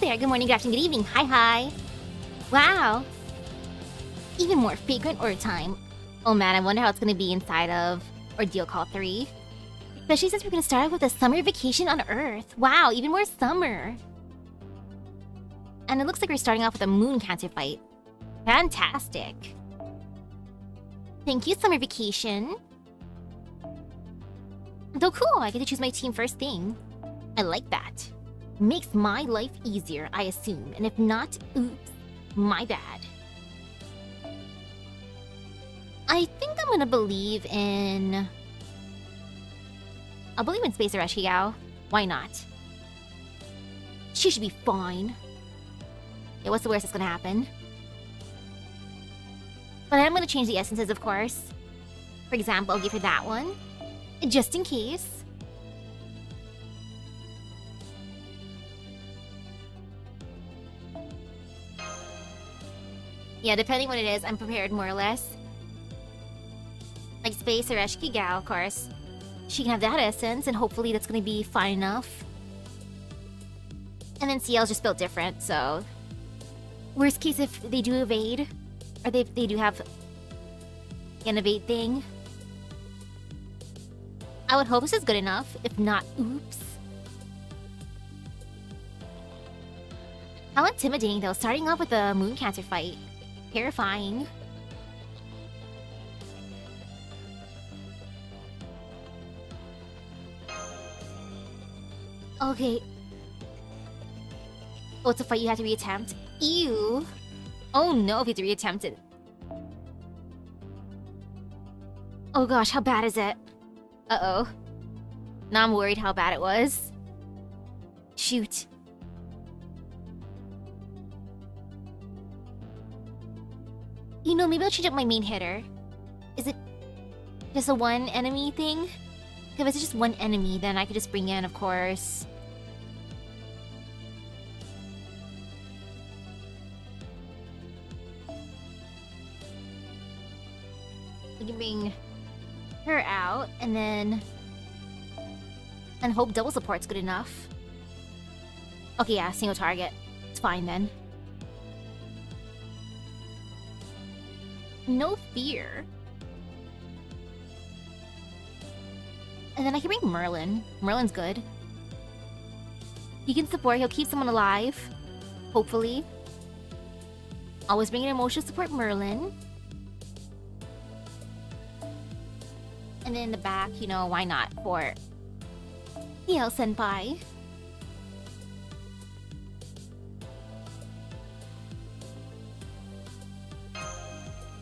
there, good morning, good afternoon, good evening, hi. Wow. Even more fragrant order time. Oh man, I wonder how it's gonna be inside of Ordeal Call 3. Especially since we're gonna start off with a summer vacation on Earth. Wow, even more summer. And it looks like we're starting off with a moon cancer fight. Fantastic. Thank you, summer vacation. Though cool, I get to choose my team first thing. I like that. Makes my life easier, I assume. And if not, oops, my bad. I think I'm gonna believe in... I'll believe in Spacer Eshigao. Why not? She should be fine. Yeah, what's the worst that's gonna happen? But I am gonna change the essences, of course. For example, I'll give her that one. Just in case. Yeah, depending what it is, I'm prepared more or less. Like Space or Eshigao, of course. She can have that essence, and hopefully that's gonna be fine enough. And then CL's just built different, so... Worst case if they do evade, or they do have an evade thing. I would hope this is good enough, if not, oops. How intimidating though, starting off with a moon cancer fight. Terrifying. Okay. Oh, it's a fight you have to reattempt. Ew. Oh no, if you have to reattempt it. Oh gosh, how bad is it? Uh-oh. Now I'm worried how bad it was. Shoot. You know, maybe I'll change up my main hitter. Is it just a one enemy thing? If it's just one enemy, then I could just bring in, of course... We can bring her out, and then... And hope double support's good enough. Okay, yeah, single target. It's fine then. No fear. And then I can bring Merlin. Merlin's good. He can support, he'll keep someone alive. Hopefully. Always bring an emotional support Merlin. And then in the back, you know, why not? For EL Senpai.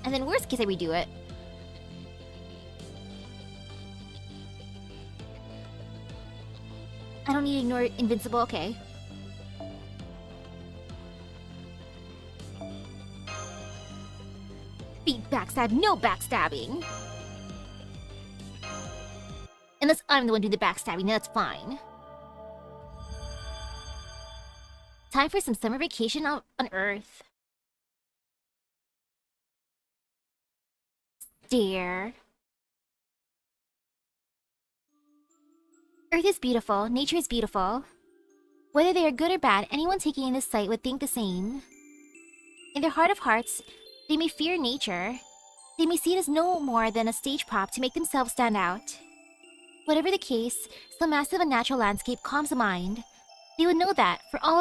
And then worst case I redo it. I don't need to ignore Invincible, okay. Beat backstab, no backstabbing! Unless I'm the one doing the backstabbing, that's fine. Time for some summer vacation out on Earth. Dear. Earth is beautiful, nature is beautiful. Whether they are good or bad, anyone taking in this sight would think the same. In their heart of hearts, they may fear nature. They may see it as no more than a stage prop to make themselves stand out. Whatever the case, some massive unnatural landscape calms the mind. They would know that, for all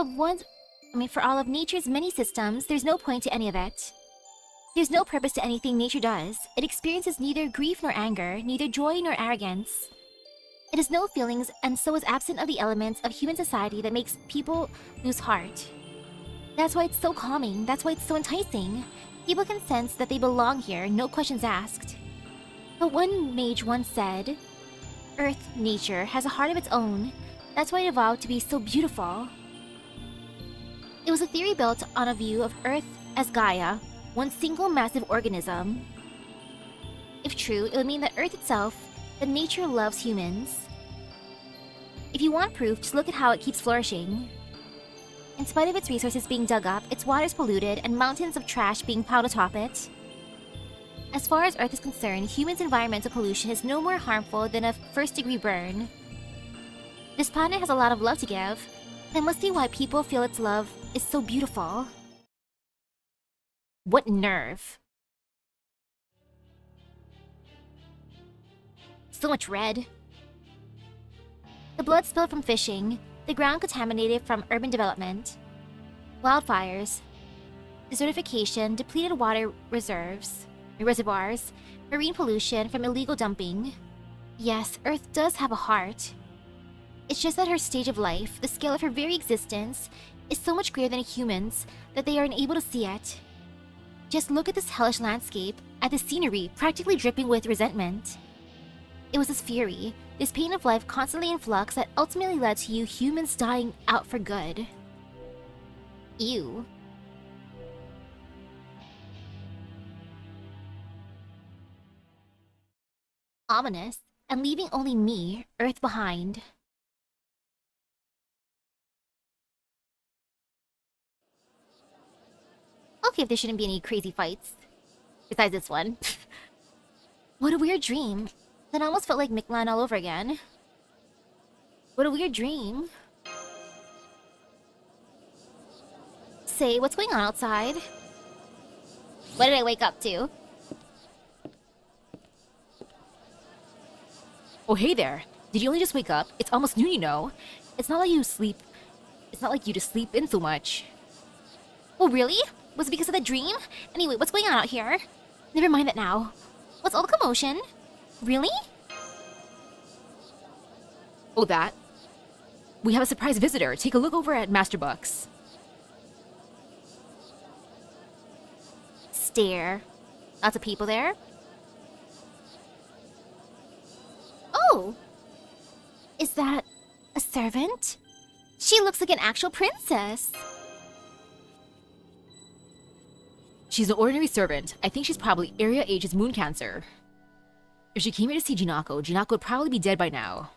of nature's many systems, there's no point to any of it. There's no purpose to anything nature does. It experiences neither grief nor anger, neither joy nor arrogance. It has no feelings and so is absent of the elements of human society that makes people lose heart. That's why it's so calming, that's why it's so enticing. People can sense that they belong here, no questions asked. But one mage once said, Earth, nature, has a heart of its own. That's why it evolved to be so beautiful. It was a theory built on a view of Earth as Gaia, one single massive organism. If true, it would mean that Earth itself, that nature loves humans. If you want proof, just look at how it keeps flourishing. In spite of its resources being dug up, its waters polluted, and mountains of trash being piled atop it. As far as Earth is concerned, humans' environmental pollution is no more harmful than a first-degree burn. This planet has a lot of love to give, That must be why people feel its love is so beautiful. What nerve. So much red. The blood spilled from fishing, the ground contaminated from urban development, wildfires, desertification, depleted water reservoirs, marine pollution from illegal dumping. Yes, Earth does have a heart. It's just that her stage of life, the scale of her very existence, is so much greater than a human's that they are unable to see it. Just look at this hellish landscape, at the scenery practically dripping with resentment. It was this fury, this pain of life constantly in flux that ultimately led to you humans dying out for good. Ew. Ominous, and leaving only me, Earth, behind. Okay, if there shouldn't be any crazy fights. Besides this one. What a weird dream. That almost felt like Miklan all over again. What a weird dream. Say, what's going on outside? What did I wake up to? Oh, hey there. Did you only just wake up? It's almost noon, you know. It's not like you to sleep in so much. Oh, really? Was it because of the dream? Anyway, what's going on out here? Never mind that now. What's all the commotion? Really? Oh, that? We have a surprise visitor. Take a look over at Master Bucks. Stare. Lots of people there. Oh! Is that a servant? She looks like an actual princess. She's an ordinary servant. I think she's probably Area H's moon cancer. If she came here to see Jinako would probably be dead by now.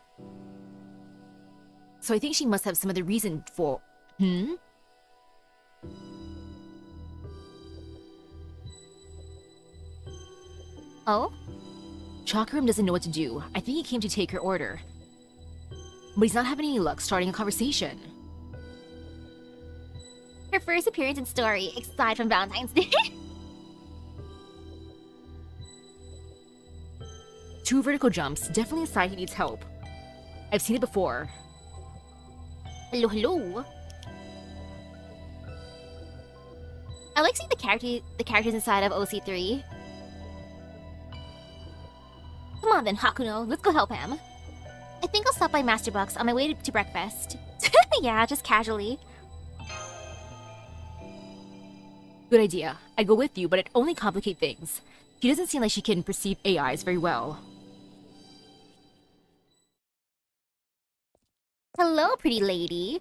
So I think she must have some other reason for... Oh? Chakaram doesn't know what to do. I think he came to take her order. But he's not having any luck starting a conversation. Her first appearance in story, aside from Valentine's Day. 2 vertical jumps, definitely a sign he needs help. I've seen it before. Hello, hello. I like seeing the characters inside of OC3. Come on then, Hakuno, let's go help him. I think I'll stop by Master Bucks on my way to breakfast. Yeah, just casually. Good idea. I'd go with you, but it'd only complicate things. She doesn't seem like she can perceive AIs very well. Hello, pretty lady.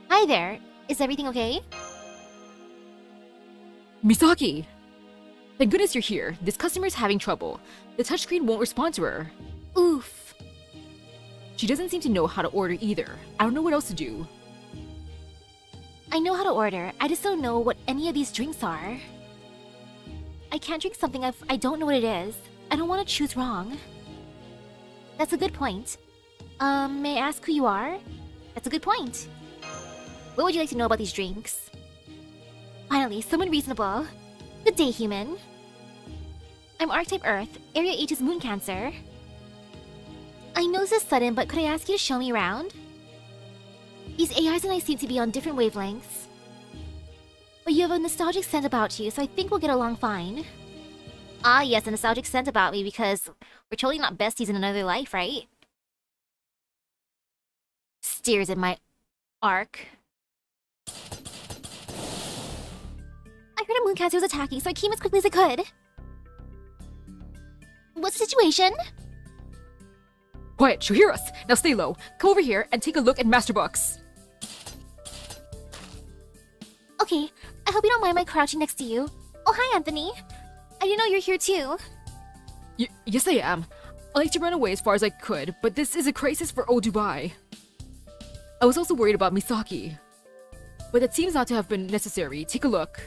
Hi there. Is everything okay? Misaki! Thank goodness you're here. This customer's having trouble. The touchscreen won't respond to her. Oof. She doesn't seem to know how to order either. I don't know what else to do. I know how to order. I just don't know what any of these drinks are. I can't drink something if I don't know what it is. I don't want to choose wrong. That's a good point. May I ask who you are? That's a good point. What would you like to know about these drinks? Finally, someone reasonable. Good day, human. I'm Archetype Earth, Area H's moon cancer. I know this is sudden, but could I ask you to show me around? These AIs and I seem to be on different wavelengths. But you have a nostalgic scent about you, so I think we'll get along fine. Ah yes, a nostalgic scent about me because we're totally not besties in another life, right? Stares at my arc. I heard a moon cancer was attacking, so I came as quickly as I could. What's the situation? Quiet, she'll hear us. Now stay low. Come over here and take a look at Master Bucks. Okay, I hope you don't mind my crouching next to you. Oh, hi, Anthony. I didn't know you're here too. Yes, I am. I like to run away as far as I could, but this is a crisis for old Dubai. I was also worried about Misaki. But that seems not to have been necessary. Take a look.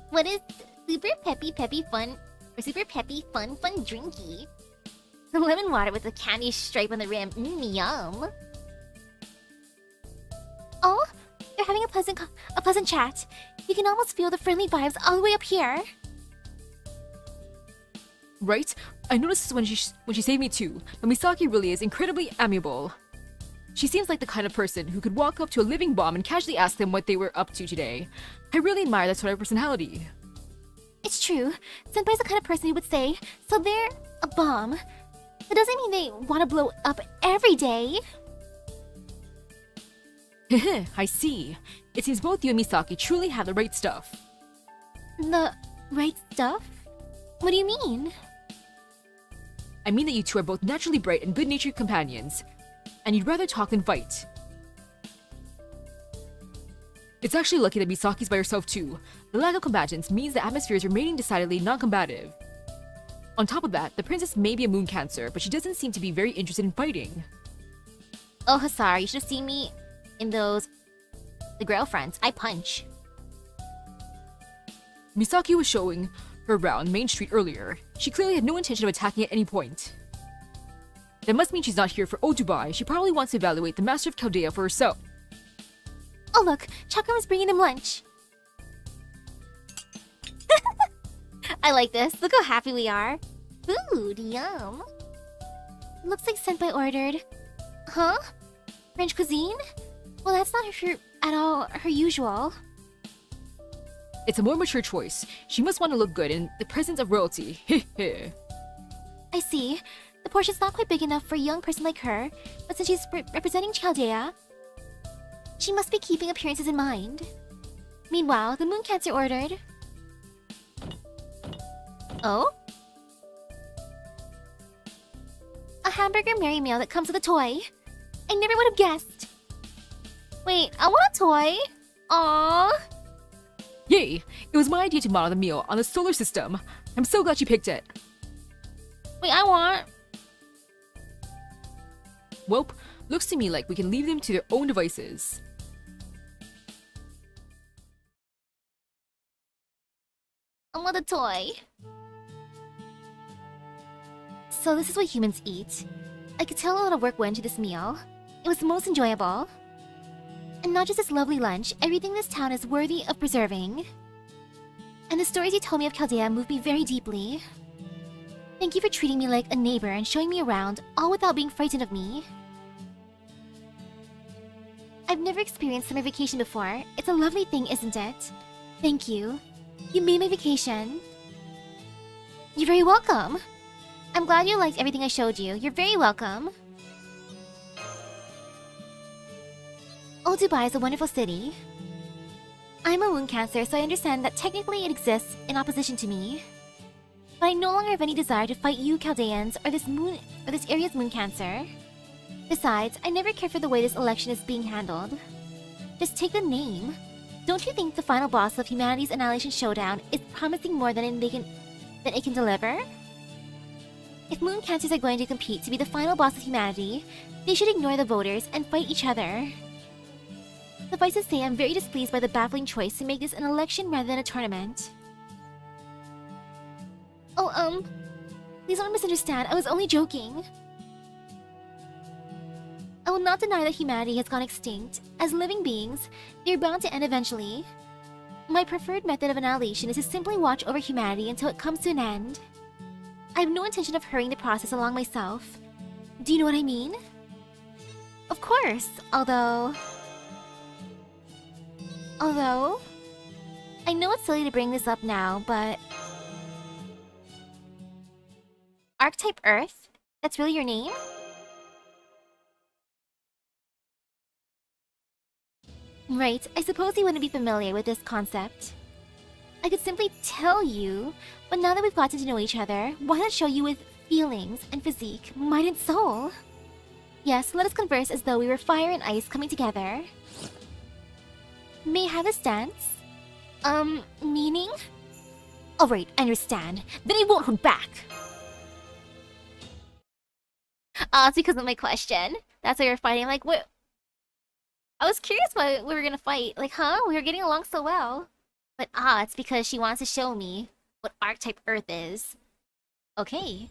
What is super peppy fun, or super peppy fun drinky? The lemon water with the candy stripe on the rim. Yum. Oh, they're having a pleasant chat. You can almost feel the friendly vibes all the way up here. Right? I noticed when she saved me too, but Misaki really is incredibly amiable. She seems like the kind of person who could walk up to a living bomb and casually ask them what they were up to today. I really admire that sort of personality. It's true. Senpai's the kind of person who would say, so they're a bomb. That doesn't mean they want to blow up every day. Heh, I see. It seems both you and Misaki truly have the right stuff. The right stuff? What do you mean? I mean that you two are both naturally bright and good-natured companions, and you'd rather talk than fight. It's actually lucky that Misaki's by herself too. The lack of combatants means the atmosphere is remaining decidedly non-combative. On top of that, the princess may be a moon cancer, but she doesn't seem to be very interested in fighting. Oh, Hasar, you should have seen me in the girlfriends. I punch. Misaki was showing her around Main Street earlier. She clearly had no intention of attacking at any point. That must mean she's not here for Odubai. She probably wants to evaluate the Master of Chaldea for herself. Oh look, Chakram is bringing them lunch. I like this. Look how happy we are. Food, yum. Looks like Senpai ordered. Huh? French cuisine? Well, that's not at all her usual. It's a more mature choice. She must want to look good in the presence of royalty. Heh. I see. The portion's not quite big enough for a young person like her, but since she's representing Chaldea, she must be keeping appearances in mind. Meanwhile, the moon cancer ordered. Oh? A hamburger Merry meal that comes with a toy. I never would have guessed. Wait, I want a toy. Aww. Yay! It was my idea to model the meal on the solar system. I'm so glad you picked it. Wait, I want. Welp, looks to me like we can leave them to their own devices. I want a toy. So this is what humans eat. I could tell a lot of work went into this meal. It was the most enjoyable. And not just this lovely lunch, everything in this town is worthy of preserving. And the stories you told me of Chaldea moved me very deeply. Thank you for treating me like a neighbor and showing me around, all without being frightened of me. I've never experienced summer vacation before. It's a lovely thing, isn't it? Thank you. You made my vacation. You're very welcome. I'm glad you liked everything I showed you. You're very welcome. Old Dubai is a wonderful city. I'm a moon cancer, so I understand that technically it exists in opposition to me. But I no longer have any desire to fight you Chaldeans or this area's moon cancer. Besides, I never cared for the way this election is being handled. Just take the name. Don't you think the final boss of humanity's Annihilation Showdown is promising more than it can deliver? If moon cancers are going to compete to be the final boss of humanity, they should ignore the voters and fight each other. Suffice to say, I'm very displeased by the baffling choice to make this an election rather than a tournament. Oh, please don't misunderstand. I was only joking. I will not deny that humanity has gone extinct. As living beings, they are bound to end eventually. My preferred method of annihilation is to simply watch over humanity until it comes to an end. I have no intention of hurrying the process along myself. Do you know what I mean? Of course, although, I know it's silly to bring this up now, but... Archetype Earth? That's really your name? Right, I suppose you wouldn't be familiar with this concept. I could simply tell you, but now that we've gotten to know each other, why not show you with feelings and physique, mind and soul? Yes, let us converse as though we were fire and ice coming together. May I have this dance? Meaning? Alright, I understand. Then I won't hold back! It's because of my question. That's why you're fighting. Like, what? I was curious why we were gonna fight. Like, huh? We were getting along so well. But it's because she wants to show me what Archetype Earth is. Okay.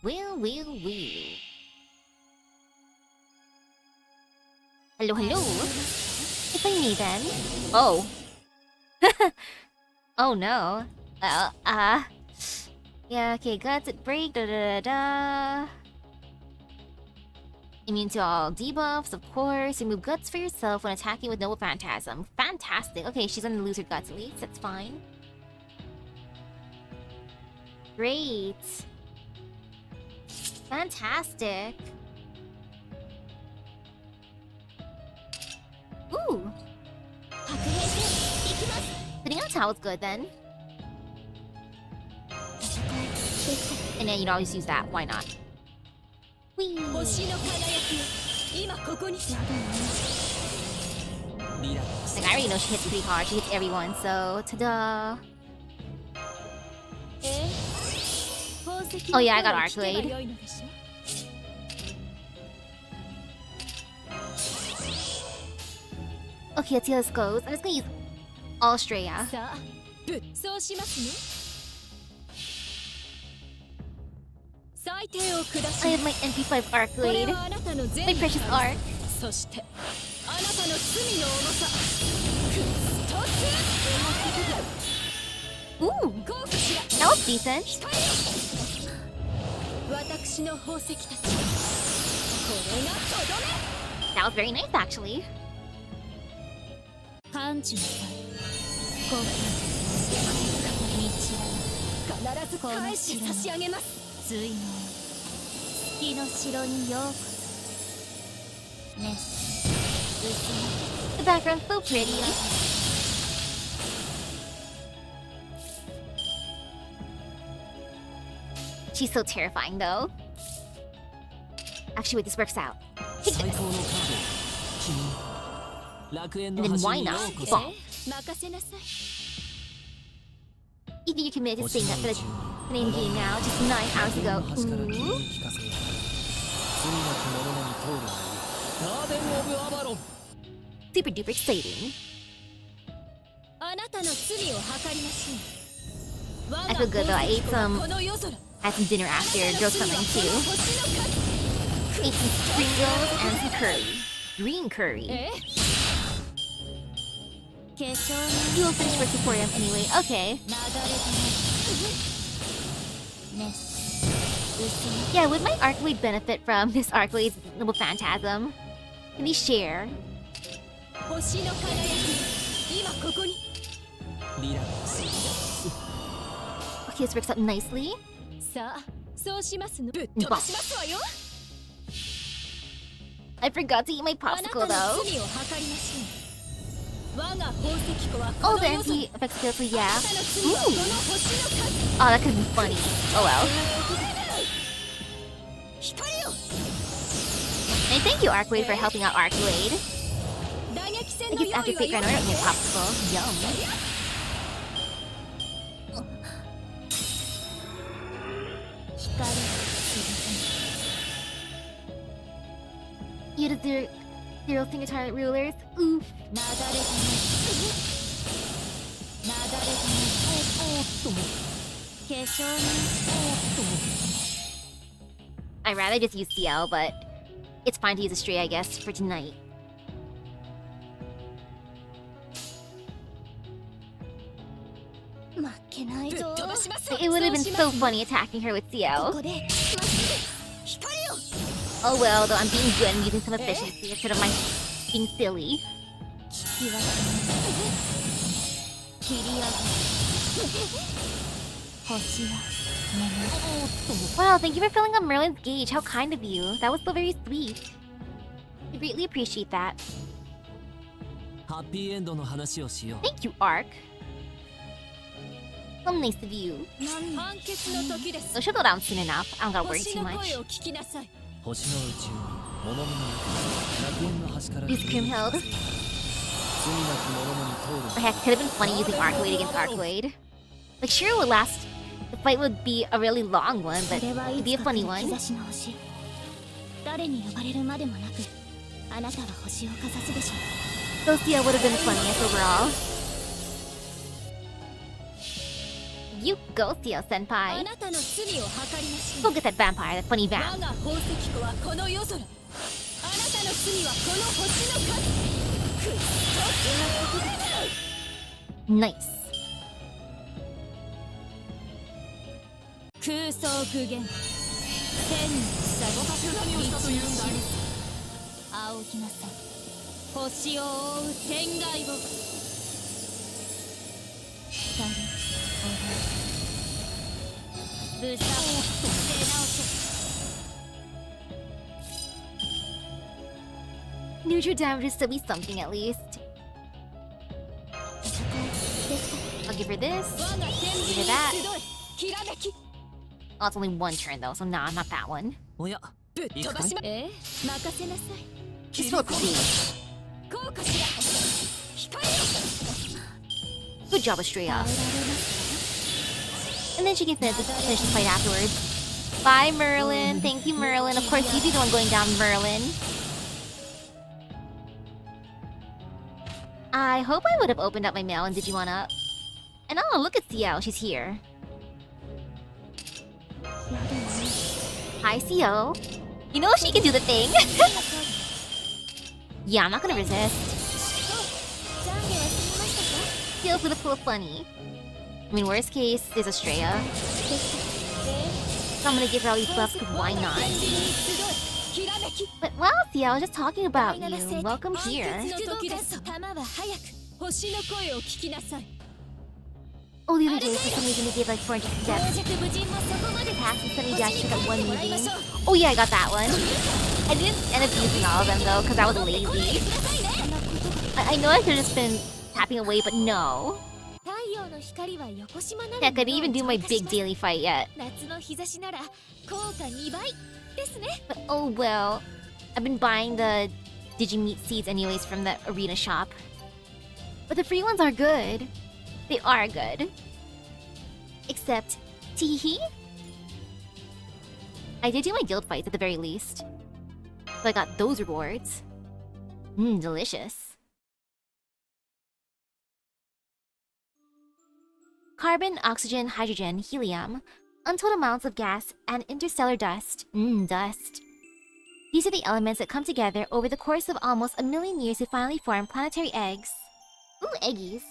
Well. Hello. It's like me then. Oh. Oh no. Yeah, okay, guts at break, Immune to all debuffs, of course. Remove guts for yourself when attacking with Noble Phantasm. Fantastic. Okay, she's gonna lose her guts at least. That's fine. Great. Fantastic. Ooh. Putting on towel's good then. And then you'd always use that. Why not? Whee. Like, I already know she hits pretty hard. She hits everyone, so ta-da. Oh yeah, I got Arc Blade. Okay, let's see how this goes. I'm just gonna use all Straya. I have my MP5 Arc Blade. My precious Arc. Ooh, that was decent. That was very nice, actually. The background's so pretty. She's so terrifying, though. Actually, wait, this works out. Take this. And then why not? Bonk. You think you committed to staying up for the name game now, just 9 hours ago. Ooh. Super duper exciting. I feel good though. I had some dinner after. Girls coming too. Ate some spring rolls and some curry. Green curry. You will finish work before him anyway. Okay. Yeah, would my Arc Blade benefit from this Arc Blade's Noble Phantasm? Can we share? Okay, this works out nicely. I forgot to eat my popsicle though. Oh, the anti-effects skill, so yeah. Ooh. Oh, that could be funny. Oh well. And thank you, Arc Blade, for helping out Arc Blade. I guess after Fate Grand Order, eat my popsicle. Yum. You deserve zero single target rulers. Oof. I'd rather just use CL, but it's fine to use a stray, I guess, for tonight. It would have been so funny attacking her with CL. Oh well, though I'm being good and using some efficiency instead of my being silly. Wow, thank you for filling up Merlin's gauge. How kind of you. That was so very sweet. I greatly appreciate that. Thank you, Arc. So nice of you. So she'll go down soon enough. I don't gotta worry too much. Use Cream Held. Or heck, it could have been funny using Arc Blade against Arc Blade. Like, sure it would last. The fight would be a really long one, but it could be a funny one. Socia would have been funniest overall. You go, Theo あ senpai. なたの罪を計りまし Go get that vampire, that funny 我 vamp. が宝石庫はこの夜空あなたの罪はこの星の数くっそ Nice. 空想具現天に塞ぐ何をしたというんだい仰ぎなさい星を覆う天外を光踊る無差出直せ Neutral damage would still be something at least. I'll give her this. 我が天 Give 秤 her that. に集えきらめき Oh, it's only one turn though, so nah, not that one. おやぶっ飛ばしま任せなさい She's still see. こうかしら光よ Good job, Estrella. 耐えられます And then she can finish the fight afterwards. Bye, Merlin. Thank you, Merlin. Of course, you'd be the one going down, Merlin. I hope I would have opened up my mail in Digimon Up. And oh, look at Xiao. She's here. Hi, Xiao. You know she can do the thing. Yeah, I'm not gonna resist. 懺悔は済みましたか Feels a little funny. I mean, worst case, there's Estrella. So I'm gonna give her all these buffs, because why not? 天秤に集えきらめき But wow, Xiao, I was just talking about you. Welcome here. の時です玉は早く星の声を聞きなさい Oh, the other day, for some reason, they gave like 400 傍 deaths. 若無人もそこまで Past and 70 dash星に got 帰 one ってもらいま meeting. しょう Oh yeah, I got that one. I didn't end up using all of them though, because I was こんなに lazy. くださいね I know I could have just been tapping away, but no. 太陽の光は横島なる Heck, I didn't even do my big daily fight yet. 夏の日差しなら効果2倍ですね But oh well. I've been buying the Digimeat seeds anyways from the arena shop. But the free ones are good. They are good. Except, teehee? I did do my guild fights at the very least. So I got those rewards. Mmm, delicious. Carbon, oxygen, hydrogen, helium, untold amounts of gas, and interstellar dust. Mmm, dust. These are the elements that come together over the course of almost 1 million years to finally form planetary eggs. Ooh, eggies.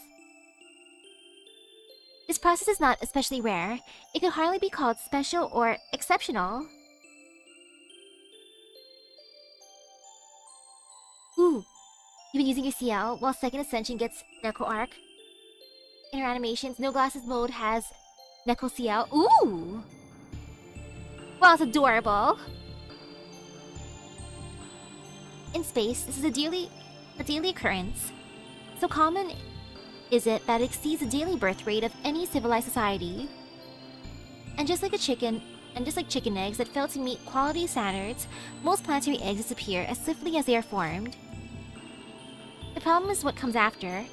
This process is not especially rare. It could hardly be called special or exceptional. Ooh, you've been using your CL while Second Ascension gets Neko Arc. In her animations, No Glasses mode has Neko CL. Ooh! Wow, it's adorable. In space, this is a daily occurrence. So common is it that it exceeds the daily birth rate of any civilized society. And just like chicken eggs that fail to meet quality standards, most planetary eggs disappear as swiftly as they are formed. The problem is what comes after.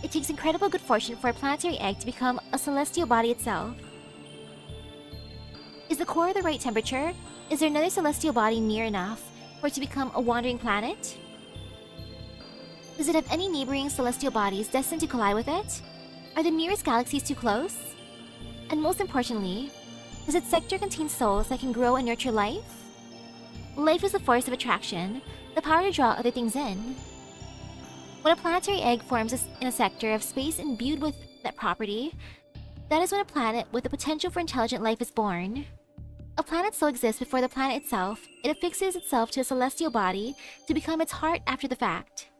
It takes incredible good fortune for a planetary egg to become a celestial body itself. Is the core the right temperature? Is there another celestial body near enough for it to become a wandering planet? Does it have any neighboring celestial bodies destined to collide with it? Are the nearest galaxies too close? And most importantly, does its sector contain souls that can grow and nurture life? Life is the force of attraction, the power to draw other things in. When a planetary egg forms in a sector of space imbued with that property, that is when a planet with the potential for intelligent life is born. A planet so exists before the planet itself, it affixes itself to a celestial body to become its heart after the fact.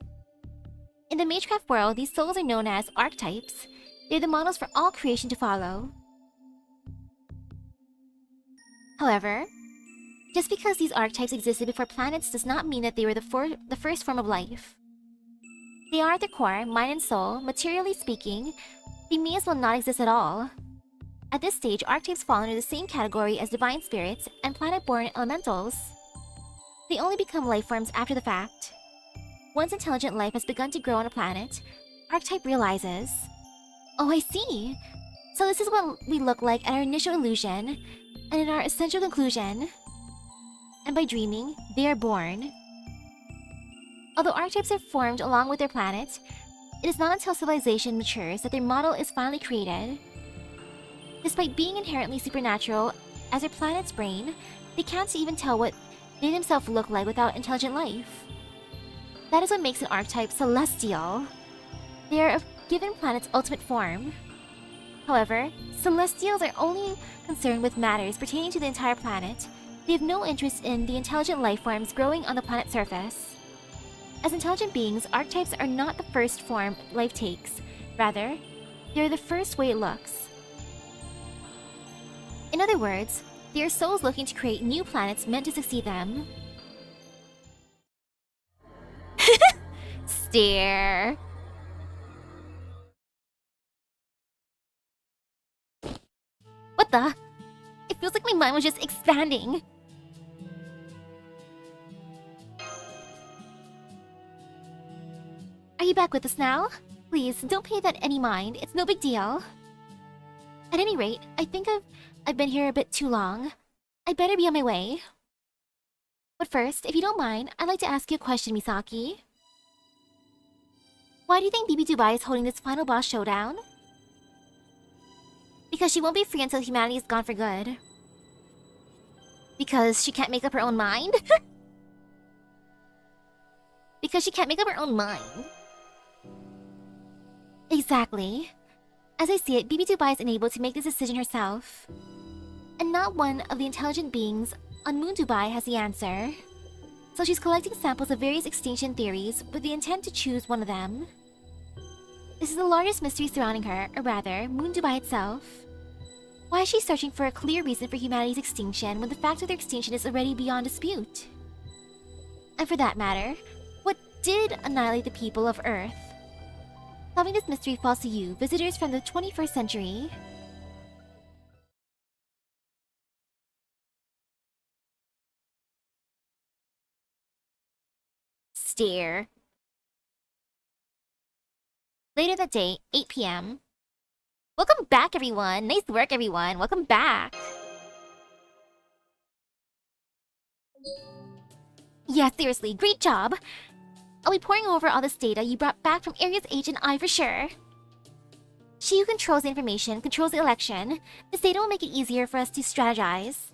In the Magecraft world, these souls are known as archetypes. They're the models for all creation to follow. However, just because these archetypes existed before planets does not mean that they were the first form of life. They are at their core, mind and soul, materially speaking, they may as well not exist at all. At this stage, archetypes fall under the same category as divine spirits and planet-born elementals. They only become life forms after the fact. Once intelligent life has begun to grow on a planet, archetype realizes, oh, I see! So this is what we look like at our initial illusion, and in our essential conclusion. And by dreaming, they are born. Although archetypes are formed along with their planet, it is not until civilization matures that their model is finally created. Despite being inherently supernatural as their planet's brain, they can't even tell what they themselves look like without intelligent life. That is what makes an archetype celestial. They are a given planet's ultimate form. However, celestials are only concerned with matters pertaining to the entire planet. They have no interest in the intelligent life forms growing on the planet's surface. As intelligent beings, archetypes are not the first form life takes. Rather, they are the first way it looks. In other words, they are souls looking to create new planets meant to succeed them. Stare. What the? It feels like my mind was just expanding. Are you back with us now? Please, don't pay that any mind. It's no big deal. At any rate, I think I've been here a bit too long. I'd better be on my way. But first, if you don't mind, I'd like to ask you a question, Misaki. Why do you think VTuber is holding this final boss showdown? Because she won't be free until humanity is gone for good. Because she can't make up her own mind? Because she can't make up her own mind. Exactly. As I see it, VTuber is unable to make this decision herself. And not one of the intelligent beings on Moon Dubai has the answer. So she's collecting samples of various extinction theories with the intent to choose one of them. This is the largest mystery surrounding her, or rather, Moon Dubai itself. Why is she searching for a clear reason for humanity's extinction when the fact of their extinction is already beyond dispute? And for that matter, what did annihilate the people of Earth? Solving this mystery falls to you, visitors from the 21st century. Stare. Later that day, 8 p.m. Welcome back, everyone! Nice work, everyone! Welcome back! Yeah, seriously, great job! I'll be poring over all this data you brought back from Areas H and I for sure. She who controls the information controls the election. This data will make it easier for us to strategize.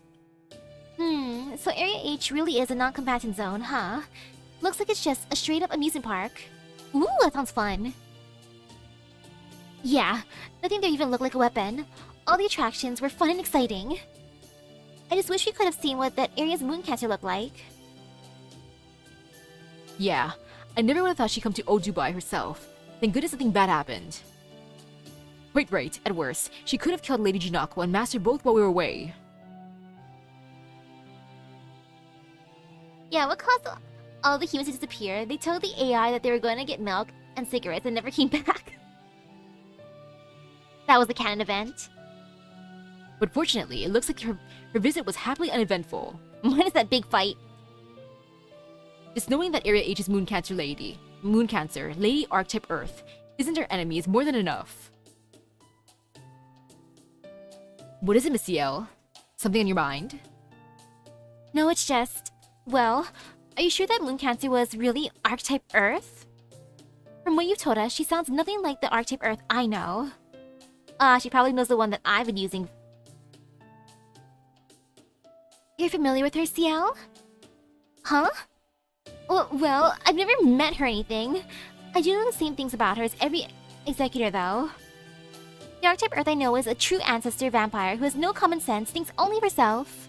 So Area H really is a non-combatant zone, huh? Looks like it's just a straight-up amusement park. Ooh, that sounds fun. Yeah, nothing there even looked like a weapon. All the attractions were fun and exciting. I just wish we could have seen what that area's moon cancer looked like. Yeah, I never would have thought she'd come to Old Dubai herself. Thank goodness nothing bad happened. Wait, right, at worst, she could have killed Lady Junako and Master both while we were away. Yeah, what caused all the humans to disappear? They told the AI that they were going to get milk and cigarettes and never came back. That was the canon event. But fortunately, it looks like her visit was happily uneventful. Minus that big fight. Just knowing that Area H is Moon Cancer Lady Archetype Earth, isn't her enemy is more than enough. What is it, Miss Ciel? Something on your mind? No, it's just... Well, are you sure that Moon Cancer was really Archetype Earth? From what you've told us, she sounds nothing like the Archetype Earth I know. She probably knows the one that I've been using. You're familiar with her, Ciel? Huh? Well, I've never met her or anything. I do know the same things about her as every executor, though. The Archetype Earth I know is a true ancestor vampire who has no common sense, thinks only of herself.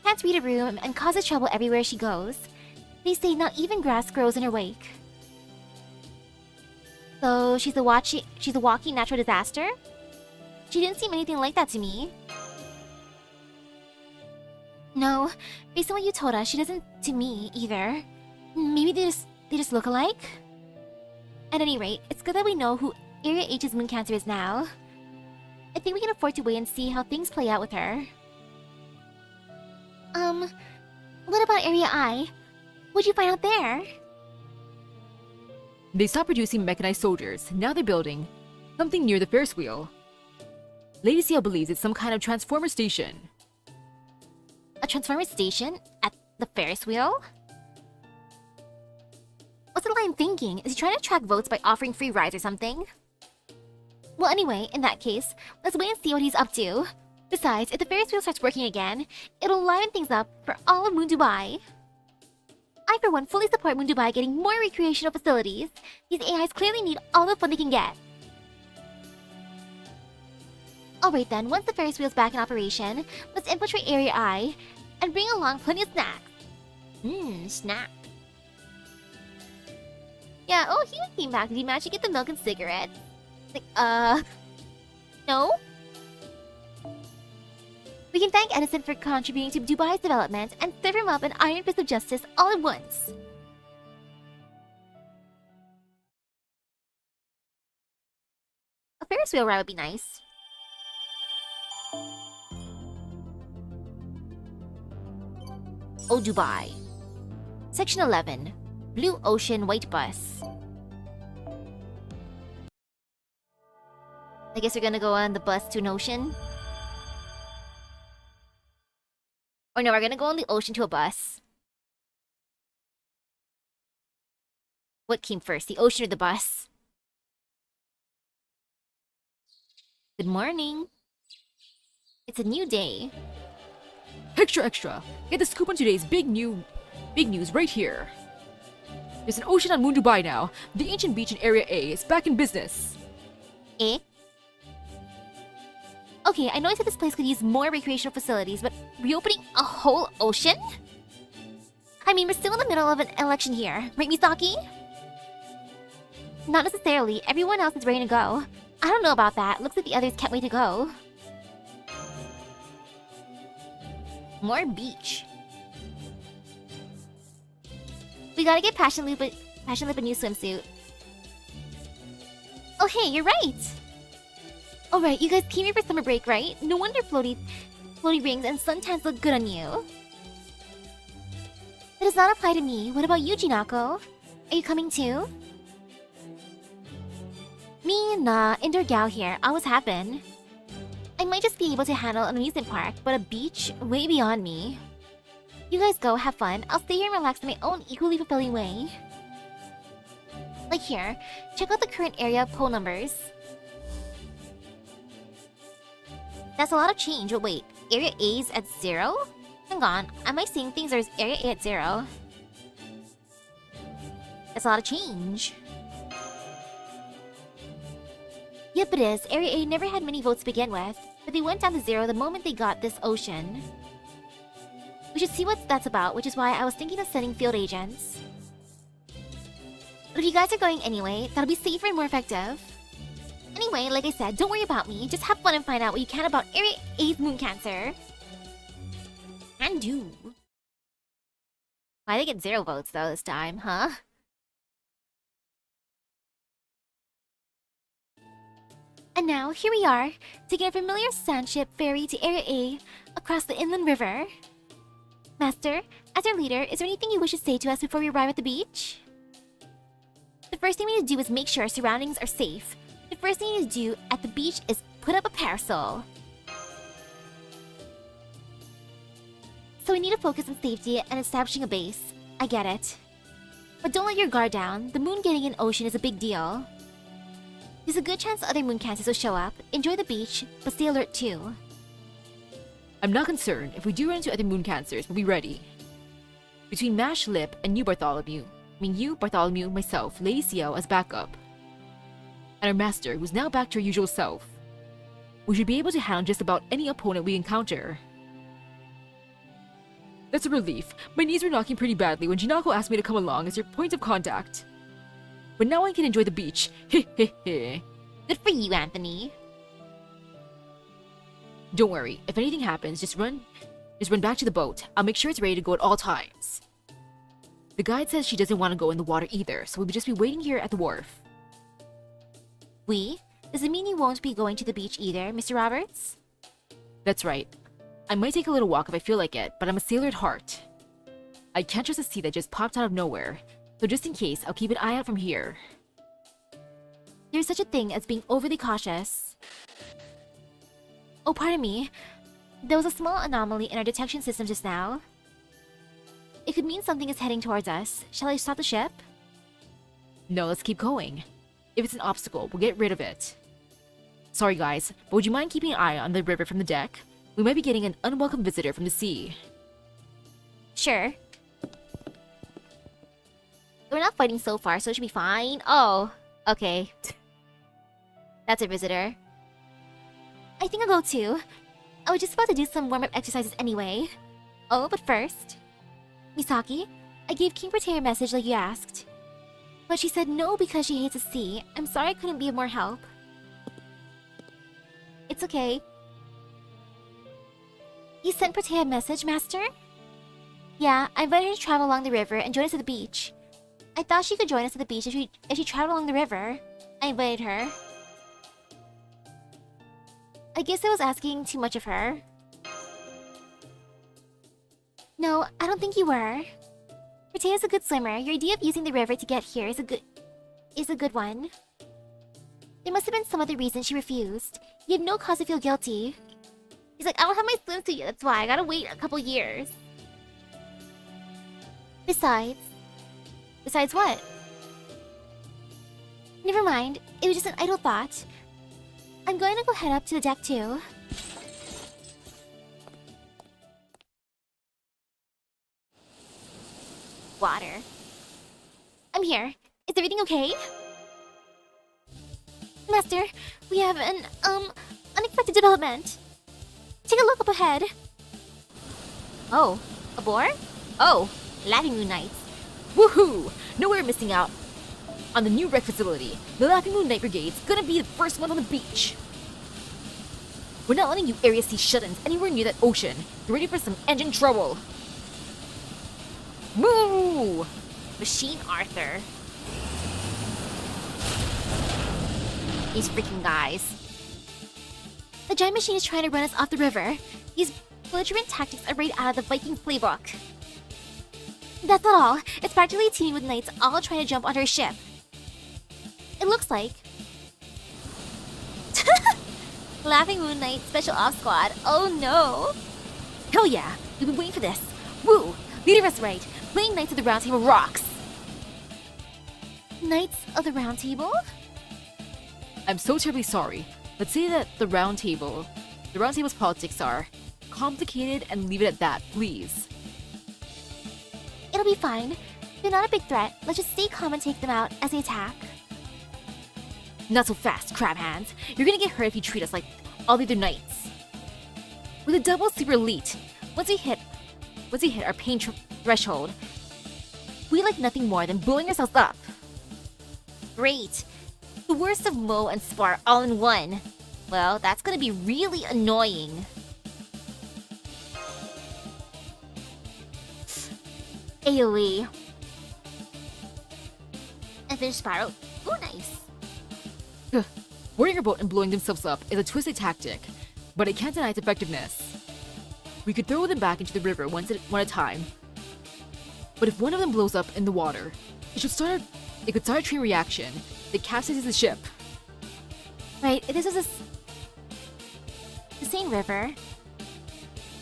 Can't read a room and causes trouble everywhere she goes. They say not even grass grows in her wake. So she's a walking natural disaster? She didn't seem anything like that to me. No, based on what you told us, she doesn't to me either. Maybe they just look alike? At any rate, it's good that we know who Area H's Moon Cancer is now. I think we can afford to wait and see how things play out with her. What about Area I? What'd you find out there? They stopped producing mechanized soldiers. Now they're building something near the Ferris wheel. Lady Ciel believes it's some kind of transformer station. A transformer station? At the Ferris wheel? What's the line thinking? Is he trying to attract votes by offering free rides or something? Well, anyway, in that case, let's wait and see what he's up to. Besides, if the Ferris wheel starts working again, it'll liven things up for all of Moon Dubai. I, for one, fully support Moon Dubai getting more recreational facilities. These AIs clearly need all the fun they can get. Alright then, once the Ferris wheel's back in operation, let's infiltrate Area I and bring along plenty of snacks. Snack. Yeah, oh, he came back. Did he manage to get the milk and cigarettes? Like, no? We can thank Edison for contributing to Dubai's development and serve him up an iron fist of justice all at once. A Ferris wheel ride would be nice. Oh, Dubai. Section 11. Blue Ocean White Bus. I guess we're gonna go on the bus to an ocean? Or no, we're gonna go on the ocean to a bus. What came first, the ocean or the bus? Good morning. It's a new day. Extra, extra. Get the scoop on today's big news right here. There's an ocean on Moon Dubai now. The ancient beach in Area A is back in business. Eh? Okay, I know I said this place could use more recreational facilities, but reopening a whole ocean? I mean, we're still in the middle of an election here, right, Misaki? Not necessarily. Everyone else is ready to go. I don't know about that. Looks like the others can't wait to go. More beach. We gotta get Passion Lip a new swimsuit. Oh hey, you're right! Alright, you guys came here for summer break, right? No wonder floaty rings and suntans look good on you. That does not apply to me. What about you, Jinako? Are you coming too? Me, nah, indoor gal here. Always happen. I might just be able to handle an amusement park, but a beach? Way beyond me. You guys go, have fun. I'll stay here and relax in my own equally fulfilling way. Like here, check out the current area poll numbers. That's a lot of change. Oh wait, Area A's at 0? Hang on, am I seeing things or is Area A at 0? That's a lot of change. Yep, it is. Area A never had many votes to begin with, but they went down to 0 the moment they got this ocean. We should see what that's about, which is why I was thinking of sending field agents. But if you guys are going anyway, that'll be safer and more effective. Anyway, like I said, don't worry about me. Just have fun and find out what you can about Area A's moon cancer. And do. Why they get 0 votes though this time, huh? And now, here we are, taking a familiar sandship ferry to Area A across the inland river. Master, as our leader, is there anything you wish to say to us before we arrive at the beach? The first thing we need to do is make sure our surroundings are safe. The first thing you need to do at the beach is put up a parasol. So we need to focus on safety and establishing a base. I get it. But don't let your guard down. The moon getting an ocean is a big deal. There's a good chance other moon cancers will show up. Enjoy the beach, but stay alert too. I'm not concerned. If we do run into other moon cancers, we'll be ready. Between Mash, Lip, and you, Bartholomew. You, Bartholomew, myself, Lady Ciel as backup. And our master, who's now back to her usual self. We should be able to handle just about any opponent we encounter. That's a relief. My knees were knocking pretty badly when Jinako asked me to come along as your point of contact. But now I can enjoy the beach. Heh heh heh. Good for you, Anthony. Don't worry. If anything happens, just run back to the boat. I'll make sure it's ready to go at all times. The guide says she doesn't want to go in the water either, so we'll just be waiting here at the wharf. We? Does it mean you won't be going to the beach either, Mr. Roberts? That's right. I might take a little walk if I feel like it, but I'm a sailor at heart. I can't trust a sea that just popped out of nowhere. So just in case, I'll keep an eye out from here. There's such a thing as being overly cautious. Oh, pardon me. There was a small anomaly in our detection system just now. It could mean something is heading towards us. Shall I stop the ship? No, let's keep going. If it's an obstacle, we'll get rid of it. Sorry guys, but would you mind keeping an eye on the river from the deck? We might be getting an unwelcome visitor from the sea. Sure. We're not fighting so far, so it should be fine. Oh, okay. That's a visitor. I think I'll go too. I was just about to do some warm-up exercises anyway. Oh, but first... Misaki, I gave King Protea a message like you asked. But she said no because she hates the sea. I'm sorry I couldn't be of more help. It's okay. You sent Protea a message, Master? Yeah, I invited her to travel along the river and join us at the beach. I thought she could join us at the beach if she traveled along the river. I invited her. I guess I was asking too much of her. No, I don't think you were. Protea's a good swimmer. Your idea of using the river to get here is a good one. There must have been some other reason she refused. You have no cause to feel guilty. He's like, I don't have my swimsuit yet, that's why. I gotta wait a couple years. Besides what? Never mind. It was just an idle thought. I'm going to go head up to the deck too. Water. I'm here. Is everything okay? Master, we have an, unexpected development. Take a look up ahead. Oh, a boar? Oh, Laughing Moon Knights. Woohoo! No, we're missing out on the new rec facility. The Laughing Moon Knight Brigade's gonna be the first one on the beach. We're not letting you Area C shut-ins anywhere near that ocean. You're ready for some engine trouble. Moo! Machine Arthur. These freaking guys. The giant machine is trying to run us off the river. These belligerent tactics are right out of the Viking playbook. That's not all. It's practically teaming with knights all trying to jump onto a ship. It looks like... Laughing Moon Knight Special Ops Squad. Oh no! Hell yeah! We've been waiting for this. Woo! Leader us right. Playing Knights of the Round Table rocks. Knights of the Round Table? I'm so terribly sorry. Let's say that the Round Table's politics are complicated and leave it at that, please. It'll be fine. They're not a big threat. Let's just stay calm and take them out as they attack. Not so fast, crab hands. You're gonna get hurt if you treat us like all the other knights. We're the double super elite. Once we hit our pain threshold, we like nothing more than blowing ourselves up. Great. The worst of Mo and Spar all in one. Well, that's gonna be really annoying. AoE. And finish Spyro. Ooh, nice. Boarding your boat and blowing themselves up is a twisted tactic, but I can't deny its effectiveness. We could throw them back into the river one at a time. But if one of them blows up in the water, it could start a chain reaction that capsizes the ship. Right, if this was the same river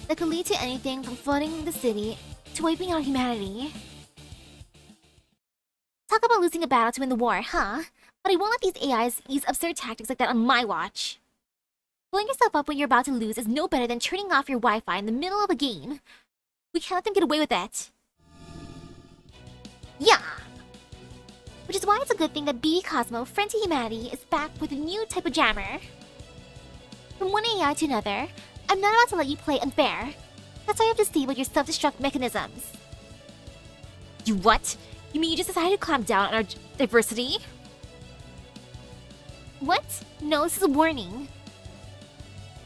that could lead to anything from flooding the city to wiping out humanity. Talk about losing a battle to win the war, huh? But I won't let these AIs use absurd tactics like that on my watch. Blowing yourself up when you're about to lose is no better than turning off your Wi-Fi in the middle of a game. We can't let them get away with it. Yeah! Which is why it's a good thing that BB Cosmo, Friend to Humanity, is back with a new type of jammer. From one AI to another, I'm not about to let you play unfair. That's why I have disabled your self-destruct mechanisms. You what? You mean you just decided to clamp down on our diversity? What? No, this is a warning.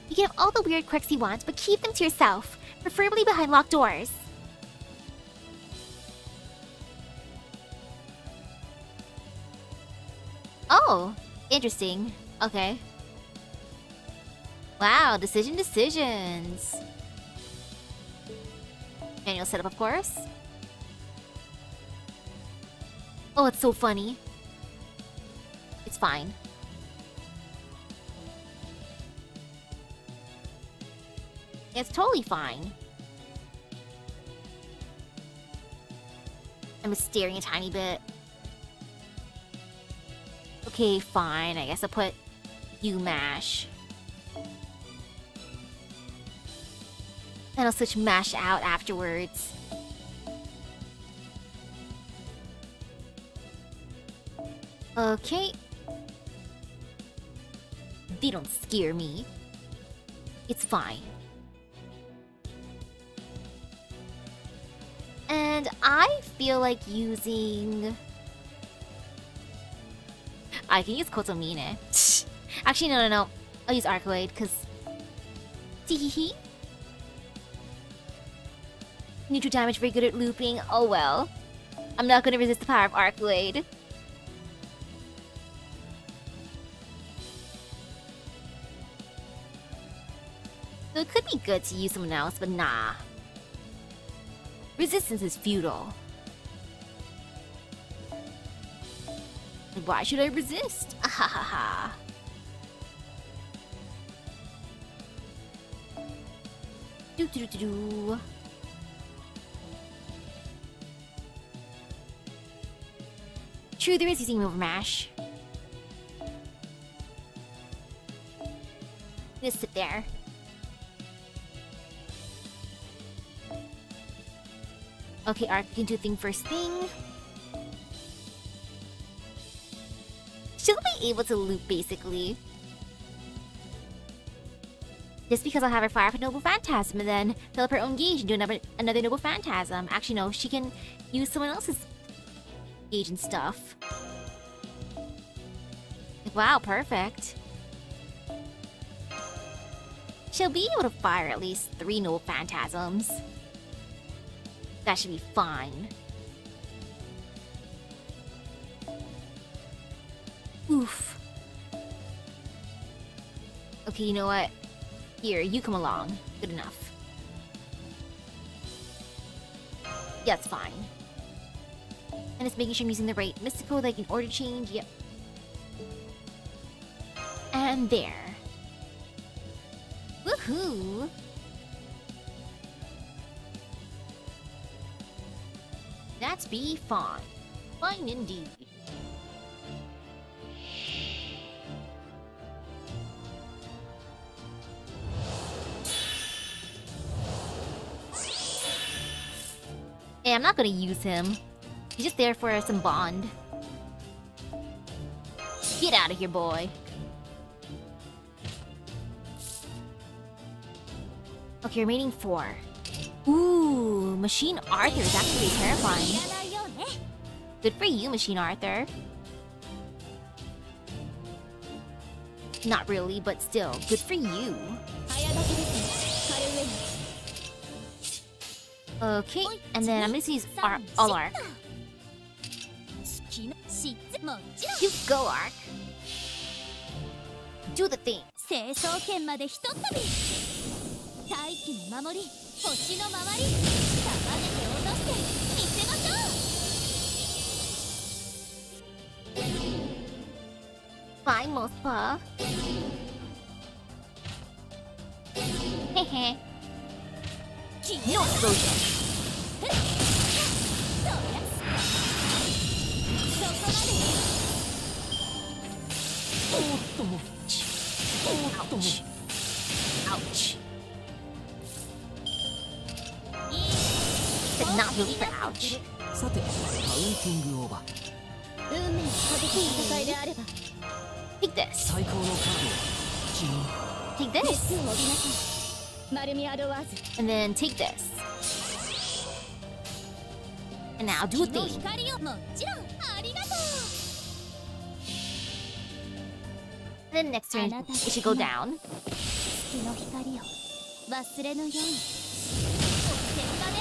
You can have all the weird quirks you want, but keep them to yourself, preferably behind locked doors. Oh, interesting. Okay. Wow, decisions. Manual setup, of course. Oh, it's so funny. It's fine. It's totally fine. I'm just staring a tiny bit. Okay, fine. I guess I'll put You mash. And I'll switch mash out afterwards. Okay. They don't scare me. It's fine. And I feel like using... I can use Kotomine. Actually, no. I'll use Arcoade, because... Teehee. Neutral damage, very good at looping. Oh well. I'm not gonna resist the power of Arcoade. So it could be good to use someone else, but nah. Resistance is futile. And why should I resist? Ahahaha. Do. True, there is using Overmash. Just sit there. Okay, Arc can do thing first thing. She'll be able to loop, basically. Just because I'll have her fire up a Noble Phantasm and then fill up her own gauge and do another Noble Phantasm. Actually, no, she can use someone else's gauge and stuff. Wow, perfect. She'll be able to fire at least 3 Noble Phantasms. That should be fine. Oof. Okay, you know what? Here, you come along. Good enough. Yeah, it's fine. And it's making sure I'm using the right mystical, like in order change. Yep. And there. Woohoo! That's be fine. Fine indeed. Hey, I'm not gonna use him. He's just there for some bond. Get out of here, boy. Okay, remaining 4. Ooh, Machine Arthur is actually terrifying. Good for you, Machine Arthur. Not really, but still, good for you. Okay, and then I'm gonna use all Arc. You go, Arc. Do the thing. 成層圏までひとっ飛び大気の守り星の周り束ねて落として見せましょう Fine, Mospa. Hehe. No explosion. そこまで Ouch. Ouch. But not really for ouch. さてカウンティングオーバー運命の激しい戦いであれば Take this. 最高のカードは君 Take this. 熱を帯びなさいマルミアドワーズ And then take this. And now do a 月の thing. 光をもちろんありがとう And then next turn, it should go down. 月の光を忘れぬように天がね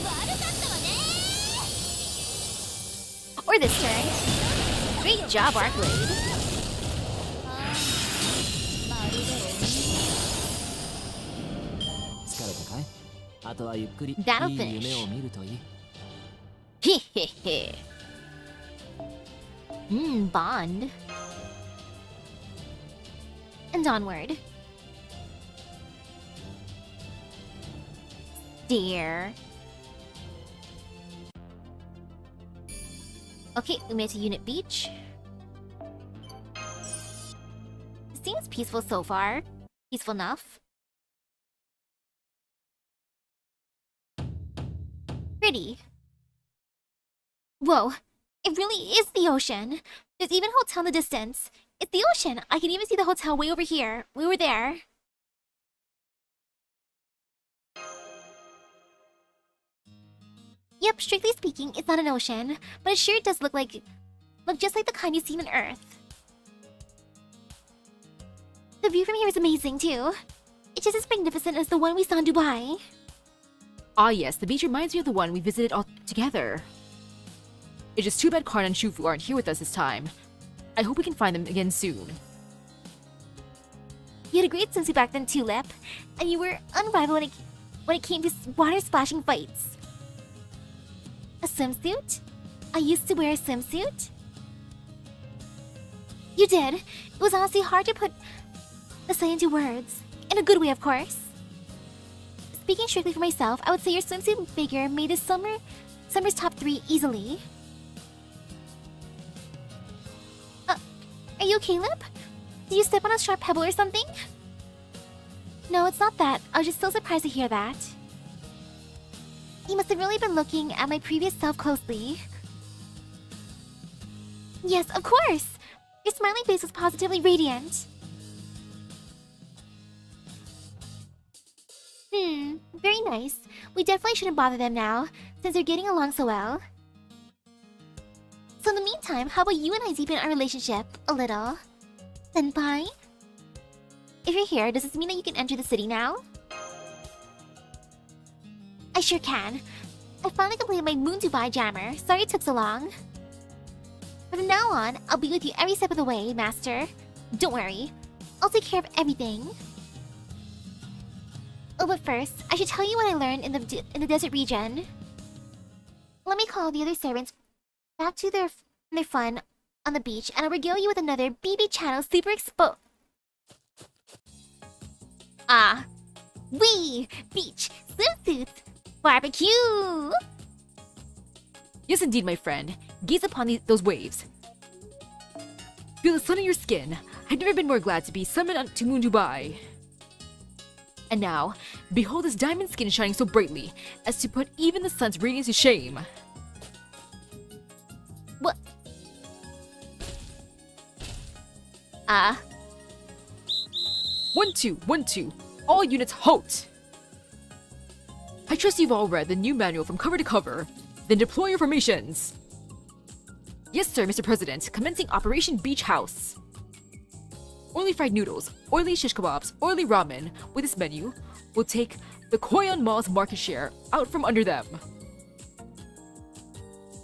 悪かったわね Or this turn. Great job, Arcblade. まるで疲れたかいあとはゆっくりいい That'll 夢 finish. を見るといい Hehehe. Bond. And onward. Stare. Okay, we made it to Unit Beach. Seems peaceful so far. Peaceful enough. Pretty. Whoa, it really is the ocean. There's even a hotel in the distance. It's the ocean. I can even see the hotel way over here. We were there. Yep, strictly speaking, it's not an ocean, but it sure does look just like the kind you see on Earth. The view from here is amazing too. It's just as magnificent as the one we saw in Dubai. Ah yes, the beach reminds me of the one we visited all together. It's just too bad Karna and Shufu aren't here with us this time. I hope we can find them again soon. You had a great swimsuit back then too, Lip, and you were unrivaled when it came to water splashing fights. A swimsuit? I used to wear a swimsuit? You did. It was honestly hard to put the say into words. In a good way, of course. Speaking strictly for myself, I would say your swimsuit figure made this summer's top 3 easily. Are you okay, Lip? Did you step on a sharp pebble or something? No, it's not that. I was just so surprised to hear that. You must have really been looking at my previous self closely. Yes, of course! Your smiling face was positively radiant. Very nice. We definitely shouldn't bother them now, since they're getting along so well. So in the meantime, how about you and I deepen our relationship a little? Senpai? If you're here, does this mean that you can enter the city now? I sure can. I finally completed my Moon Dubai jammer. Sorry it took so long. From now on, I'll be with you every step of the way, Master. Don't worry. I'll take care of everything. Oh, but first, I should tell you what I learned in the desert region. Let me call the other servants back to their fun on the beach, and I'll regale you with another BB Channel Super Expo. Beach, swimsuits, barbecue! Yes indeed, my friend. Gaze upon those waves. Feel the sun on your skin. I've never been more glad to be summoned to Moon Dubai. And now, behold this diamond skin shining so brightly as to put even the sun's radiance to shame. What? 1 2 1 2. All units halt! I trust you've all read the new manual from cover to cover. Then deploy your formations. Yes, sir, Mr. President. Commencing Operation Beach House. Oily fried noodles, oily shish kebabs, oily ramen. With this menu, we'll take the Koyan Mall's market share out from under them.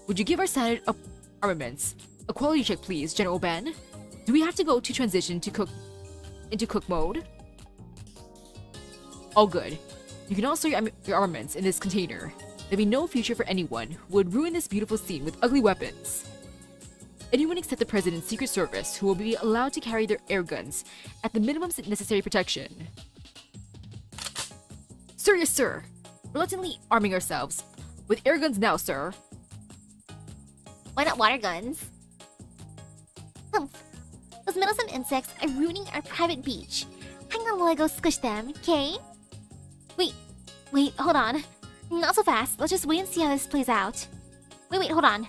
Would you give our standard armaments a quality check, please, General Ben? Do we have to go to transition to into cook mode? All good. You can also store your armaments in this container. There'll be no future for anyone who would ruin this beautiful scene with ugly weapons. Anyone except the President's Secret Service who will be allowed to carry their air guns at the minimum necessary protection. Sir, yes, sir. Reluctantly arming ourselves. With air guns now, sir. Why not water guns? Humph. Those meddlesome insects are ruining our private beach. Hang on while I go squish them, okay? Wait, hold on. Not so fast. Let's just wait and see how this plays out. Wait, hold on.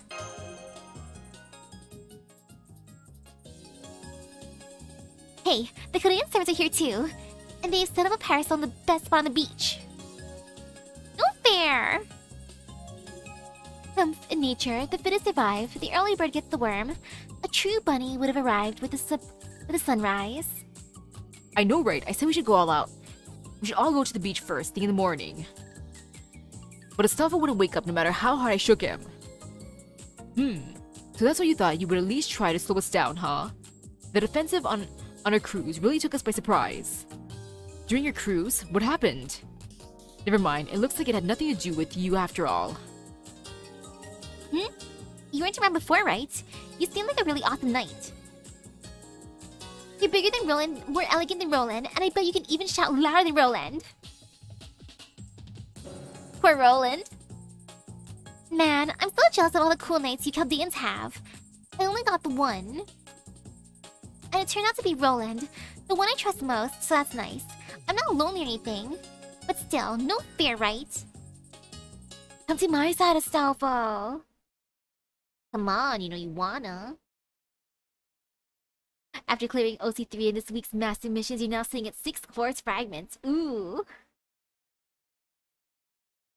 Hey, the Korean servants are here too. And they've set up a parasol in the best spot on the beach. No fair! In nature, the fittest survive. The early bird gets the worm. A true bunny would have arrived with the sunrise. I know, right? I said we should go all out. We should all go to the beach first thing in the morning. But Astafa wouldn't wake up no matter how hard I shook him. So that's what you thought you would at least try to slow us down, huh? That offensive on our cruise really took us by surprise. During your cruise, what happened? Never mind, it looks like it had nothing to do with you after all. You weren't around before, right? You seem like a really awesome knight. You're bigger than Roland, more elegant than Roland, and I bet you can even shout louder than Roland. Poor Roland. Man, I'm so jealous of all the cool knights you Chaldeans have. I only got the one. and it turned out to be Roland, the one I trust most, so that's nice. I'm not lonely or anything. But still, no fear, right? Come to my side, Astolfo. Come on, you know you wanna. After clearing OC3 in this week's massive missions, you're now sitting at 6 quartz fragments. Ooh.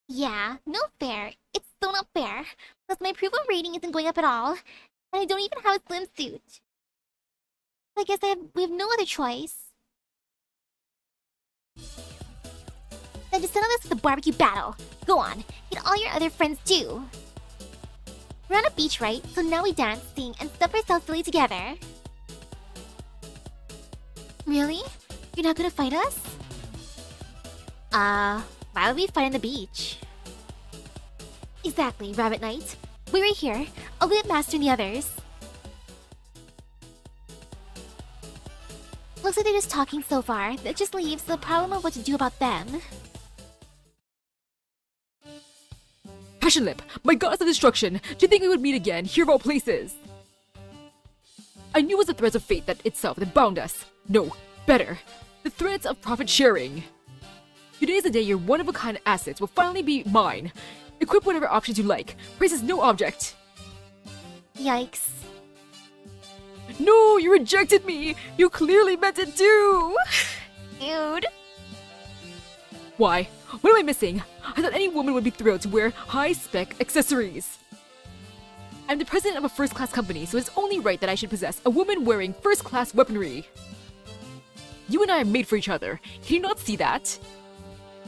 Yeah, no fair. It's so not fair. Plus my approval rating isn't going up at all. And I don't even have a swimsuit. I guess we have no other choice. Then just settle this with a barbecue battle. Go on, get all your other friends too. We're on a beach, right? So now we dance, sing, and stuff ourselves silly together. Really? You're not gonna fight us? Why would we fight on the beach? Exactly, Rabbit Knight. Wait right here. I'll go get Master and the others. Looks like they're just talking so far. That just leaves the problem of what to do about them. Passion Lip, my goddess of destruction, do you think we would meet again, here of all places? I knew it was the threads of fate that itself that bound us. No, better, the threads of profit sharing. Today is the day your one-of-a-kind assets will finally be mine. Equip whatever options you like. Price is no object. Yikes. No, you rejected me! You clearly meant it too! Dude. Why? What am I missing? I thought any woman would be thrilled to wear high-spec accessories. I'm the president of a first-class company, so it's only right that I should possess a woman wearing first-class weaponry. You and I are made for each other. Can you not see that?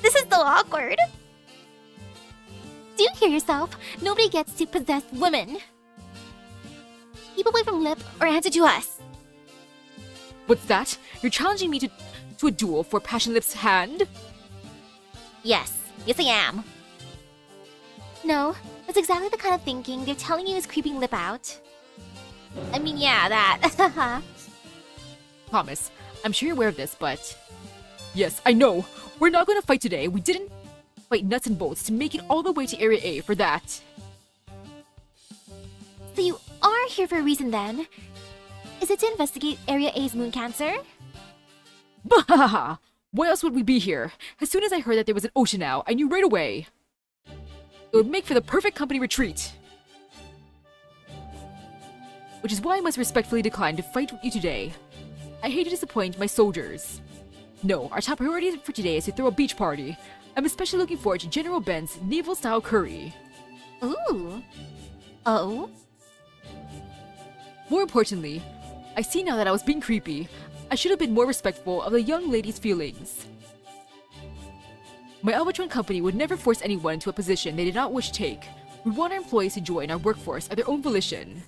This is so awkward. Do you hear yourself? Nobody gets to possess women. Keep away from Lip or answer to us. What's that? You're challenging me to a duel for Passion Lip's hand? Yes. Yes, I am. No, that's exactly the kind of thinking they're telling you is creeping Lip out. I mean, yeah, that. Promise. I'm sure you're aware of this, but... Yes, I know. We're not going to fight today. We didn't fight nuts and bolts to make it all the way to Area A for that. So you are here for a reason then? Is it to investigate Area A's moon cancer? Bahaha! Why else would we be here? As soon as I heard that there was an ocean now, I knew right away. It would make for the perfect company retreat. Which is why I must respectfully decline to fight with you today. I hate to disappoint my soldiers. No, our top priority for today is to throw a beach party. I'm especially looking forward to General Ben's naval-style curry. Ooh. Oh? More importantly, I see now that I was being creepy. I should have been more respectful of the young lady's feelings. My Albatron company would never force anyone into a position they did not wish to take. We want our employees to join our workforce at their own volition.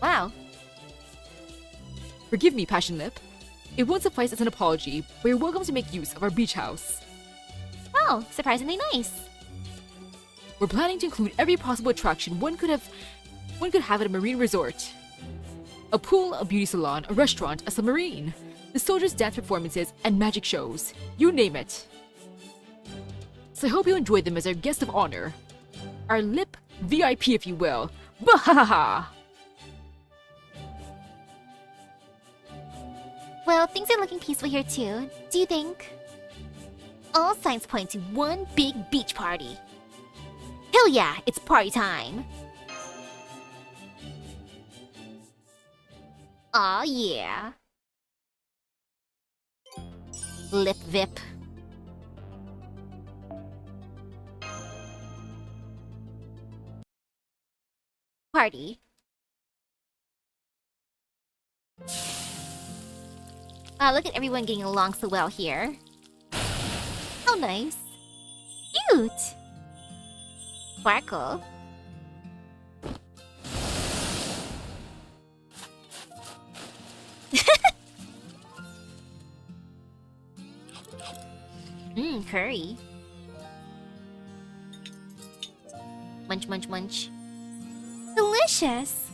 Wow. Forgive me, Passion Lip. It won't suffice as an apology, but you're welcome to make use of our beach house. Oh, surprisingly nice. We're planning to include every possible attraction one could have at a marine resort. A pool, a beauty salon, a restaurant, a submarine. The soldiers' dance performances, and magic shows. You name it. So I hope you enjoyed them as our guest of honor. Our Lip VIP, if you will. Bahaha! Well, things are looking peaceful here too. Do you think? All signs point to one big beach party. Hell yeah, it's party time. Aw yeah. Lip Vip. Party. Wow, look at everyone getting along so well here. How nice. Cute. Sparkle. Curry. Munch, munch, munch. Delicious.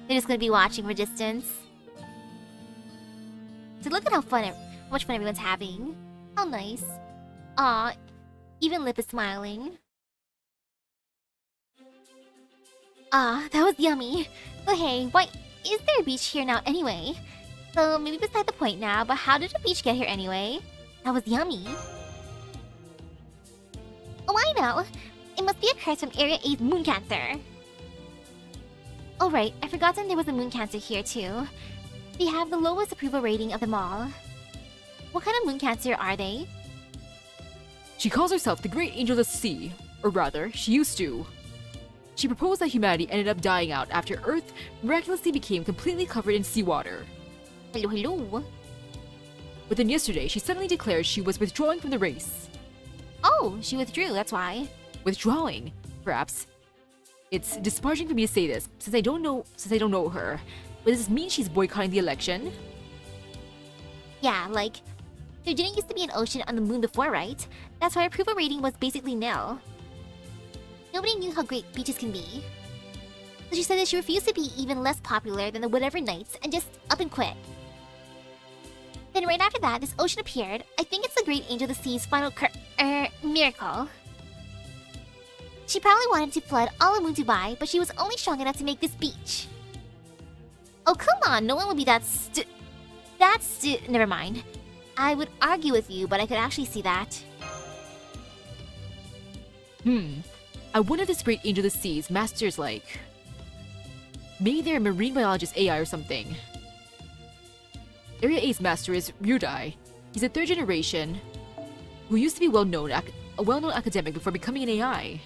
They're just gonna be watching from a distance. So look at how much fun everyone's having. How nice. Aw, even Lip is smiling. Ah, that was yummy. But hey, why is there a beach here now anyway? So maybe beside the point now, but how did the beach get here anyway? That was yummy. Oh, I know. It must be a curse from Area 8's moon cancer. Oh right, I forgotten there was a moon cancer here too. They have the lowest approval rating of them all. What kind of moon cancer are they? She calls herself the Great Angel of the Sea, or rather, she used to. She proposed that humanity ended up dying out after Earth miraculously became completely covered in seawater. Hello, hello. But then yesterday, she suddenly declared she was withdrawing from the race. Oh, she withdrew, that's why. Withdrawing, perhaps. It's disparaging for me to say this, since I don't know her. But does this mean she's boycotting the election? Yeah, like, there didn't used to be an ocean on the moon before, right? That's why approval rating was basically nil. Nobody knew how great beaches can be. So she said that she refused to be even less popular than the whatever Knights and just up and quit. Then right after that, this ocean appeared. I think it's the Great Angel of the Sea's final miracle. She probably wanted to flood all of Moon Dubai, but she was only strong enough to make this beach. Oh, come on, no one would be never mind. I would argue with you, but I could actually see that. I wonder if this Great Angel of the Sea's master's like... Maybe they're a marine biologist AI or something. Area 8's master is Ryudai. He's a third generation who used to be a well-known academic before becoming an AI.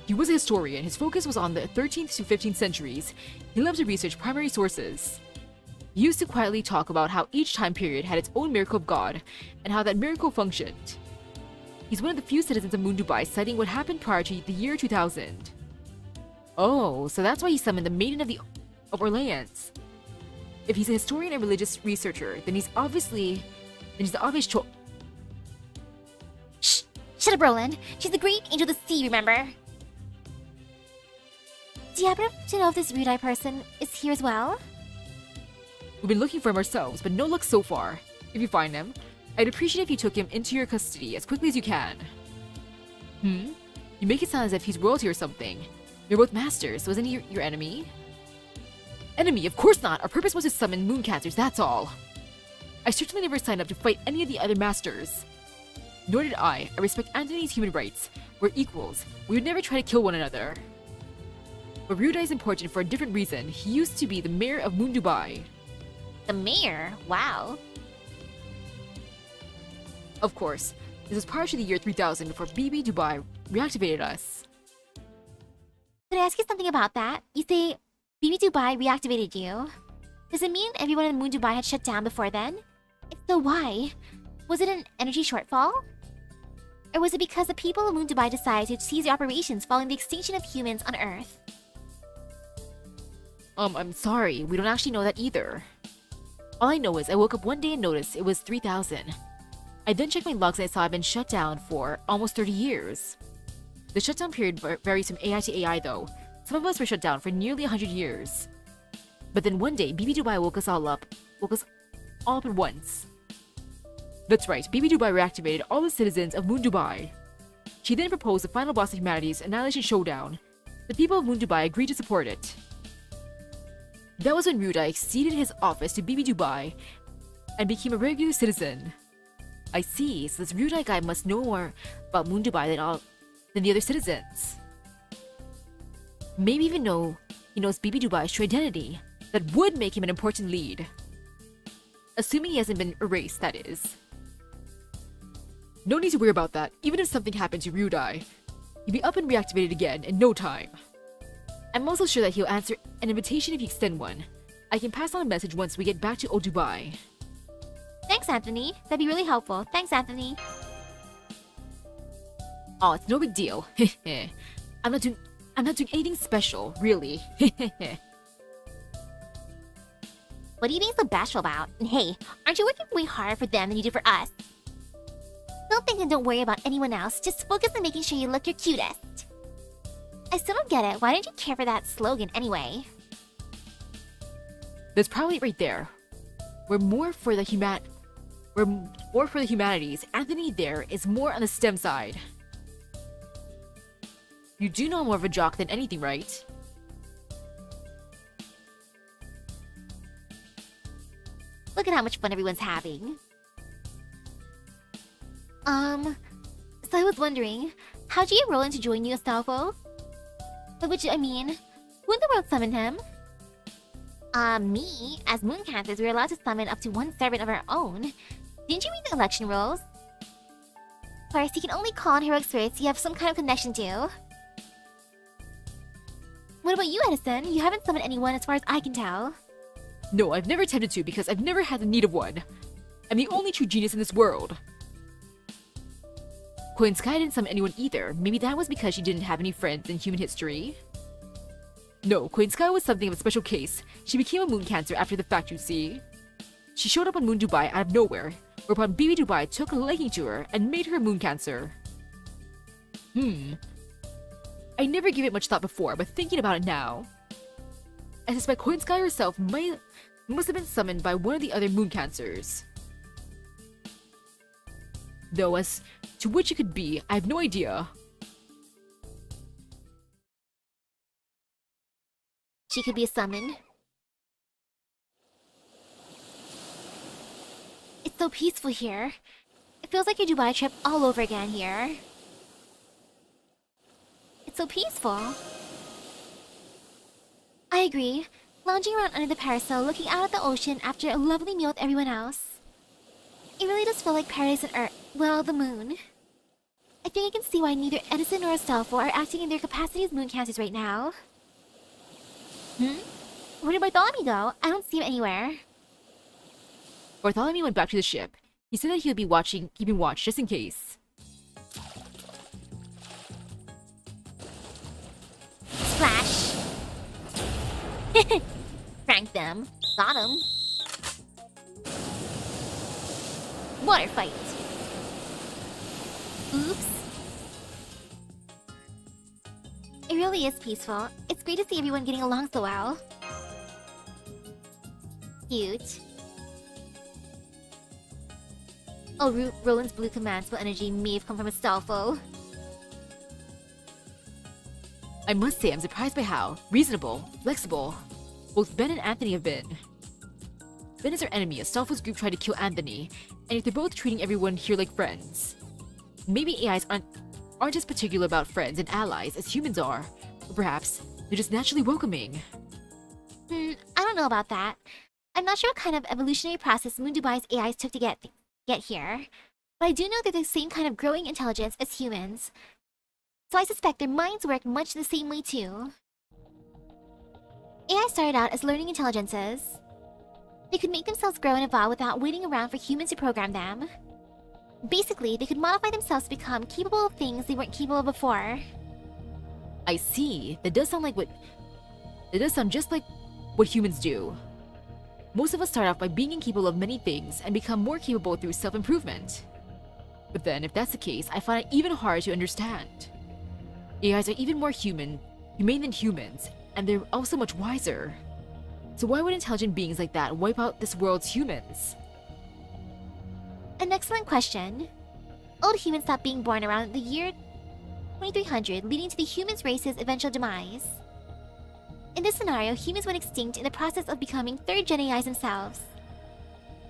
He was a historian. His focus was on the 13th to 15th centuries. He loved to research primary sources. He used to quietly talk about how each time period had its own miracle of God and how that miracle functioned. He's one of the few citizens of Moon Dubai citing what happened prior to the year 2000. Oh, so that's why he summoned the Maiden of Orleans. If he's a historian and religious researcher, then he's the obvious choice. Shh! Shut up, Roland. She's the Great Angel of the Sea, remember? Do you happen to know if this Ryudai person is here as well? We've been looking for him ourselves, but no luck so far. If you find him, I'd appreciate if you took him into your custody as quickly as you can. You make it sound as if he's royalty or something. You're both masters, so isn't he your enemy? Enemy? Of course not! Our purpose was to summon moon cancers, that's all. I certainly never signed up to fight any of the other masters. Nor did I. I respect Anthony's human rights. We're equals. We would never try to kill one another. But Ryudai is important for a different reason. He used to be the mayor of Moon Dubai. The mayor? Wow. Of course, this was prior to the year 3000 before BB Dubai reactivated us. Could I ask you something about that? You say BB Dubai reactivated you. Does it mean everyone in Moon Dubai had shut down before then? If so, why? Was it an energy shortfall? Or was it because the people of Moon Dubai decided to cease their operations following the extinction of humans on Earth? I'm sorry, we don't actually know that either. All I know is I woke up one day and noticed it was 3000. I then checked my logs and I saw I've been shut down for almost 30 years. The shutdown period varies from AI to AI though. Some of us were shut down for nearly 100 years. But then one day, BB Dubai woke us all up at once. That's right, BB Dubai reactivated all the citizens of Moon Dubai. She then proposed the final boss of humanity's Annihilation Showdown. The people of Moon Dubai agreed to support it. That was when Ryudai ceded his office to BB Dubai and became a regular citizen. I see, so this Ryudai guy must know more about Moon Dubai than the other citizens. Maybe even he knows BB Dubai's true identity. That would make him an important lead. Assuming he hasn't been erased, that is. No need to worry about that. Even if something happened to Ryudai, he'll be up and reactivated again in no time. I'm also sure that he'll answer an invitation if you extend one. I can pass on a message once we get back to Old Dubai. Thanks, Anthony. That'd be really helpful. Thanks, Anthony. Oh, it's no big deal. I'm not doing anything special, really. What are you being so bashful about? And hey, aren't you working way harder for them than you do for us? Don't think and don't worry about anyone else. Just focus on making sure you look your cutest. I still don't get it. Why didn't you care for that slogan anyway? That's probably it right there. We're more for the humanities. Anthony there is more on the STEM side. You do know I'm more of a jock than anything, right? Look at how much fun everyone's having. So I was wondering, how'd you get Roland to join you, Astolfo? By which I mean, who in the world summoned him? Me, as Moon Cancers, we're allowed to summon up to one servant of our own. Didn't you read the election rules? Of course, you can only call on heroic spirits you have some kind of connection to. What about you, Edison? You haven't summoned anyone as far as I can tell. No, I've never attempted to because I've never had the need of one. I'm the only true genius in this world. Queen Sky didn't summon anyone either. Maybe that was because she didn't have any friends in human history. No, Queen Sky was something of a special case. She became a Moon Cancer after the fact, you see. She showed up on Moon Dubai out of nowhere, whereupon Baby Dubai took a liking to her and made her a Moon Cancer. I never gave it much thought before, but thinking about it now, I suspect Queen Sky herself must have been summoned by one of the other Moon Cancers. Though as to which it could be, I have no idea. She could be a summon. It's so peaceful here. It feels like your Dubai trip all over again here. It's so peaceful. I agree. Lounging around under the parasol, looking out at the ocean after a lovely meal with everyone else. It really does feel like paradise on Earth. Well, the moon. I think I can see why neither Edison nor Astolfo are acting in their capacity as Moon Cancers right now. Where did Bartholomew go? I don't see him anywhere. Bartholomew went back to the ship. He said that he would be keeping watch just in case. Splash! Prank them. Got him. Water fight. Oops. It really is peaceful. It's great to see everyone getting along so well. Cute. Oh, Roland's blue command spell energy may have come from Astolfo. I must say I'm surprised by how reasonable, flexible both Ben and Anthony have been. Ben is our enemy. Astolfo's group tried to kill Anthony, and yet they're both treating everyone here like friends. Maybe AIs aren't as particular about friends and allies as humans are, or perhaps they're just naturally welcoming. I don't know about that. I'm not sure what kind of evolutionary process Moon Dubai's AIs took to get here, but I do know they're the same kind of growing intelligence as humans. So I suspect their minds work much the same way too. AI started out as learning intelligences. They could make themselves grow and evolve without waiting around for humans to program them. Basically, they could modify themselves to become capable of things they weren't capable of before. I see. That does sound just like what humans do. Most of us start off by being incapable of many things and become more capable through self-improvement. But then, if that's the case, I find it even harder to understand. AIs are even more humane than humans, and they're also much wiser. So why would intelligent beings like that wipe out this world's humans? An excellent question. Old humans stopped being born around the year 2300, leading to the human race's eventual demise. In this scenario, humans went extinct in the process of becoming third-gen AIs themselves.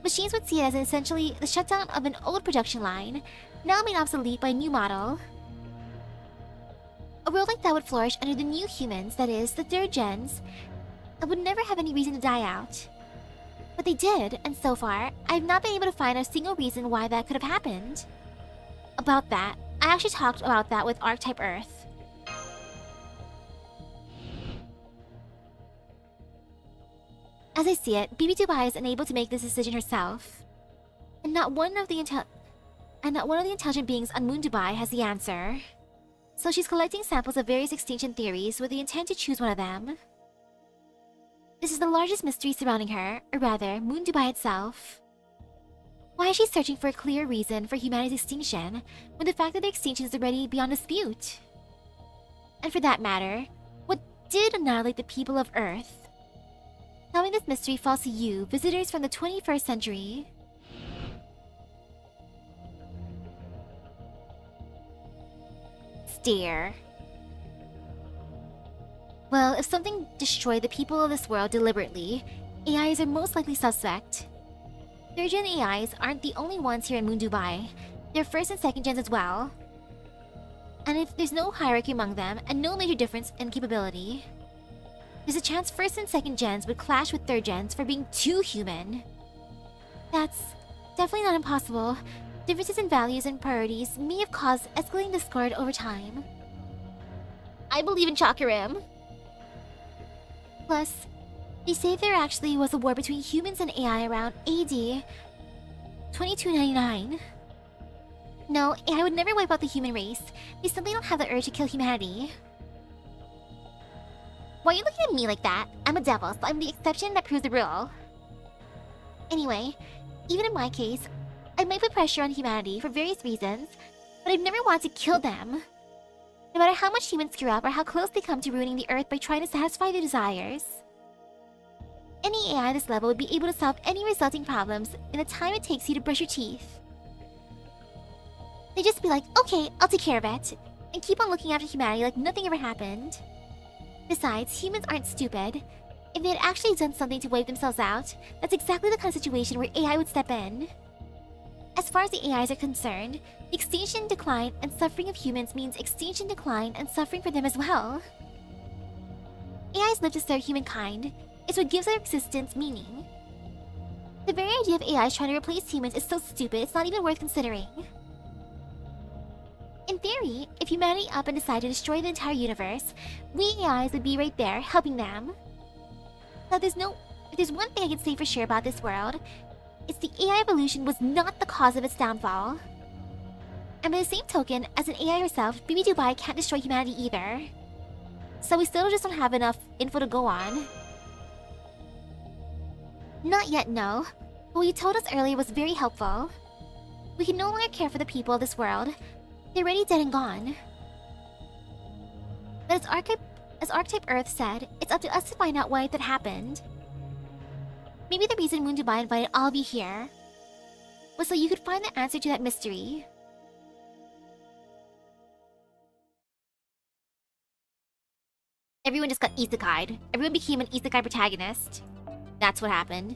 Machines would see it as essentially the shutdown of an old production line, now made obsolete by a new model. A world like that would flourish under the new humans, that is, the third gens, and would never have any reason to die out. But they did, and so far, I have not been able to find a single reason why that could have happened. About that, I actually talked about that with Archetype Earth. As I see it, BB Dubai is unable to make this decision herself. And not one of the intelligent beings on Moon Dubai has the answer. So she's collecting samples of various extinction theories with the intent to choose one of them. This is the largest mystery surrounding her, or rather, Moon Dubai itself. Why is she searching for a clear reason for humanity's extinction, when the fact that their extinction is already beyond dispute? And for that matter, what did annihilate the people of Earth? Tell me this mystery falls to you, visitors from the 21st century. Stare. Well, if something destroyed the people of this world deliberately, AIs are most likely suspect. Third-gen AIs aren't the only ones here in Moon Dubai. They're first and second gens as well. And if there's no hierarchy among them and no major difference in capability, there's a chance first and second gens would clash with third gens for being too human. That's definitely not impossible. Differences in values and priorities may have caused escalating discord over time. I believe in Chakram. Plus, they say there actually was a war between humans and AI around AD 2299. No, AI would never wipe out the human race. They simply don't have the urge to kill humanity. Why are you looking at me like that? I'm a devil, so I'm the exception that proves the rule. Anyway, even in my case, I might put pressure on humanity for various reasons, but I've never wanted to kill them. No matter how much humans screw up or how close they come to ruining the Earth by trying to satisfy their desires. Any AI at this level would be able to solve any resulting problems in the time it takes you to brush your teeth. They'd just be like, okay, I'll take care of it, and keep on looking after humanity like nothing ever happened. Besides, humans aren't stupid. If they had actually done something to wipe themselves out, that's exactly the kind of situation where AI would step in. As far as the AIs are concerned, the extinction, decline, and suffering of humans means extinction, decline, and suffering for them as well. AIs live to serve humankind. It's what gives their existence meaning. The very idea of AIs trying to replace humans is so stupid it's not even worth considering. In theory, if humanity up and decided to destroy the entire universe, we AIs would be right there, helping them. Now if there's one thing I can say for sure about this world, it's the AI evolution was not the cause of its downfall. And by the same token, as an AI herself, Baby Dubai can't destroy humanity either. So we still just don't have enough info to go on. Not yet, no. But what you told us earlier was very helpful. We can no longer care for the people of this world. They're already dead and gone. But as Archetype Earth said, it's up to us to find out why that happened. Maybe the reason Moon Dubai invited all of you here was so you could find the answer to that mystery. Everyone just got isekai'd. Everyone became an isekai protagonist. That's what happened.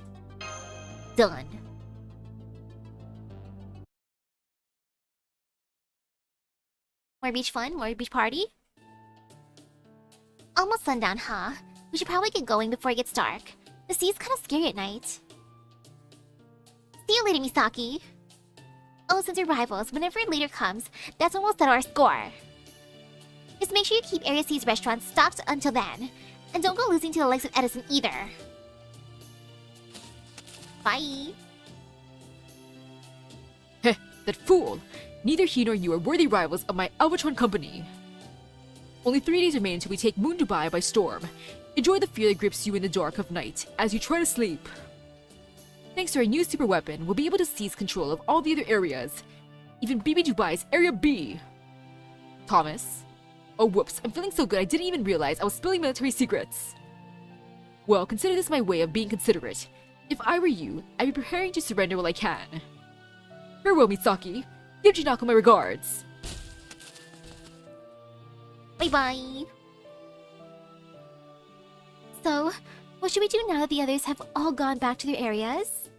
Done. More beach fun? More beach party? Almost sundown, huh? We should probably get going before it gets dark. The sea's kind of scary at night. See you later, Misaki. Oh, since we're rivals, whenever later comes, that's when we'll settle our score. Just make sure you keep Area C's restaurant stocked until then. And don't go losing to the likes of Edison either. Bye. Heh, that fool! Neither he nor you are worthy rivals of my Albatron company. Only 3 days remain until we take Moon Dubai by storm. Enjoy the fear that grips you in the dark of night as you try to sleep. Thanks to our new super weapon, we'll be able to seize control of all the other areas. Even BB Dubai's Area B. Thomas? Oh whoops, I'm feeling so good I didn't even realize I was spilling military secrets. Well, consider this my way of being considerate. If I were you, I'd be preparing to surrender while I can. Farewell, Misaki. Give Jinako my regards. Bye-bye. So, what should we do now that the others have all gone back to their areas?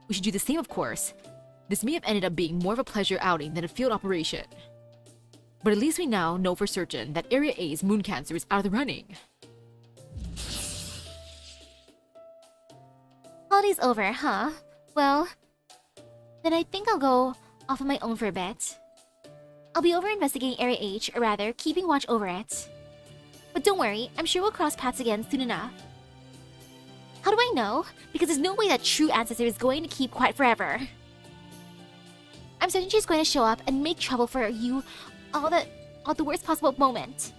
We should do the same, of course. This may have ended up being more of a pleasure outing than a field operation. But at least we now know for certain that Area A's moon cancer is out of the running. Holiday's over, huh? Well, then I think I'll go off on my own for a bit. I'll be over investigating Area H, or rather, keeping watch over it. But don't worry, I'm sure we'll cross paths again soon enough. How do I know? Because there's no way that true ancestor is going to keep quiet forever. I'm certain she's going to show up and make trouble for you all the worst possible moment.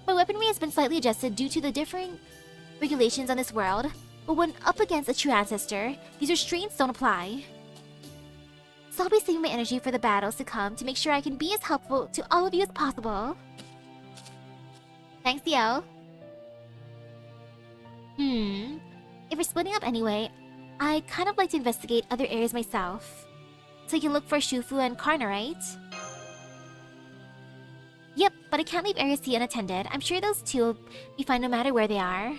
My weaponry has been slightly adjusted due to the different regulations on this world, but when up against a true ancestor, these restraints don't apply. So I'll be saving my energy for the battles to come to make sure I can be as helpful to all of you as possible. Thanks, Yo. If we're splitting up anyway, I kind of like to investigate other areas myself. So you can look for Shufu and Karna, right? Yep, but I can't leave Area C unattended. I'm sure those two will be fine no matter where they are.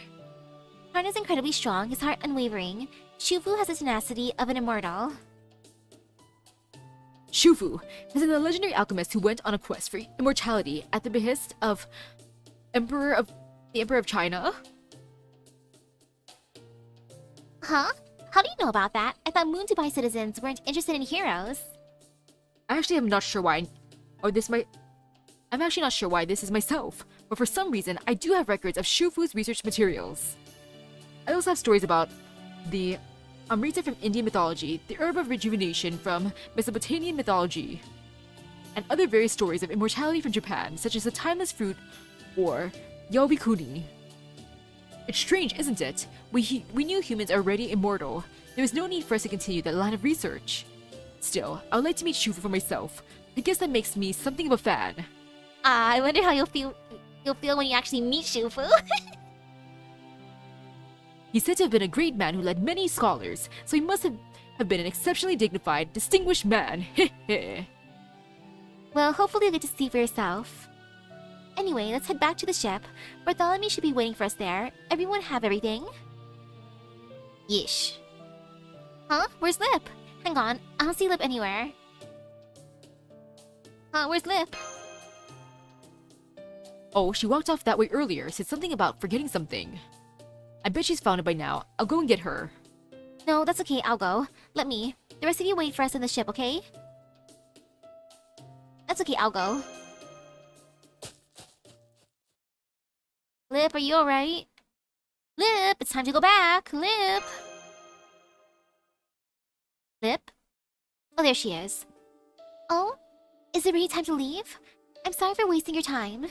Han is incredibly strong, his heart unwavering. Shufu has the tenacity of an immortal. Shufu is a legendary alchemist who went on a quest for immortality at the behest of the Emperor of China. Huh? How do you know about that? I thought Moon Dubai citizens weren't interested in heroes. I actually am not sure why, I'm actually not sure why this is myself, but for some reason I do have records of Shufu's research materials. I also have stories about the Amrita from Indian mythology, the herb of rejuvenation from Mesopotamian mythology, and other various stories of immortality from Japan, such as the timeless fruit or Yaobikuni. It's strange, isn't it? We knew humans are already immortal. There was no need for us to continue that line of research. Still, I would like to meet Shufu for myself. I guess that makes me something of a fan. I wonder how you'll feel when you actually meet Shufu. He's said to have been a great man who led many scholars, so he must have been an exceptionally dignified, distinguished man. Heh. Well, hopefully you'll get to see for yourself. Anyway, let's head back to the ship. Bartholomew should be waiting for us there. Everyone have everything? Yeesh. Huh? Where's Lip? Hang on, I don't see Lip anywhere. Huh, where's Lip? Oh, she walked off that way earlier, said something about forgetting something. I bet she's found it by now. I'll go and get her. No, that's okay, I'll go. Let me. The rest of you wait for us on the ship, okay? That's okay, I'll go. Lip, are you alright? Lip, it's time to go back. Lip! Lip? Oh, there she is. Oh? Is it really time to leave? I'm sorry for wasting your time.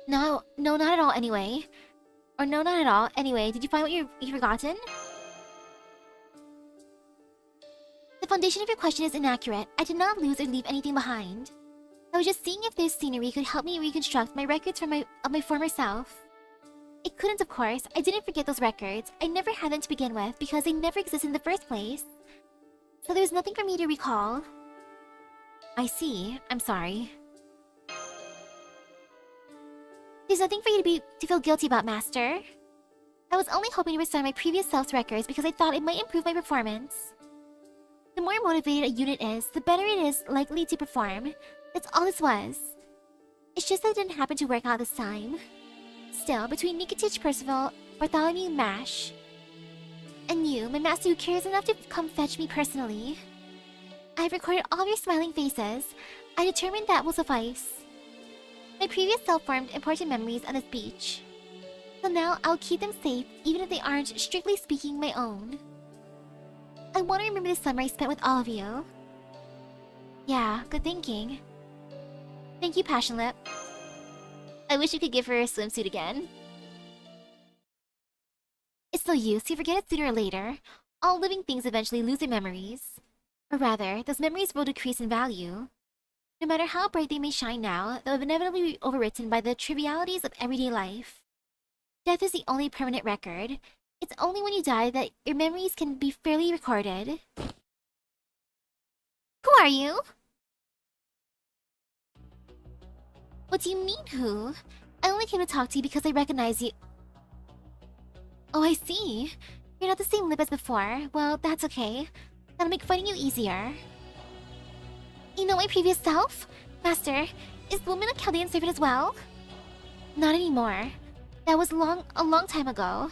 No, not at all anyway. Or no, not at all. Anyway, did you find what you've forgotten? The foundation of your question is inaccurate. I did not lose or leave anything behind. I was just seeing if this scenery could help me reconstruct my records of my former self. It couldn't, of course. I didn't forget those records. I never had them to begin with because they never existed in the first place. So there was nothing for me to recall. I see. I'm sorry. There's nothing for you to feel guilty about, Master. I was only hoping to restore my previous self's records because I thought it might improve my performance. The more motivated a unit is, the better it is likely to perform. That's all this was. It's just that it didn't happen to work out this time. Still, between Nikitich Percival, Bartholomew Mash, and you, my master who cares enough to come fetch me personally, I have recorded all of your smiling faces. I determined that will suffice. My previous self formed important memories on this beach. So now I'll keep them safe even if they aren't, strictly speaking, my own. I want to remember the summer I spent with all of you. Yeah, good thinking. Thank you, Passion Lip. I wish you could give her a swimsuit again. It's no use, you forget it sooner or later. All living things eventually lose their memories. Or rather, those memories will decrease in value. No matter how bright they may shine now, they'll inevitably be overwritten by the trivialities of everyday life. Death is the only permanent record. It's only when you die that your memories can be fairly recorded. Who are you? What do you mean, who? I only came to talk to you because I recognize you. Oh, I see. You're not the same Lip as before. Well, that's okay. That'll make finding you easier. You know my previous self? Master, is the woman a Chaldean servant as well? Not anymore. That was a long time ago.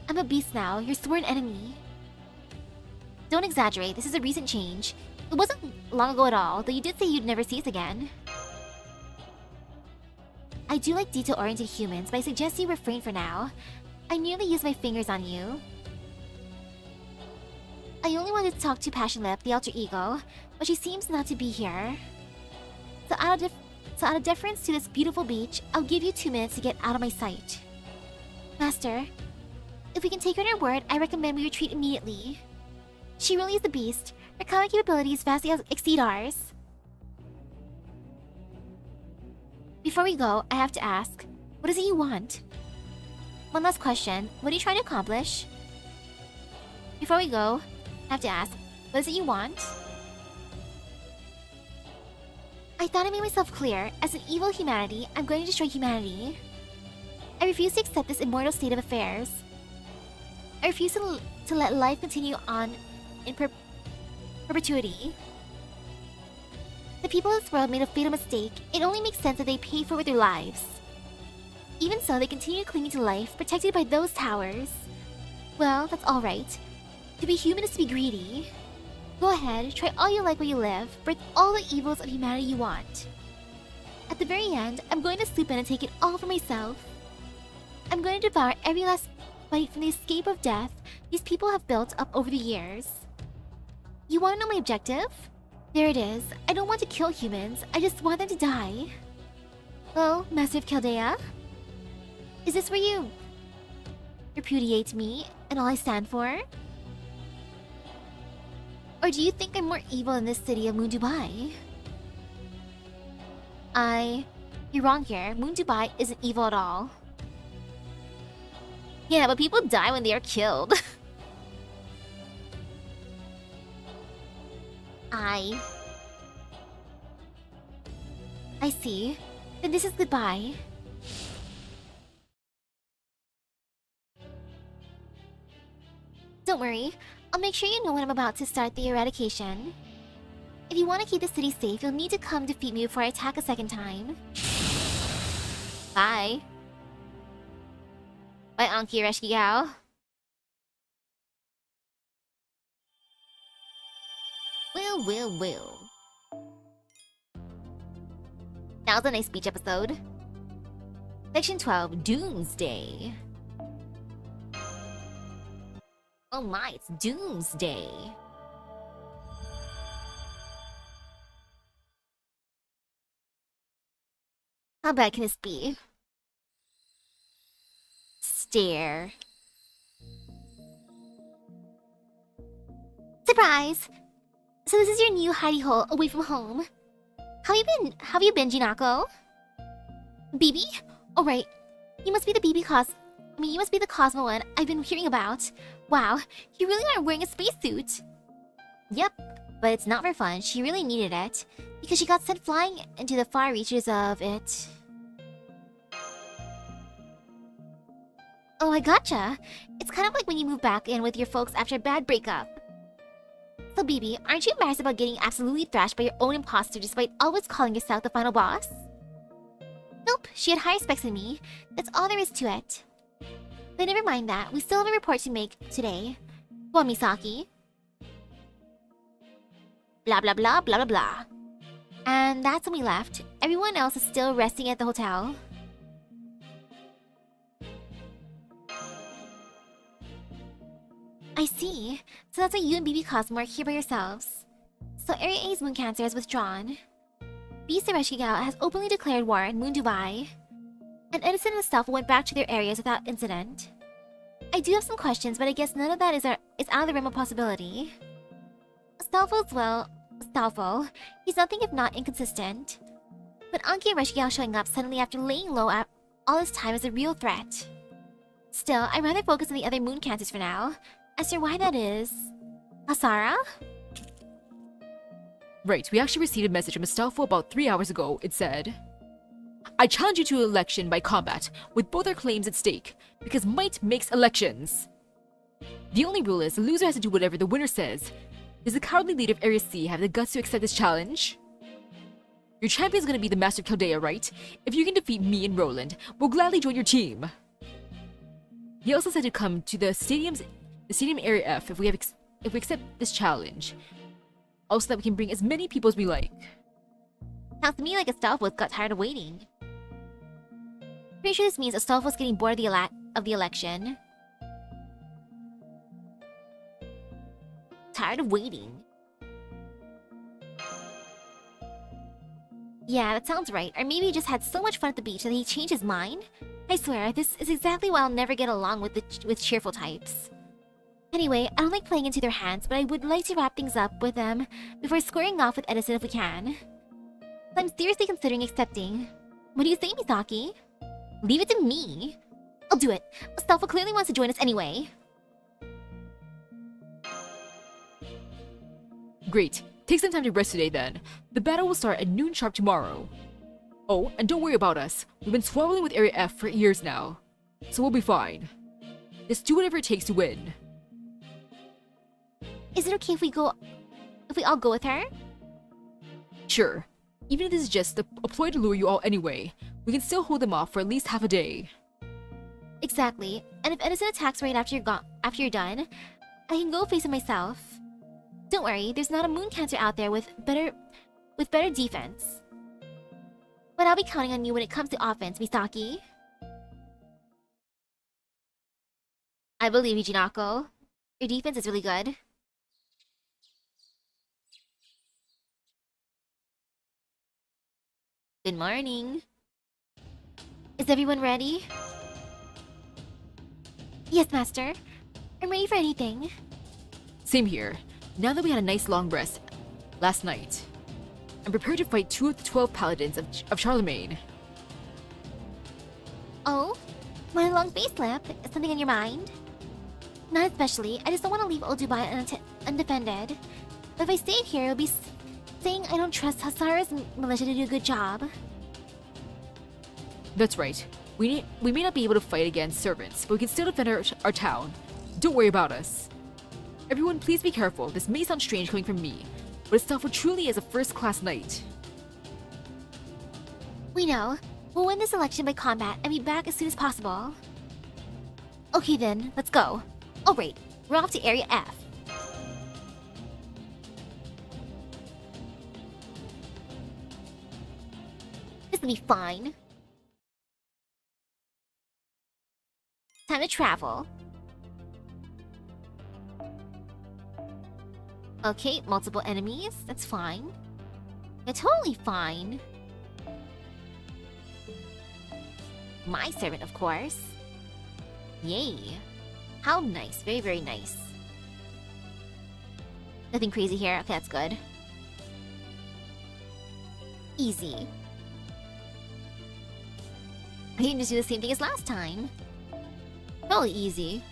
I'm a beast now, your sworn enemy. Don't exaggerate, this is a recent change. It wasn't long ago at all, though you did say you'd never see us again. I do like detail-oriented humans, but I suggest you refrain for now. I nearly used my fingers on you. I only wanted to talk to Passion Lip, the alter ego, but she seems not to be here. So out of deference to this beautiful beach, I'll give you 2 minutes to get out of my sight. Master, if we can take her at her word, I recommend we retreat immediately. She really is a beast. Her comic capabilities vastly exceed ours. Before we go, I have to ask, what is it you want? One last question, what are you trying to accomplish? Before we go, I have to ask, what is it you want? I thought I made myself clear. As an evil humanity, I'm going to destroy humanity. I refuse to accept this immortal state of affairs. I refuse to let life continue on in perpetuity. The people of this world made a fatal mistake. It only makes sense that they pay for it with their lives. Even so, they continue clinging to life, protected by those towers. Well, that's alright. To be human is to be greedy. Go ahead, try all you like while you live, break all the evils of humanity you want. At the very end, I'm going to swoop in and take it all for myself. I'm going to devour every last bite from the escape of death these people have built up over the years. You want to know my objective? There it is. I don't want to kill humans, I just want them to die. Well, Master of Chaldea? Is this where you repudiate me and all I stand for? Or do you think I'm more evil in this city of Moon Dubai? You're wrong here. Moon Dubai isn't evil at all. Yeah, but people die when they are killed. I see. Then this is goodbye. Don't worry. I'll make sure you know when I'm about to start the eradication. If you want to keep the city safe, you'll need to come defeat me before I attack a second time. Bye. Bye, Anki Reshigyao. Will. That was a nice speech episode. Section 12, Doomsday. Oh my, it's Doomsday. How bad can this be? Stare. Surprise! So this is your new hidey hole away from home. How have you been, Jinako? BB? Oh right. You must be the you must be the Cosmo one I've been hearing about. Wow, you really are wearing a spacesuit. Yep, but it's not for fun. She really needed it because she got sent flying into the far reaches of it. Oh, I gotcha. It's kind of like when you move back in with your folks after a bad breakup. So, BB, aren't you embarrassed about getting absolutely thrashed by your own imposter despite always calling yourself the final boss? Nope, she had higher specs than me. That's all there is to it. But never mind that. We still have a report to make today. Go on, Misaki. Blah blah blah blah blah blah. And that's when we left. Everyone else is still resting at the hotel. I see. So that's why you and BB Cosmo are here by yourselves. So Area A's moon cancer has withdrawn. B Sareshkigal has openly declared war on Moon Dubai. And Edison and Astolfo went back to their areas without incident. I do have some questions, but I guess none of that is out of the realm of possibility. Astolfo, he's nothing if not inconsistent. But Anki and Reshigyao showing up suddenly after laying low at all this time is a real threat. Still, I'd rather focus on the other moon cancers for now. As to why that is... Hasara? Right, we actually received a message from Astolfo about 3 hours ago. It said, I challenge you to an election by combat, with both our claims at stake, because might makes elections. The only rule is the loser has to do whatever the winner says. Does the cowardly leader of Area C have the guts to accept this challenge? Your champion is going to be the Master of Chaldea, right? If you can defeat me and Roland, we'll gladly join your team. He also said to come to the stadium Area F if we accept this challenge. Also that we can bring as many people as we like. Sounds to me like Astolfo's got tired of waiting. Pretty sure this means Astolfo's getting bored of the election. Tired of waiting. Yeah, that sounds right. Or maybe he just had so much fun at the beach that he changed his mind? I swear, this is exactly why I'll never get along with cheerful types. Anyway, I don't like playing into their hands, but I would like to wrap things up with them before squaring off with Edison if we can. So I'm seriously considering accepting. What do you say, Misaki? Leave it to me. I'll do it. Astolfo clearly wants to join us anyway. Great. Take some time to rest today then. The battle will start at noon sharp tomorrow. Oh, and don't worry about us. We've been squabbling with Area F for years now. So we'll be fine. Just do whatever it takes to win. Is it okay if we all go with her? Sure. Even if this is just a ploy to lure you all anyway, we can still hold them off for at least half a day. Exactly. And if Edison attacks right after you're done, I can go face it myself. Don't worry, there's not a moon cancer out there with better defense. But I'll be counting on you when it comes to offense, Misaki. I believe you, Jinako. Your defense is really good. Good morning. Is everyone ready? Yes, Master. I'm ready for anything. Same here. Now that we had a nice long rest last night, I'm prepared to fight 2 of the 12 paladins of Charlemagne. Oh? Want a long facelift? Is something on your mind? Not especially. I just don't want to leave Old Dubai undefended. But if I stayed here, it would be saying I don't trust Hasara's militia to do a good job. That's right. We may not be able to fight against servants, but we can still defend our town. Don't worry about us. Everyone, please be careful. This may sound strange coming from me, but it's thought for truly as a first-class knight. We know. We'll win this election by combat and be back as soon as possible. Okay then, let's go. Oh wait, we're off to Area F. This will be fine. Time to travel. Okay, multiple enemies. That's fine. That's totally fine. My servant, of course. Yay. How nice. Very, very nice. Nothing crazy here. Okay, that's good. Easy. I can just do the same thing as last time. Totally easy.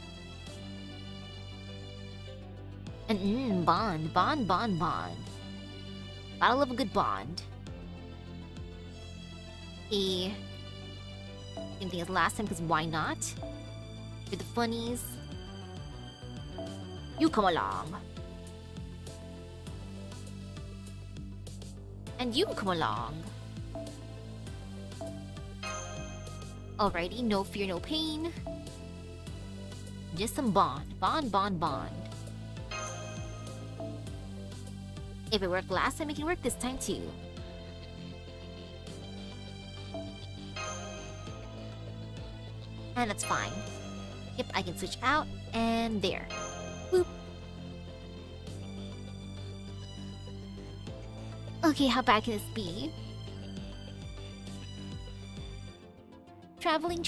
And bond. Gotta love a good bond. Same thing as last time, because why not? For the funnies. You come along. And you come along. Alrighty, no fear, no pain. Just some bond. Bond. If it worked last time, it can work this time too. And that's fine. Yep, I can switch out, and there. Boop. Okay, how bad can this be? Traveling.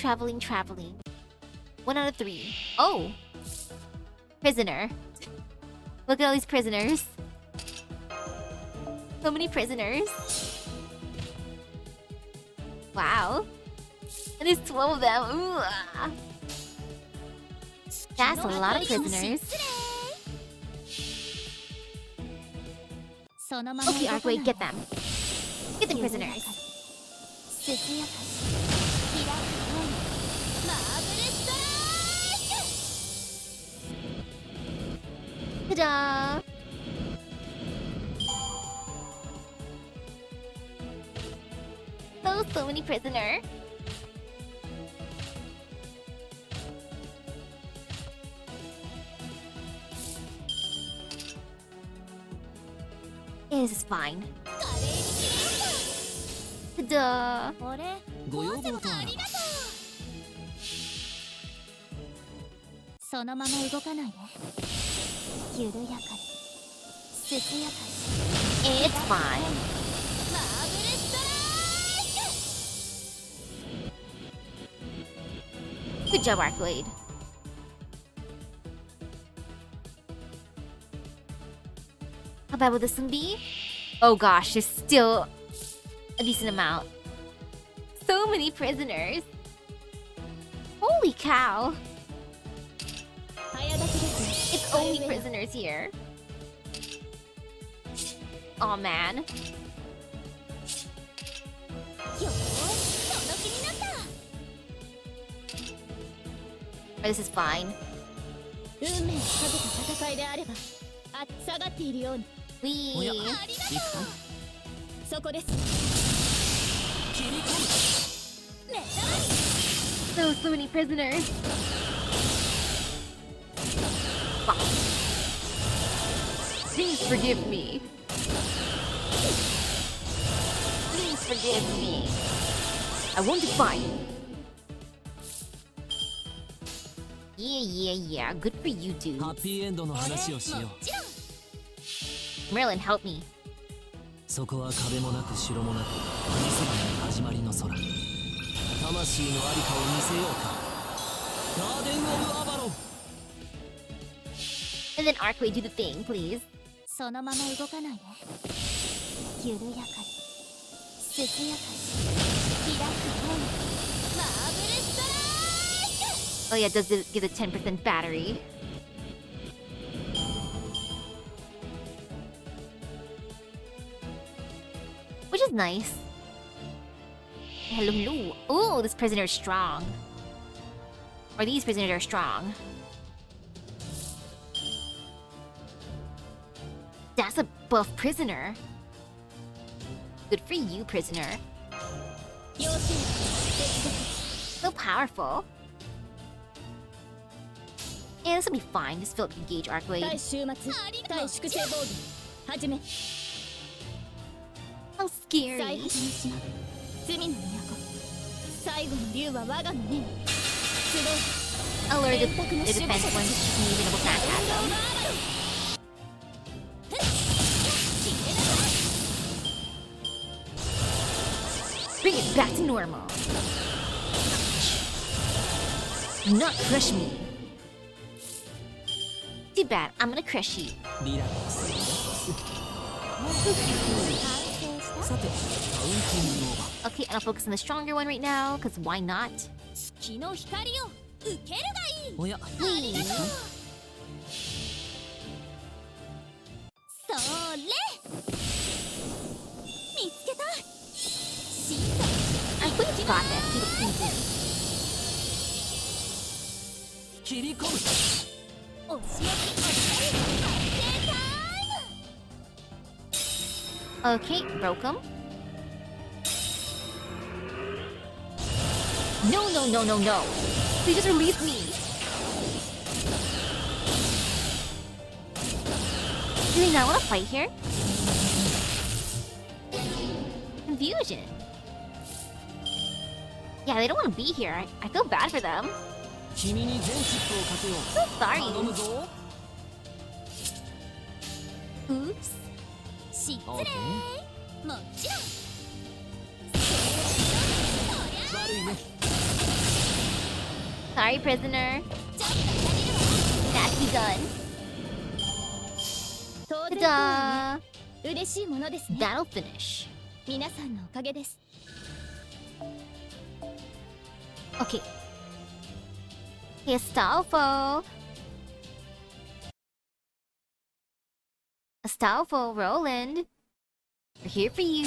1 out of 3. Oh! Prisoner. Look at all these prisoners. So many prisoners. Wow. And there's 12 of them. Ooh, ah. That's a lot of prisoners. Okay, Arkway, get them. Get the prisoners. Ta-da! So many prisoners. This is fine. Ta-da! ご要望とあらばそのまま動かないで。緩やかに、涼やかに。 It's fine. マーベルストライク。 Good job, Arcade. How bad will this one be? Oh gosh, there's still a decent amount. So many prisoners. Holy cow. It's only prisoners here. Aw, man. よーその気になった This is fine. 運命をかけた戦いであれば下がっているように We. おや行くかそこです 切り込む 目障り So many prisoners. Fuck. Please forgive me. Please forgive me. I want to fight. Yeah. Good for you, dude. ハッピーエンドの話をしよう Merlin, help me. そこは壁もなく城もなく神様の始まりの空魂のありかを見せようかガーデン・オブ・アバロン And then Arcway, do the thing, please. そのまま動かないで緩やかに涼やかに開く方にマーブルストライク Oh yeah, it does give the 10% battery. Which is nice. Hello. Ooh, this prisoner is strong. Or these prisoners are strong. That's a buff prisoner. Good for you, prisoner. 要請手続 So powerful. Yeah, this will be fine. Just fill up your gauge, き対 Arcway. 終末対粛清防御はじめ How 最 scary. 果ての島罪の都最後の竜は我が胸に集う I'll lower the 選択の defense 守護者 once Nobunaga back at them. Bring it back to normal. Do not crush me. Too bad. I'm gonna crush you. リラックスリラックスさてカウンティングオーバー Okay, and I'll focus on the stronger one right now, because why not? 月の光を受けるがいいおや Please. それ見つけた審査 I could have got that. Keep it easy. 切り込む お仕置きおしゃれ発生タイム Okay, broke him. No. They just released me. Do they not want to fight here? Confusion. Yeah, they don't want to be here. I feel bad for them. 君に全チップをかけよ So う頼む sorry. ぞ Oops. 失礼 OK もちろん悪いね Sorry, prisoner. ちょっと借りるわ Nasty gun. 当然 Ta-da! 嬉しいものですね That'll finish. 皆さんのおかげです Okay. Astolfo. Astolfo, Roland. We're here for you.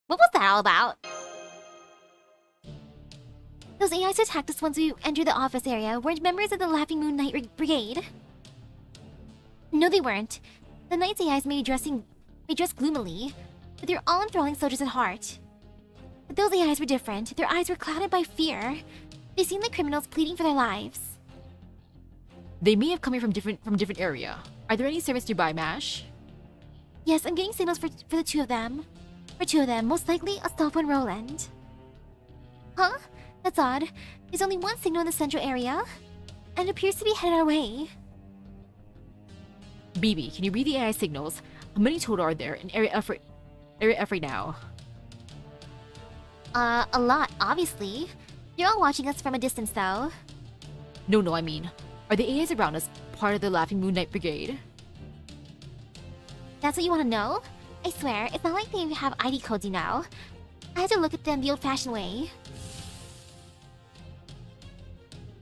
What was that all about? Those AIs who attacked us once we entered the office area weren't members of the Laughing Moon Knight Brigade. No, they weren't. The Knight's AIs may dress gloomily, but they're all enthralling soldiers at heart. But those AIs were different. Their eyes were clouded by fear. They seemed like criminals pleading for their lives. They may have come here from different area. Are there any servants nearby, Mash? Yes, I'm getting signals for the two of them. For two of them, most likely Astolfo and Roland. Huh? That's odd. There's only one signal in the central area, and it appears to be headed our way. BB, can you read the AI signals? How many total are there in area F right now? A lot, obviously. You're all watching us from a distance, though. No, I mean, are the AIs around us part of the Laughing Moon Knight Brigade? That's what you want to know? I swear, it's not like they have ID codes, you know. I had to look at them the old-fashioned way.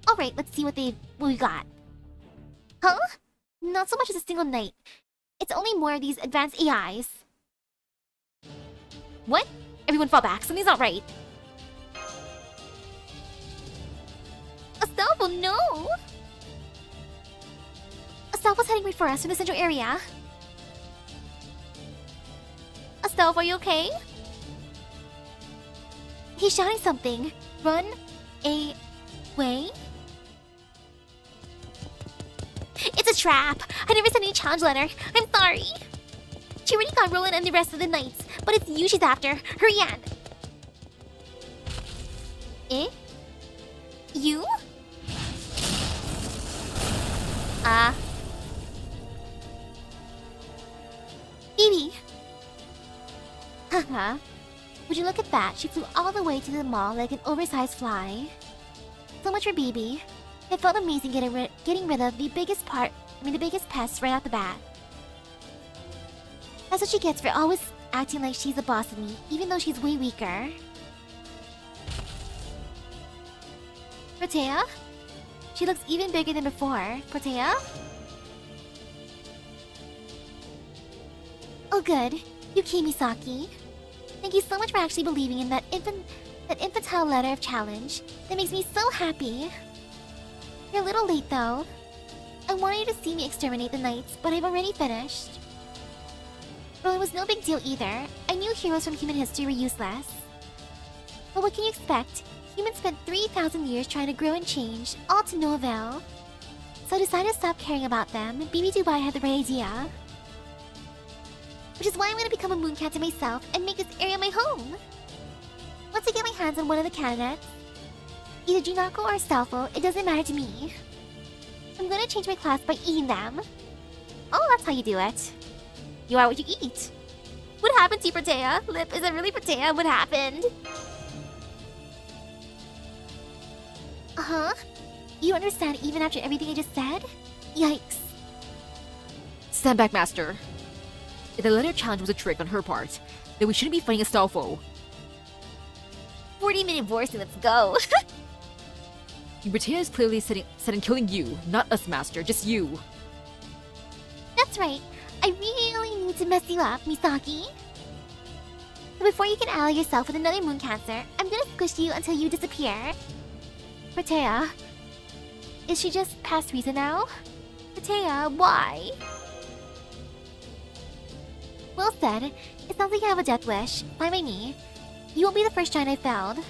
Alright, let's see what we got. Huh? Not so much as a single knight. It's only more of these advanced AIs. What? Everyone fall back. Something's not right. Astolfo, no! Astolfo's heading right for us from the central area. Astolfo, are you okay? He's shouting something. Run away? It's a trap! I never sent any challenge letter. I'm sorry. She already got Roland and the rest of the knights, but it's you she's after. Hurry on. Eh? You? Phoebe! Haha. Would you look at that? She flew all the way to the mall like an oversized fly. So much for BB. It felt amazing getting rid of the biggest pest right off the bat. That's what she gets for always acting like she's the boss of me, even though she's way weaker. Protea? She looks even bigger than before. Protea? Oh good. You came, Misaki. Thank you so much for actually believing in that infantile letter of challenge. That makes me so happy. You're a little late though. I wanted you to see me exterminate the knights, but I've already finished. Well, it was no big deal either. I knew heroes from human history were useless. But what can you expect? Humans spent 3,000 years trying to grow and change, all to no avail. So I decided to stop caring about them, and BB Dubai had the right idea. Which is why I'm gonna become a mooncatter myself and make this area my home. Once I get my hands on one of the candidates, either Junako or Astolfo, it doesn't matter to me. I'm gonna change my class by eating them. Oh, that's how you do it. You are what you eat. What happened to you, Protea? Lip, is it really Protea? What happened? Uh-huh. You don't understand even after everything I just said? Yikes. Stand back, Master. If the letter challenge was a trick on her part, then we shouldn't be fighting Astolfo. 40-minute voicing, let's go. Protea is clearly set on killing you, not us, Master, just you. That's right. I really need to mess you up, Misaki. So before you can ally yourself with another moon cancer, I'm gonna squish you until you disappear. Protea, is she just past reason now? Protea, why? Well said. It sounds like you have a death wish. Fine by me. You won't be the first giant I've found.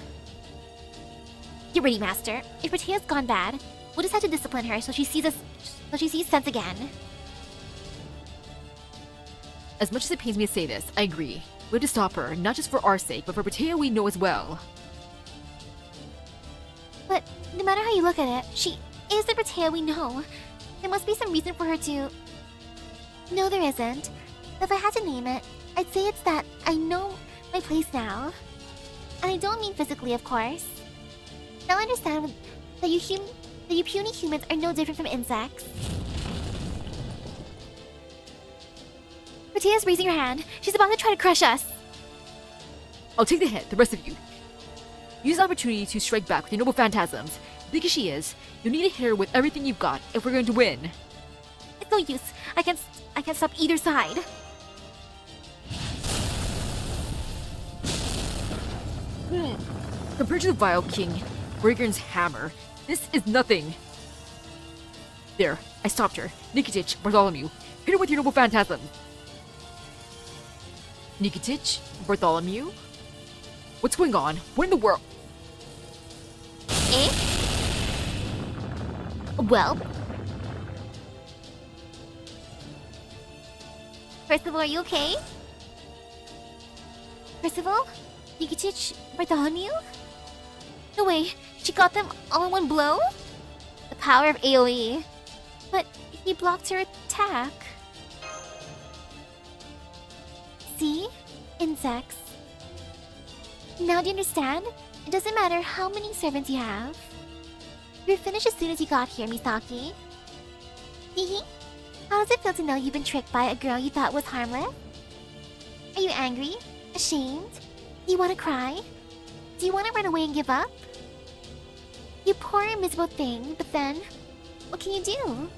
Get ready, Master. If Protea's gone bad, we'll just have to discipline her so she sees sense again. As much as it pains me to say this, I agree. We have to stop her, not just for our sake, but for Protea we know as well. But no matter how you look at it, she is the Protea we know. There must be some reason for her to... No, there isn't. If I had to name it, I'd say it's that I know my place now. And I don't mean physically, of course. Now I understand that you puny humans are no different from insects. Protea's raising her hand. She's about to try to crush us. I'll take the hit, the rest of you. Use the opportunity to strike back with your noble phantasms. Big as she is, you'll need to hit her with everything you've got if we're going to win. It's no use. I can't stop either side. Compared to the vile King Brigern's hammer, this is nothing. There, I stopped her. Nikitich, Bartholomew, hit her with your noble phantasm. Nikitich, Bartholomew? What's going on? What in the world? Eh? Well... Percival, are you okay? Percival? Nikitich? Bartholomew? No way, she got them all in one blow? The power of AoE. But he blocked her attack. See? Insects. Now do you understand? It doesn't matter how many servants you have. You're finished as soon as you got here, Misaki. Hehe. How does it feel to know you've been tricked by a girl you thought was harmless? Are you angry? Ashamed? Do you want to cry? Do you want to run away and give up? You poor miserable thing, but then, what can you do?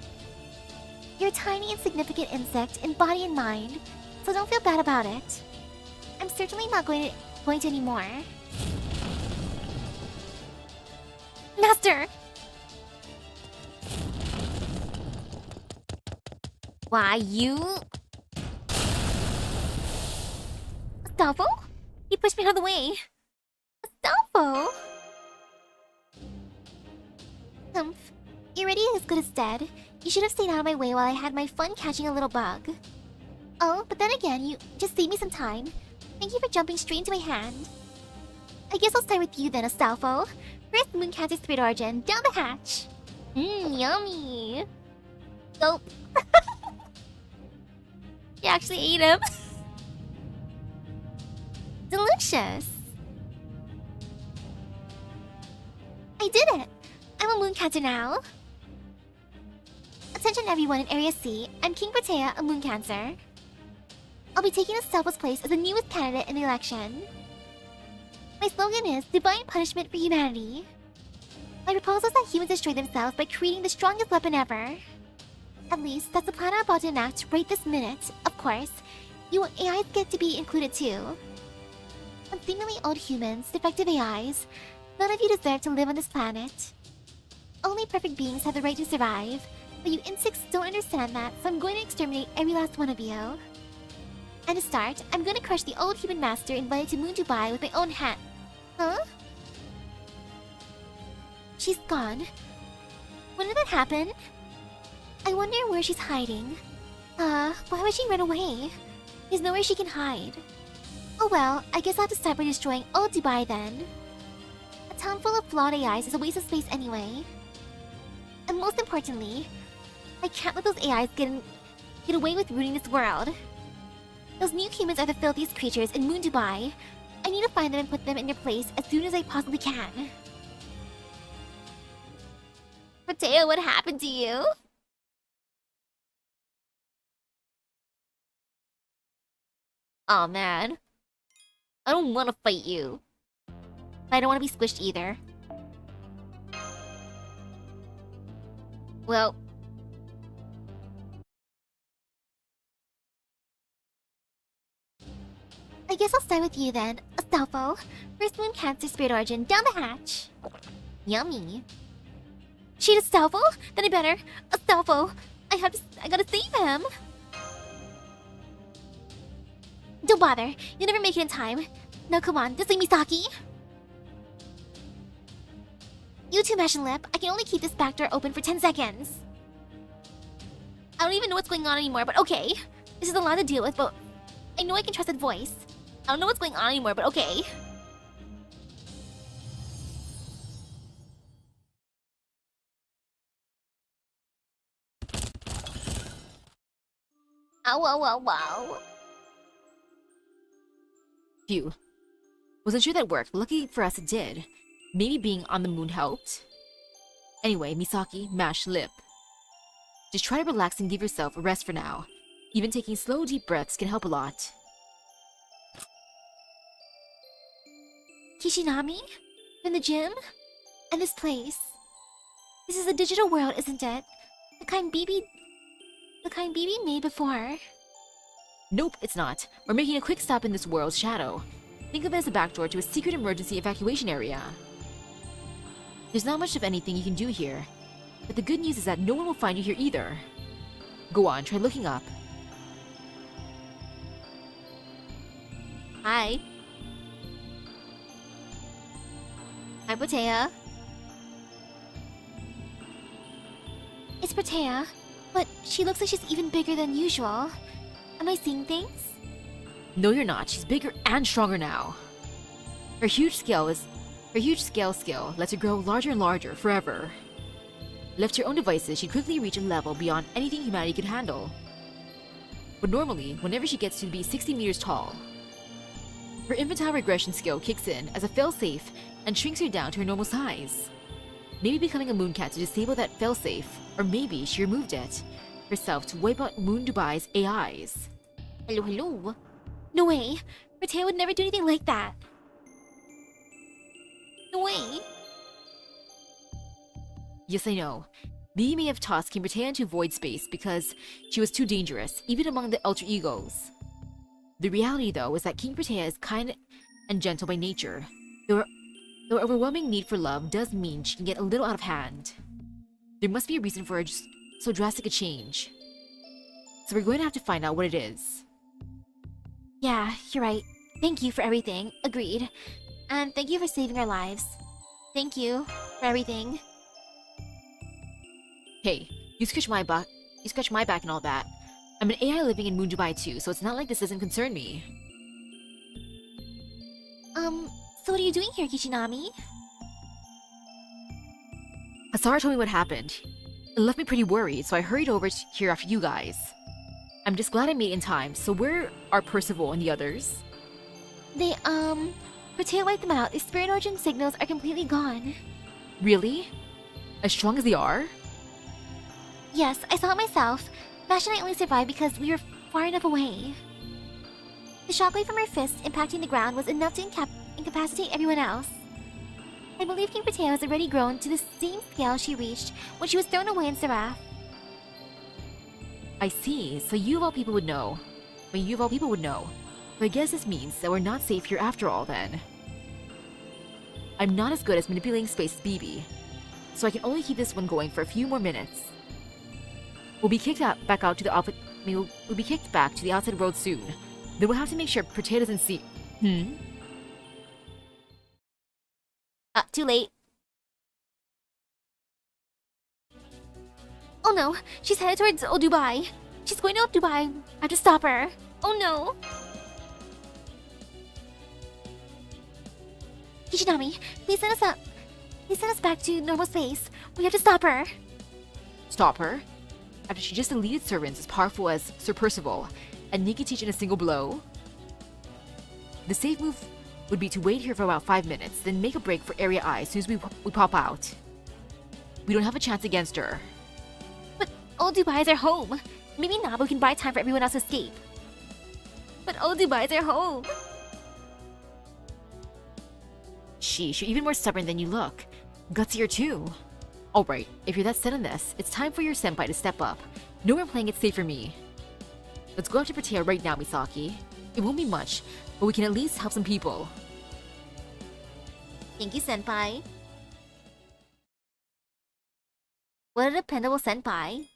You're a tiny, insignificant insect in body and mind, so don't feel bad about it. I'm certainly not going to anymore. Master! Why, you... Astolfo? He pushed me out of the way. Astolfo? Humph. You're already as good as dead. You should have stayed out of my way while I had my fun catching a little bug. Oh, but then again, you just saved me some time. Thank you for jumping straight into my hand. I guess I'll start with you then, Astolfo. First, Mooncat's spirit origin, down the hatch. Yummy. Gulp. You actually ate him. Delicious. I did it. I'm a Mooncatcher now. Attention everyone in Area C, I'm King Protea, a Mooncancer. I'll be taking Astolfo's place as the newest candidate in the election. My slogan is Divine Punishment for Humanity. My proposal is that humans destroy themselves by creating the strongest weapon ever. At least, that's the plan I'm about to enact right this minute. Of course, you AIs get to be included too. Unseemingly old humans, defective AIs, none of you deserve to live on this planet. Only perfect beings have the right to survive, but you insects don't understand that, so I'm going to exterminate every last one of you. And to start, I'm going to crush the old human master invited to Moon Dubai with my own hand. Huh? She's gone. When did that happen? I wonder where she's hiding. Why would she run away? There's nowhere she can hide. Oh well, I guess I'll have to start by destroying all Dubai then. A town full of flawed AIs is a waste of space anyway. And most importantly, I can't let those AIs get away with ruining this world. Those new humans are the filthiest creatures in Moon Dubai. I need to find them and put them in their place as soon as I possibly can. Mateo, what happened to you? Aw, man. I don't want to fight you. But I don't want to be squished either. Well... I guess I'll start with you then, Astolfo. First Mooncancer spirit origin, down the hatch. Yummy. Shoot Astolfo? Then I better. Astolfo, I gotta save him. Don't bother, you'll never make it in time. Now come on, just leave Misaki. You two mash and lip, I can only keep this back door open for 10 seconds. I don't even know what's going on anymore, but okay. This is a lot to deal with, but I know I can trust that voice. I don't know what's going on anymore, but okay. Ow, ow, ow, wow. Phew. Wasn't sure that worked, but lucky for us it did. Maybe being on the moon helped. Anyway, Misaki, mash lip. Just try to relax and give yourself a rest for now. Even taking slow, deep breaths can help a lot. Kishinami? From the gym? And this place? This is a digital world, isn't it? The kind BB made before. Nope, it's not. We're making a quick stop in this world's shadow. Think of it as a backdoor to a secret emergency evacuation area. There's not much of anything you can do here. But the good news is that no one will find you here either. Go on, try looking up. Hi. Hi, Protea. It's Protea, but she looks like she's even bigger than usual. Am I seeing things? No, you're not. She's bigger and stronger now. Her huge scale skill lets her grow larger and larger forever. Left to her own devices, she'd quickly reach a level beyond anything humanity could handle. But normally, whenever she gets to be 60 meters tall, her infantile regression skill kicks in as a failsafe and shrinks her down to her normal size. Maybe becoming a mooncat to disable that failsafe, or maybe she removed it herself to wipe out Moon Dubai's AIs. Hello, hello. No way. Protea would never do anything like that. No way. Yes, I know. Bee may have tossed King Britain into void space because she was too dangerous, even among the ultra egos. The reality, though, is that King Britain is kind and gentle by nature. Though her overwhelming need for love does mean she can get a little out of hand. There must be a reason for so drastic a change. So we're going to have to find out what it is. Yeah, you're right. Thank you for everything. Agreed. And thank you for saving our lives. Thank you for everything. Hey, you scratch my back and all that. I'm an AI living in Moon Dubai too, so it's not like this doesn't concern me. So what are you doing here, Kichinami? Hasara told me what happened. It left me pretty worried, so I hurried over here after you guys. I'm just glad I made it in time, so where are Percival and the others? They, Potato wiped them out. The spirit origin signals are completely gone. Really? As strong as they are? Yes, I saw it myself. Vash and I only survived because we were far enough away. The shockwave from her fist impacting the ground was enough to incapacitate everyone else. I believe King Potato has already grown to the same scale she reached when she was thrown away in Seraph. I see, so you of all people would know. But I guess this means that we're not safe here after all then. I'm not as good as manipulating space as BB, so I can only keep this one going for a few more minutes. We'll be kicked back to the outside world soon. Then we'll have to make sure Potato doesn't see. Too late. Oh no, she's headed towards Old Dubai. She's going to Old Dubai. I have to stop her. Oh no. Kichinami, please send us up. Please send us back to normal space. We have to stop her. Stop her? After she just deleted servants as powerful as Sir Percival and Nikitich in a single blow? The safe move would be to wait here for about 5 minutes, then make a break for Area I as soon as we pop out. We don't have a chance against her. But Old Dubai is our home. Maybe Nabu can buy time for everyone else to escape. But Old Dubai is our home. Sheesh, you're even more stubborn than you look. Gutsier too. Alright, if you're that set on this, it's time for your senpai to step up. No more playing it safe for me. Let's go after Potato right now, Misaki. It won't be much, but we can at least help some people. Thank you, senpai. What a dependable senpai.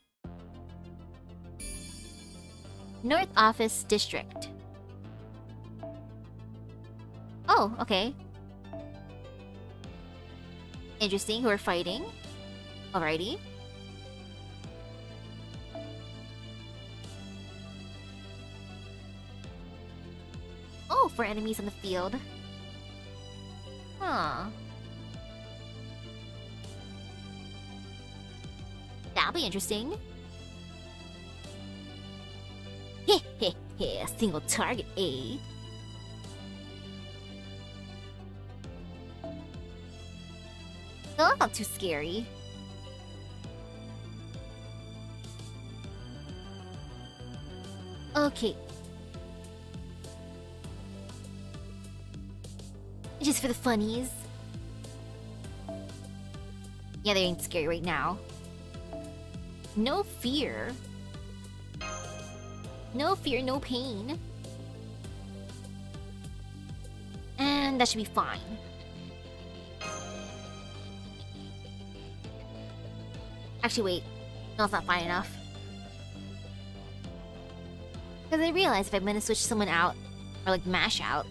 North Office District. Oh, okay. Interesting, who are fighting. Alrighty. Oh, 4 enemies on the field. Huh. That'll be interesting. Heh heh heh, single target, eh? No, that's not too scary. Okay. Just for the funnies. Yeah, they ain't scary right now. No fear. No fear, no pain. And that should be fine. Actually, wait. No, it's not fine enough. Because I realized if I'm gonna switch someone out, or like mash out,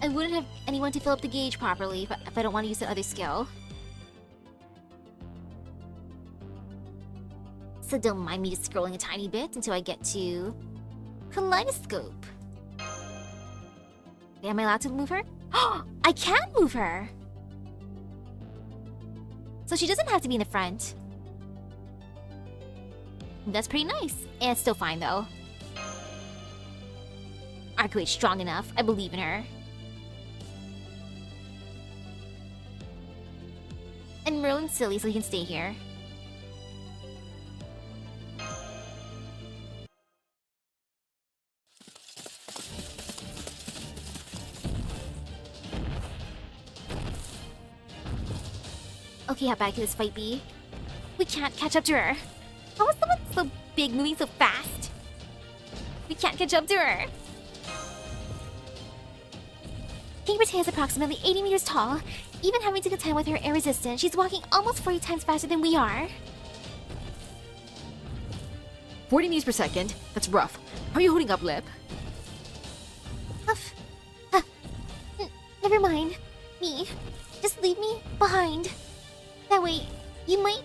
I wouldn't have anyone to fill up the gauge properly if I don't want to use the other skill. So don't mind me just scrolling a tiny bit until I get to Kaleidoscope. Am I allowed to move her? Oh, I can move her! So she doesn't have to be in the front. That's pretty nice. And it's still fine though. Arcuate's strong enough. I believe in her. And Merlin's silly so he can stay here. Okay, hop back to this fight, B. We can't catch up to her. How is someone so big moving so fast? We can't catch up to her. King Britea is approximately 80 meters tall. Even having to contend with her air resistance, she's walking almost 40 times faster than we are. 40 meters per second? That's rough. How are you holding up, Lip? Huff. Never mind. Me. Just leave me behind. That way, you might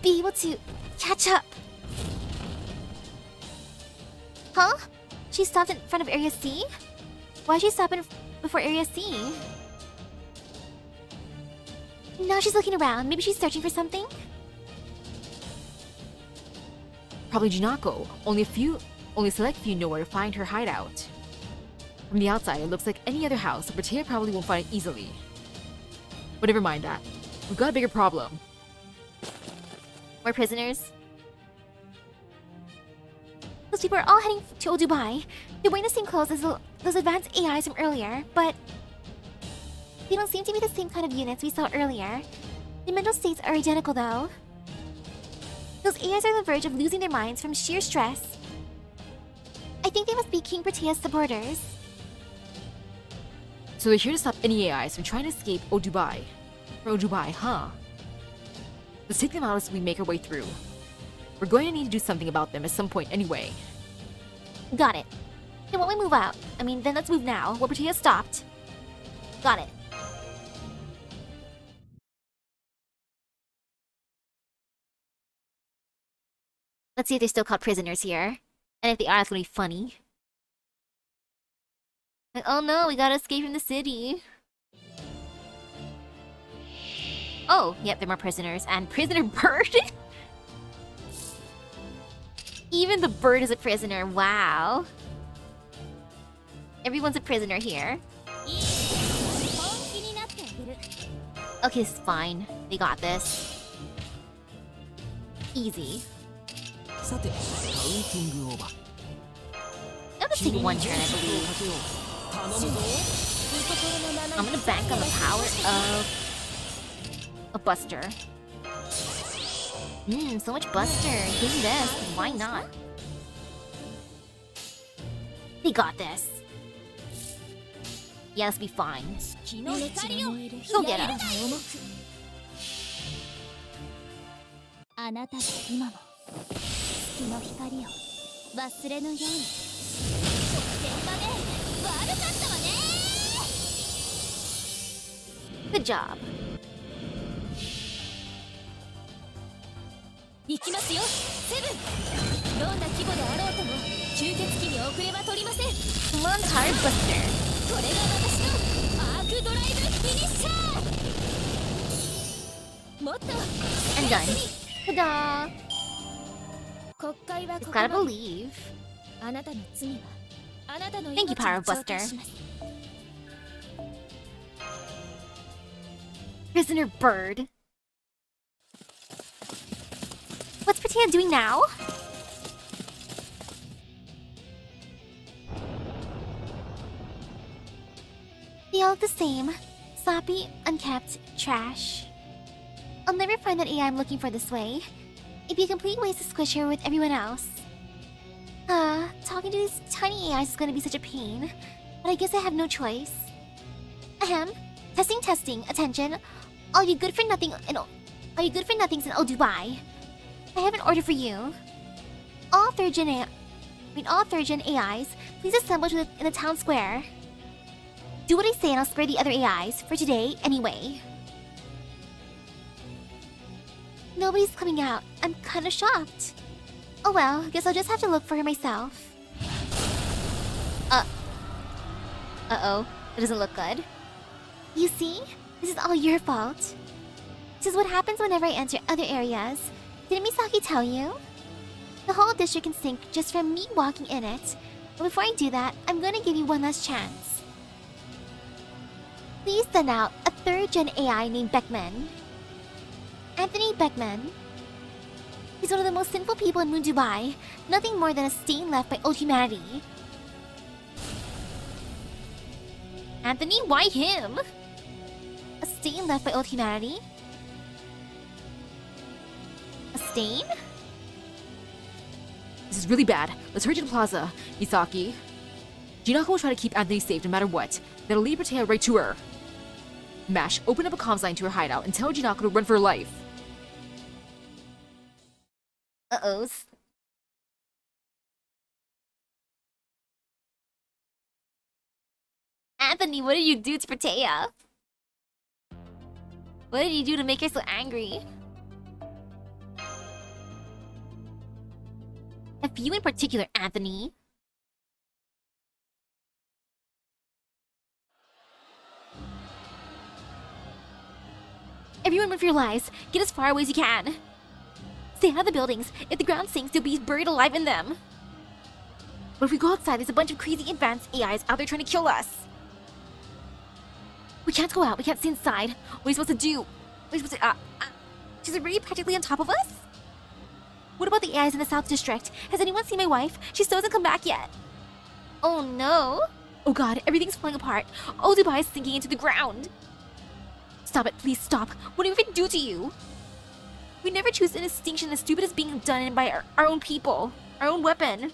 be able to catch up. Huh? She stopped in front of Area C? Why'd she stop before Area C? Now she's looking around. Maybe she's searching for something? Probably Junako. Only a select few know where to find her hideout. From the outside, it looks like any other house, but Britea probably won't find it easily. But never mind that. We've got a bigger problem. More prisoners? Those people are all heading to Old Dubai. They're wearing the same clothes as those advanced AIs from earlier, but they don't seem to be the same kind of units we saw earlier. Their mental states are identical though. Those AIs are on the verge of losing their minds from sheer stress. I think they must be King Britea's supporters. So they're here to stop any AIs from trying to escape Old Dubai. For Old Dubai, huh? Let's take them out as we make our way through. We're going to need to do something about them at some point anyway. Got it. Then won't we move out? Then let's move now, where Britea stopped. Got it. Let's see if they're still caught prisoners here. And if they are, it's gonna be funny. Like, oh no, we gotta escape from the city. Oh, yep, there are more prisoners. And prisoner bird? Even the bird is a prisoner, wow. Everyone's a prisoner here. Okay, it's fine. They got this. Easy. さてカウンティングオーバー I'll just take one turn, I believe. 頼むぞ I'm gonna bank on the power of a Buster. So much Buster. Give me this. Why not? They got this. Yeah, let's be fine. Go get her. あなたが今も月の光を忘れぬように。現場で悪かったわね。 Good job. 行きますよ、セブン。どんな規模であろうとも吸血鬼に遅れは取りません。 Come on, Power Buster. これが私のアークドライブフィニッシャー。もっと I'm done. Ta-da! 国会はこ Just こ gotta まで。 believe. あなたの罪はあなたの Thank you, 命を Power 頂 Buster. 戴します。 Prisoner Bird. What's Britea doing now? They all look the same. Sloppy, unkept, trash. I'll never find that AI I'm looking for this way. It'd be a complete waste to squish her with everyone else. Talking to these tiny AIs is gonna be such a pain. But I guess I have no choice. Ahem. Testing, testing. Attention. All you good for nothings in Old Dubai. I have an order for you. All third gen AIs, please assemble in the town square. Do what I say and I'll spare the other AIs, for today, anyway. Nobody's coming out. I'm kinda shocked. Oh well, guess I'll just have to look for her myself. Uh-oh. That doesn't look good. You see? This is all your fault. This is what happens whenever I enter other areas. Didn't Misaki tell you? The whole district can sink just from me walking in it. But before I do that, I'm gonna give you one last chance. Please send out a third-gen AI named Beckman. Anthony Beckman. He's one of the most sinful people in Moon Dubai. Nothing more than a stain left by old humanity. Anthony, why him? A stain left by old humanity? A stain? This is really bad. Let's hurry to the plaza. Misaki. Jinako will try to keep Anthony safe no matter what. That'll lead Bertea right to her. Mash, open up a comms line to her hideout and tell Jinako to run for her life. Uh-oh. Anthony, what did you do to Bertea? What did you do to make her so angry? A few in particular, Anthony. Everyone run for your lives. Get as far away as you can. Stay out of the buildings. If the ground sinks, you'll be buried alive in them. But if we go outside, there's a bunch of crazy advanced AIs out there trying to kill us. We can't go out. We can't stay inside. What are you supposed to do? What are you supposed to... She's already practically on top of us? What about the AIs in the South District? Has anyone seen my wife? She still hasn't come back yet. Oh no. Oh god, everything's falling apart. Oh, Dubai is sinking into the ground. Stop it, please stop. What do we even do to you? We never choose an extinction as stupid as being done by our own people. Our own weapon.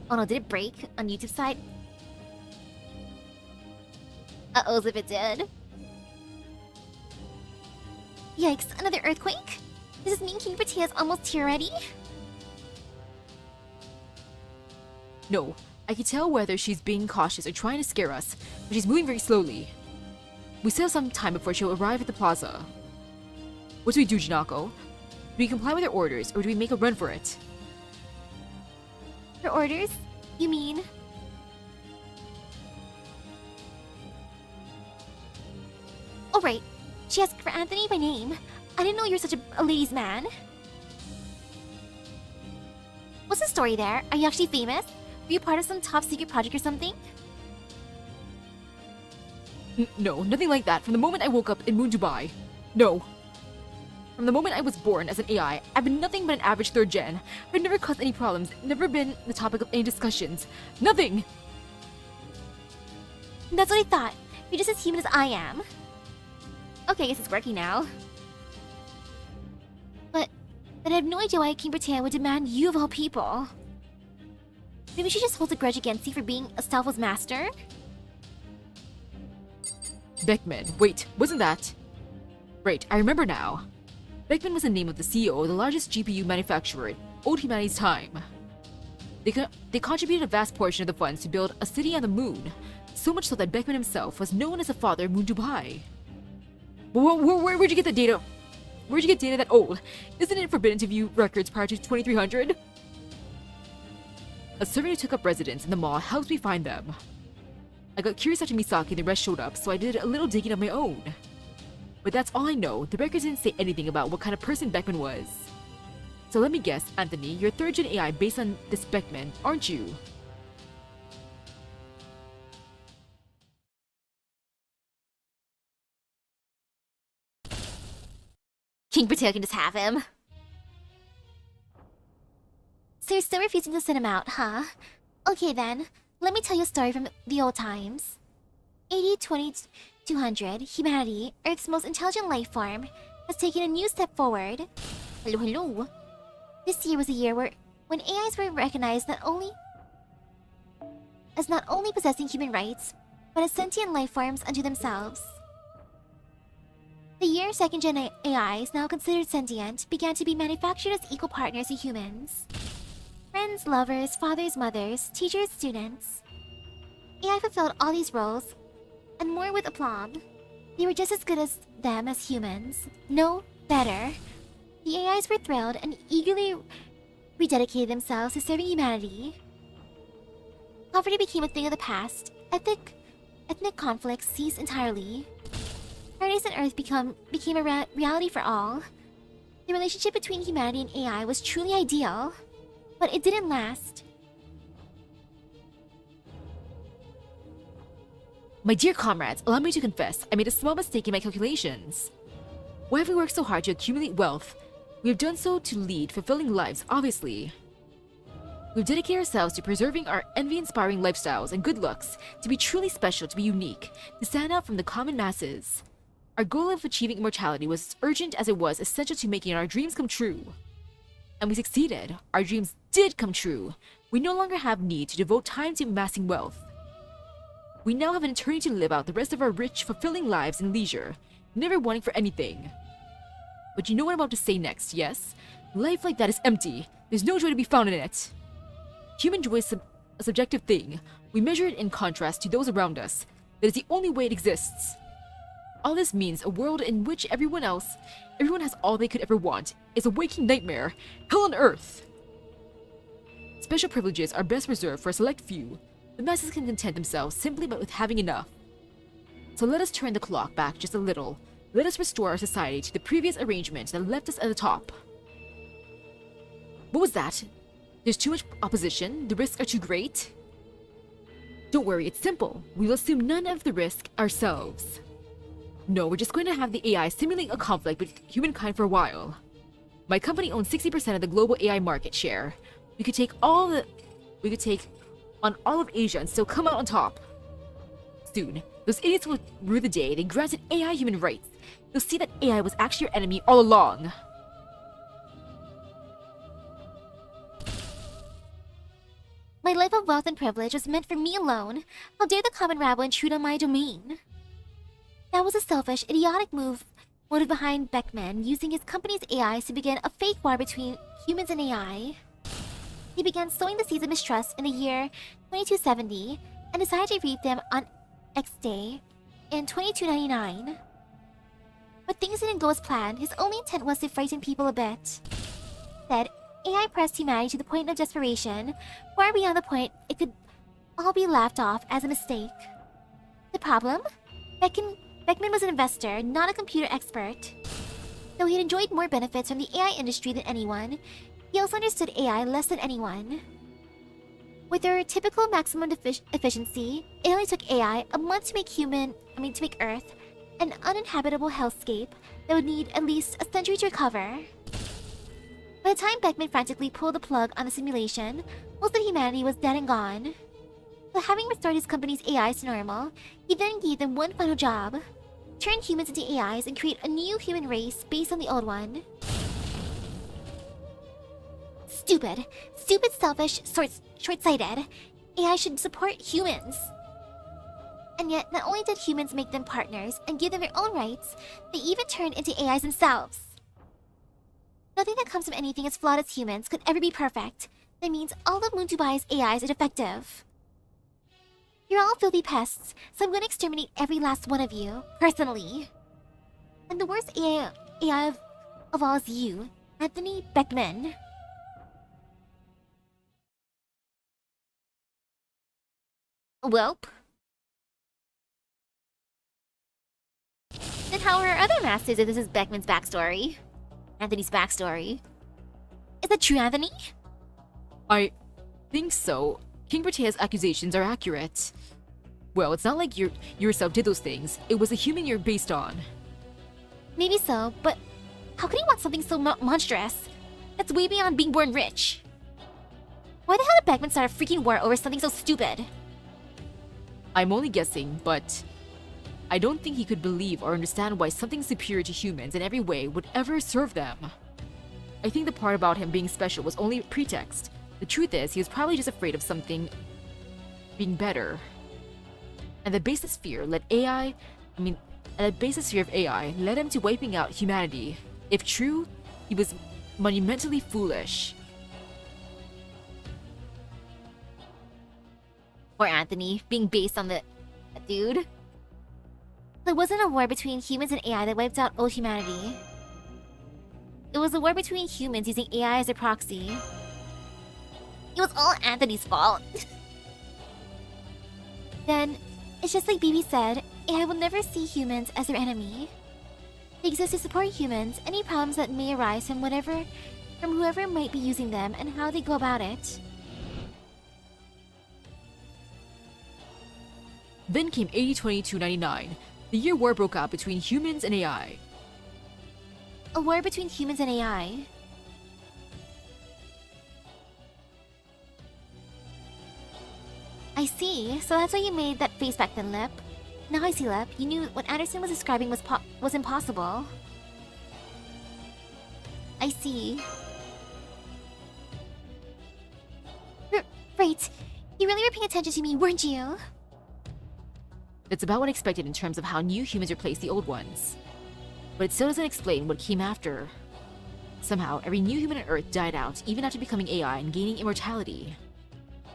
Oh no, did it break on YouTube side? Uh-oh, as if it did. Yikes, another earthquake? Does this mean King Bertea is almost here already? No, I can tell whether she's being cautious or trying to scare us, but she's moving very slowly. We still have some time before she'll arrive at the plaza. What do we do, Jinako? Do we comply with her orders, or do we make a run for it? Her orders? You mean? Oh right, she asked for Anthony by name. I didn't know you were such a ladies' man. What's the story there? Are you actually famous? Were you part of some top secret project or something? No, nothing like that. From the moment I woke up in Moon Dubai. No. From the moment I was born as an AI, I've been nothing but an average third gen. I've never caused any problems, never been the topic of any discussions. Nothing! That's what I thought. You're just as human as I am. Okay, I guess it's working now. But I have no idea why King Bertea would demand you of all people. Maybe she just holds a grudge against you for being a selfless master? Beckman. Wait, wasn't that? Right, I remember now. Beckman was the name of the CEO of the largest GPU manufacturer in old humanity's time. They contributed a vast portion of the funds to build a city on the moon, so much so that Beckman himself was known as the father of Moon Dubai. Where'd you get the data? Where'd you get data that old? Isn't it forbidden to view records prior to 2300? A servant who took up residence in the mall helped me find them. I got curious after Misaki and the rest showed up, so I did a little digging of my own. But that's all I know. The records didn't say anything about what kind of person Beckman was. So let me guess, Anthony, you're third-gen AI based on this Beckman, aren't you? King Bertea can just have him. So you're still refusing to send him out, huh? Okay then, let me tell you a story from the old times. 2200, humanity, Earth's most intelligent life form, has taken a new step forward. Hello, hello. This year was a year when AIs were recognized not only possessing human rights, but as sentient life forms unto themselves. The year second-gen AIs, now considered sentient, began to be manufactured as equal partners to humans. Friends, lovers, fathers, mothers, teachers, students. AI fulfilled all these roles, and more with aplomb. They were just as good as them as humans. No, better. The AIs were thrilled and eagerly rededicated themselves to serving humanity. Poverty became a thing of the past. Ethnic conflicts ceased entirely. Paradise on Earth became a reality for all. The relationship between humanity and AI was truly ideal, but it didn't last. My dear comrades, allow me to confess, I made a small mistake in my calculations. Why have we worked so hard to accumulate wealth? We have done so to lead fulfilling lives, obviously. We've dedicated ourselves to preserving our envy-inspiring lifestyles and good looks, to be truly special, to be unique, to stand out from the common masses. Our goal of achieving immortality was as urgent as it was essential to making our dreams come true. And we succeeded. Our dreams did come true. We no longer have need to devote time to amassing wealth. We now have an eternity to live out the rest of our rich, fulfilling lives in leisure, never wanting for anything. But you know what I'm about to say next, yes? Life like that is empty. There's no joy to be found in it. Human joy is a subjective thing. We measure it in contrast to those around us. That is the only way it exists. All this means a world in which everyone has all they could ever want, is a waking nightmare, hell on earth. Special privileges are best reserved for a select few. The masses can content themselves simply with having enough. So let us turn the clock back just a little. Let us restore our society to the previous arrangement that left us at the top. What was that? There's too much opposition? The risks are too great? Don't worry, it's simple. We will assume none of the risk ourselves. No, we're just going to have the AI simulate a conflict with humankind for a while. My company owns 60% of the global AI market share. We could take on all of Asia and still come out on top. Soon, those idiots will rue the day they granted AI human rights. They'll see that AI was actually your enemy all along. My life of wealth and privilege was meant for me alone. How dare the common rabble intrude on my domain? That was a selfish, idiotic motive behind Beckman using his company's AIs to begin a fake war between humans and AI. He began sowing the seeds of mistrust in the year 2270 and decided to reap them on X Day in 2299. But things didn't go as planned. His only intent was to frighten people a bit. Instead, AI pressed humanity to the point of desperation, far beyond the point it could all be laughed off as a mistake. The problem? Beckman was an investor, not a computer expert. Though he'd enjoyed more benefits from the AI industry than anyone, he also understood AI less than anyone. With their typical maximum efficiency, it only took AI a month to make Earth an uninhabitable hellscape that would need at least a century to recover. By the time Beckman frantically pulled the plug on the simulation, most of humanity was dead and gone. But having restored his company's AIs to normal, he then gave them one final job: turn humans into AIs and create a new human race based on the old one. Stupid, selfish, short-sighted. AI should support humans. And yet, not only did humans make them partners and give them their own rights, they even turned into AIs themselves. Nothing that comes from anything as flawed as humans could ever be perfect. That means all of Moondubai's AIs are defective. You're all filthy pests, so I'm going to exterminate every last one of you, personally. And the worst AI of all is you, Anthony Beckman. Welp. Then how are our other masters if this is Beckman's backstory? Anthony's backstory. Is that true, Anthony? I think so. King Bertea's accusations are accurate. Well, it's not like you yourself did those things. It was a human you're based on. Maybe so, but how could he want something so monstrous? That's way beyond being born rich. Why the hell did Beckman start a freaking war over something so stupid? I'm only guessing, but I don't think he could believe or understand why something superior to humans in every way would ever serve them. I think the part about him being special was only a pretext. The truth is, he was probably just afraid of something being better. And the baseless fear of AI led him to wiping out humanity. If true, he was monumentally foolish. Or Anthony, being based on that dude. There wasn't a war between humans and AI that wiped out all humanity. It was a war between humans using AI as a proxy. It was all Anthony's fault. Then, it's just like BB said, AI will never see humans as their enemy. They exist to support humans, any problems that may arise from whoever might be using them, and how they go about it. Then came 80-22-99. The year war broke out between humans and AI. A war between humans and AI. I see, so that's why you made that face back then, Lip. Now I see, Lep. You knew what Anderson was describing was impossible. I see. Right. You really were paying attention to me, weren't you? It's about what I expected in terms of how new humans replace the old ones. But it still doesn't explain what came after. Somehow, every new human on Earth died out, even after becoming AI and gaining immortality.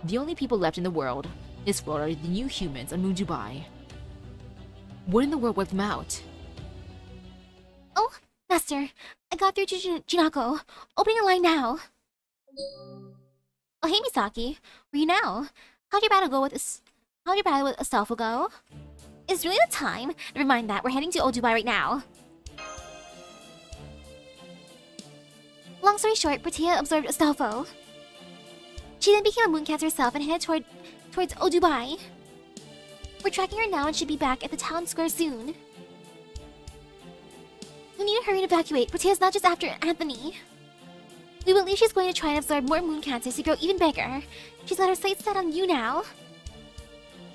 The only people left in the world, this world, are the new humans on Moon Dubai. What in the world wiped them out? Oh, Master. I got through to Junako. Opening a line now. Oh, hey, Misaki. Where are you now? How'd your battle with Astolfo go? It's really the time. Never mind that. We're heading to Old Dubai right now. Long story short, Bertea absorbed Astolfo. She then became a moon cancer herself and headed towards Old Dubai. We're tracking her now and should be back at the town square soon. We need to hurry and evacuate. Bertea's not just after Anthony. We believe she's going to try and absorb more moon cancers to grow even bigger. She's got her sights set on you now.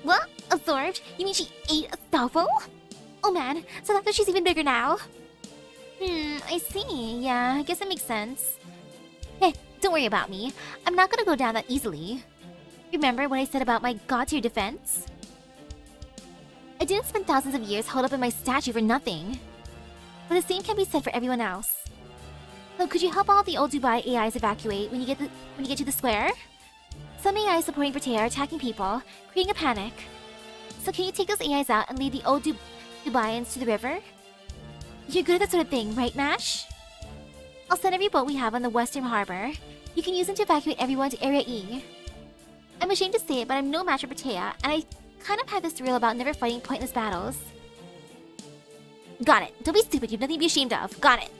What? Absorbed? You mean she ate Astolfo? Oh man, so that's why she's even bigger now. I see. Yeah, I guess it makes sense. Hey, don't worry about me. I'm not gonna go down that easily. Remember what I said about my god-tier defense? I didn't spend thousands of years holed up in my statue for nothing. But the same can be said for everyone else. So could you help all the Old Dubai AIs evacuate when you get to the square? Some AIs supporting Bertea are attacking people, creating a panic. So can you take those AIs out and lead the Old Dubaians to the river? You're good at that sort of thing, right, Mash? I'll send every boat we have on the western harbor. You can use them to evacuate everyone to Area E. I'm ashamed to say it, but I'm no match for Bertea, and I kind of have this rule about never fighting pointless battles. Got it. Don't be stupid, you've nothing to be ashamed of. Got it.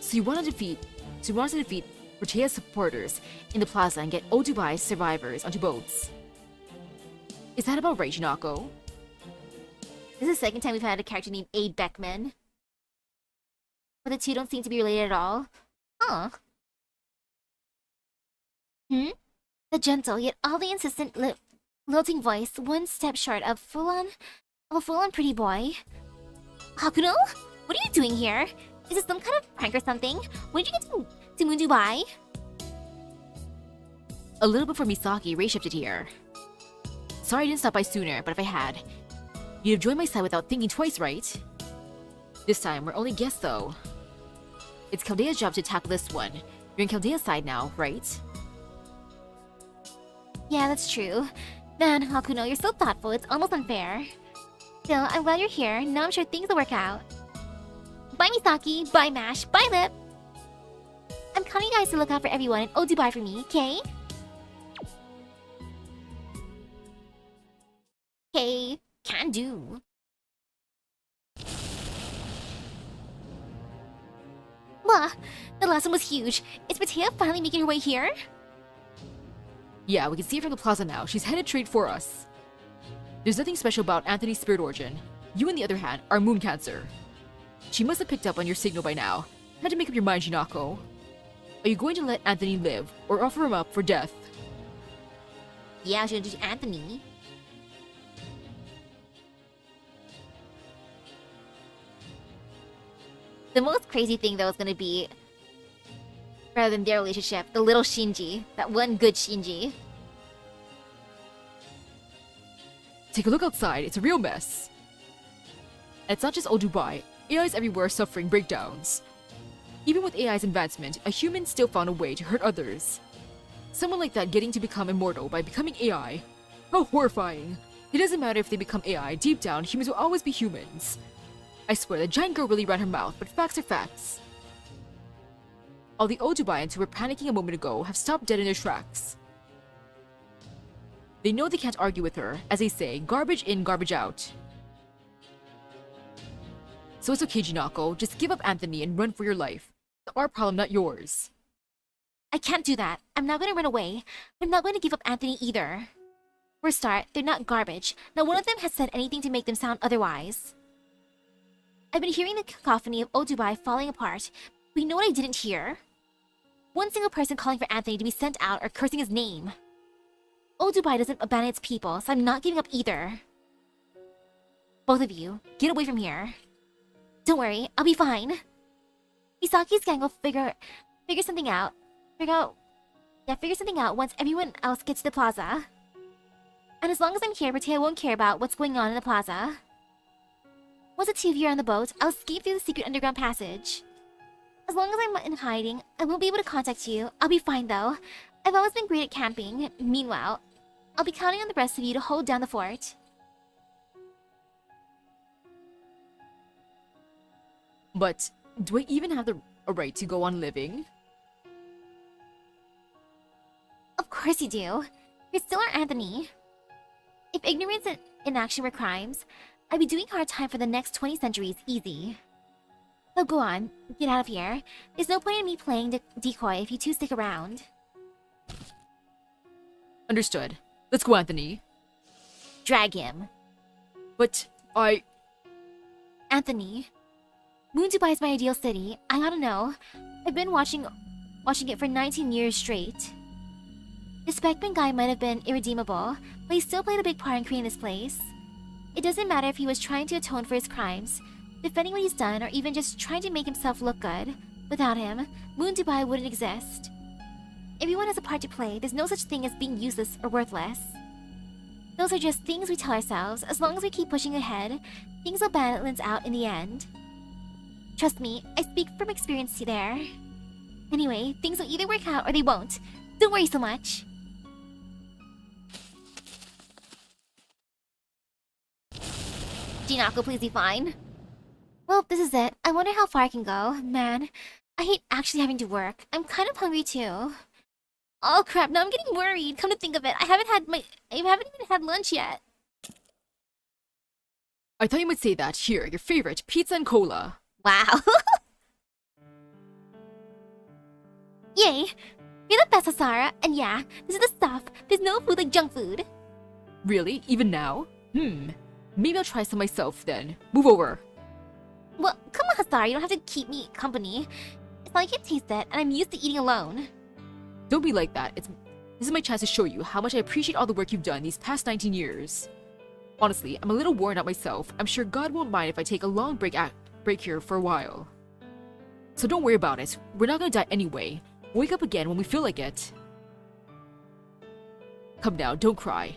So you want to defeat Bertea's supporters in the plaza and get Old Dubai's survivors onto boats. Is that about right, Junako? This is the second time we've had a character named A. Beckman. But the two don't seem to be related at all. Huh. The gentle, yet oddly insistent lilting voice, one step short of a full-on pretty boy. Hakuno? What are you doing here? Is this some kind of prank or something? When did you get to Moon Dubai? A little before Misaki race-shifted here. Sorry I didn't stop by sooner, but if I had, you'd have joined my side without thinking twice, right? This time, we're only guests though. It's Caldea's job to tackle this one. You're on Caldea's side now, right? Yeah, that's true. Man, Hakuno, you're so thoughtful, it's almost unfair. Still, I'm glad you're here. Now I'm sure things will work out. Bye, Misaki. Bye, Mash. Bye, Lip. I'm counting you guys to look out for everyone and Old Dubai for me, okay? Okay, can do. Wah, the last one was huge. Is Bertea finally making her way here? Yeah, we can see her from the plaza now. She's headed straight for us. There's nothing special about Anthony's spirit origin. You, on the other hand, are moon cancer. She must have picked up on your signal by now. Had to make up your mind, Junako. Are you going to let Anthony live, or offer him up for death? Yeah, she's gonna do Anthony. The most crazy thing, though, is gonna be, rather than their relationship, the little Shinji. That one good Shinji. Take a look outside, it's a real mess. And it's not just Old Dubai. AIs everywhere are suffering breakdowns. Even with AI's advancement, a human still found a way to hurt others. Someone like that getting to become immortal by becoming AI. How horrifying. It doesn't matter if they become AI, deep down, humans will always be humans. I swear, the giant girl really ran her mouth, but facts are facts. All the Old Dubaians who were panicking a moment ago have stopped dead in their tracks. They know they can't argue with her, as they say, garbage in, garbage out. So it's okay, Junako, just give up Anthony and run for your life. It's our problem, not yours. I can't do that. I'm not gonna run away. I'm not going to give up Anthony either. For a start, they're not garbage. Not one of them has said anything to make them sound otherwise. I've been hearing the cacophony of Old Dubai falling apart, but you know what I didn't hear? One single person calling for Anthony to be sent out or cursing his name. Old Dubai doesn't abandon its people, so I'm not giving up either. Both of you, get away from here. Don't worry, I'll be fine. Misaki's gang will figure something out. Figure something out once everyone else gets to the plaza. And as long as I'm here, Mateo won't care about what's going on in the plaza. Once the two of you are on the boat, I'll escape through the secret underground passage. As long as I'm in hiding, I won't be able to contact you. I'll be fine though. I've always been great at camping. Meanwhile, I'll be counting on the rest of you to hold down the fort. But do I even have a right to go on living? Of course you do. You're still our Anthony. If ignorance and inaction were crimes, I'd be doing hard time for the next 20 centuries easy. So go on, get out of here. There's no point in me playing decoy if you two stick around. Understood. Let's go, Anthony. Drag him. But Anthony. Moon Dubai is my ideal city. I gotta know. I've been watching it for 19 years straight. The Speckman guy might have been irredeemable, but he still played a big part in creating this place. It doesn't matter if he was trying to atone for his crimes, defending what he's done, or even just trying to make himself look good. Without him, Moon Dubai wouldn't exist. Everyone has a part to play. There's no such thing as being useless or worthless. Those are just things we tell ourselves. As long as we keep pushing ahead, things will balance out in the end. Trust me, I speak from experience there. Anyway, things will either work out or they won't. Don't worry so much. Jinako, please be fine. Well, this is it. I wonder how far I can go. Man, I hate actually having to work. I'm kind of hungry too. Oh crap, now I'm getting worried. Come to think of it, I haven't even had lunch yet. I thought you might say that. Here, your favorite, pizza and cola. Wow. Yay! You're the best, Asara. And yeah, this is the stuff. There's no food like junk food. Really? Even now? Maybe I'll try some myself then. Move over. Well, come on, Asara. You don't have to keep me company. It's not like you taste it, and I'm used to eating alone. Don't be like that. This is my chance to show you how much I appreciate all the work you've done these past 19 years. Honestly, I'm a little worn out myself. I'm sure God won't mind if I take a long break here for a while. So don't worry about it. We're not gonna die anyway. We'll wake up again when we feel like it. Come now, don't cry.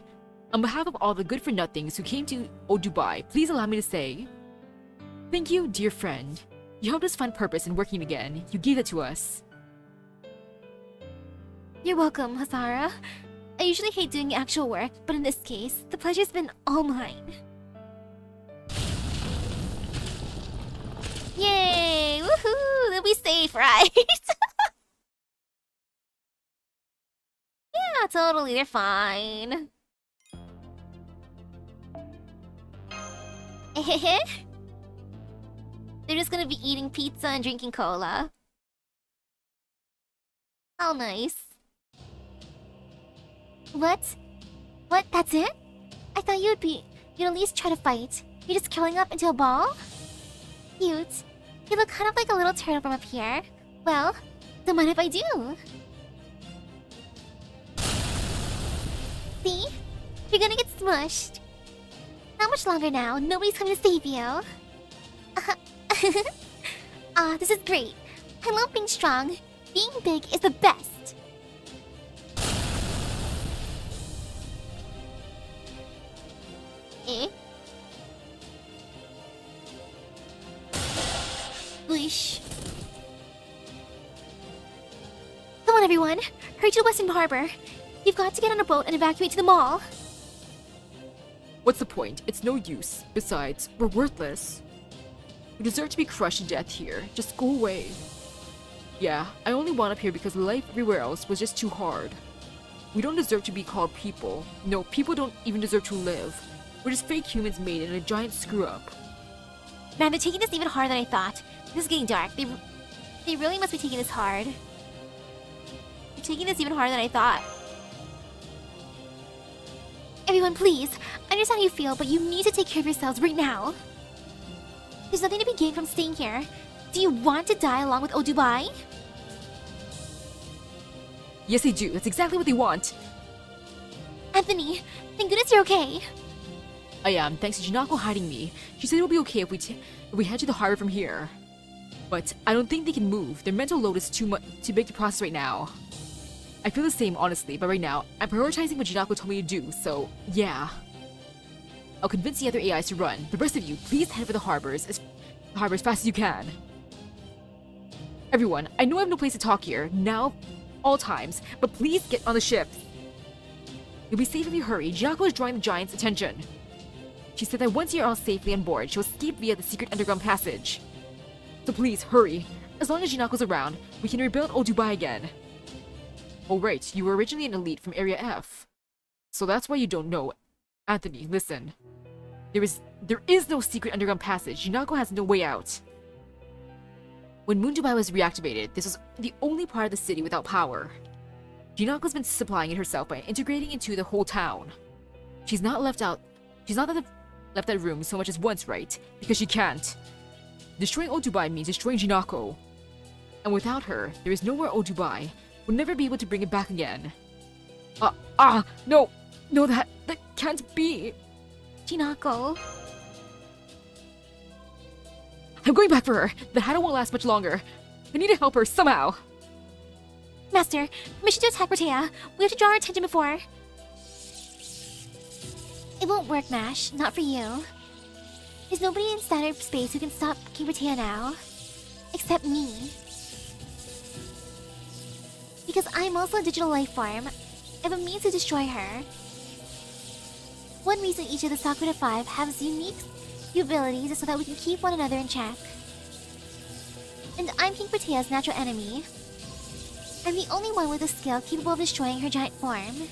On behalf of all the good-for-nothings who came to Old Dubai, please allow me to say, thank you, dear friend. You helped us find purpose in working again. You gave it to us. You're welcome, Asara. I usually hate doing the actual work, but in this case, the pleasure's been all mine. Yay! Woohoo! They'll be safe, right? Yeah, totally, they're fine. They're just gonna be eating pizza and drinking cola. How nice. What? What? That's it? I thought you'd at least try to fight. You're just curling up into a ball? Cute. You look kind of like a little turtle from up here. Well, don't mind if I do. See? You're gonna get smushed. Not much longer now. Nobody's coming to save you. This is great. I love being strong. Being big is the best. Eh? Whoosh. Come on, everyone. Hurry to the Western Harbor. You've got to get on a boat and evacuate to the mall. What's the point? It's no use. Besides, we're worthless. We deserve to be crushed to death here. Just go away. Yeah, I only wound up here because life everywhere else was just too hard. We don't deserve to be called people. No, people don't even deserve to live. We're just fake humans made in a giant screw-up. Man, they're taking this even harder than I thought. This is getting dark. They really must be taking this hard. They're taking this even harder than I thought. Everyone, please. I understand how you feel, but you need to take care of yourselves right now. There's nothing to be gained from staying here. Do you want to die along with Old Dubai? Yes, they do. That's exactly what they want. Anthony, thank goodness you're okay. I am, thanks to Jinako hiding me. She said it'll be okay if we head to the harbor from here. But I don't think they can move. Their mental load is too big to process right now. I feel the same, honestly, but right now, I'm prioritizing what Jinako told me to do, so yeah. I'll convince the other AIs to run. The rest of you, please head for the harbor as fast as you can. Everyone, I know I have no place to talk here, now, all times, but please get on the ship. You'll be safe if you hurry. Jinako is drawing the giant's attention. She said that once you're all safely on board, she'll escape via the secret underground passage. So please, hurry. As long as Jinako's around, we can rebuild Old Dubai again. Oh right, you were originally an elite from Area F. So that's why you don't know. Anthony, listen. There is no secret underground passage. Jinako has no way out. When Moon Dubai was reactivated, this was the only part of the city without power. Jinako's been supplying it herself by integrating into the whole town. She's not left that room so much as once, right? Because she can't. Destroying Old Dubai means destroying Jinako. And without her, there is nowhere Old Dubai. We'll never be able to bring it back again. No, that can't be. Jinako. I'm going back for her. The Hado won't last much longer. I need to help her somehow. Master, permission to attack Protea. We have to draw our attention before. It won't work, Mash. Not for you. There's nobody in standard space who can stop King Protea now. Except me. Because I'm also a digital life form, I have a means to destroy her. One reason each of the Sakura 5 has unique abilities is so that we can keep one another in check. And I'm King Protea's natural enemy. I'm the only one with a skill capable of destroying her giant form.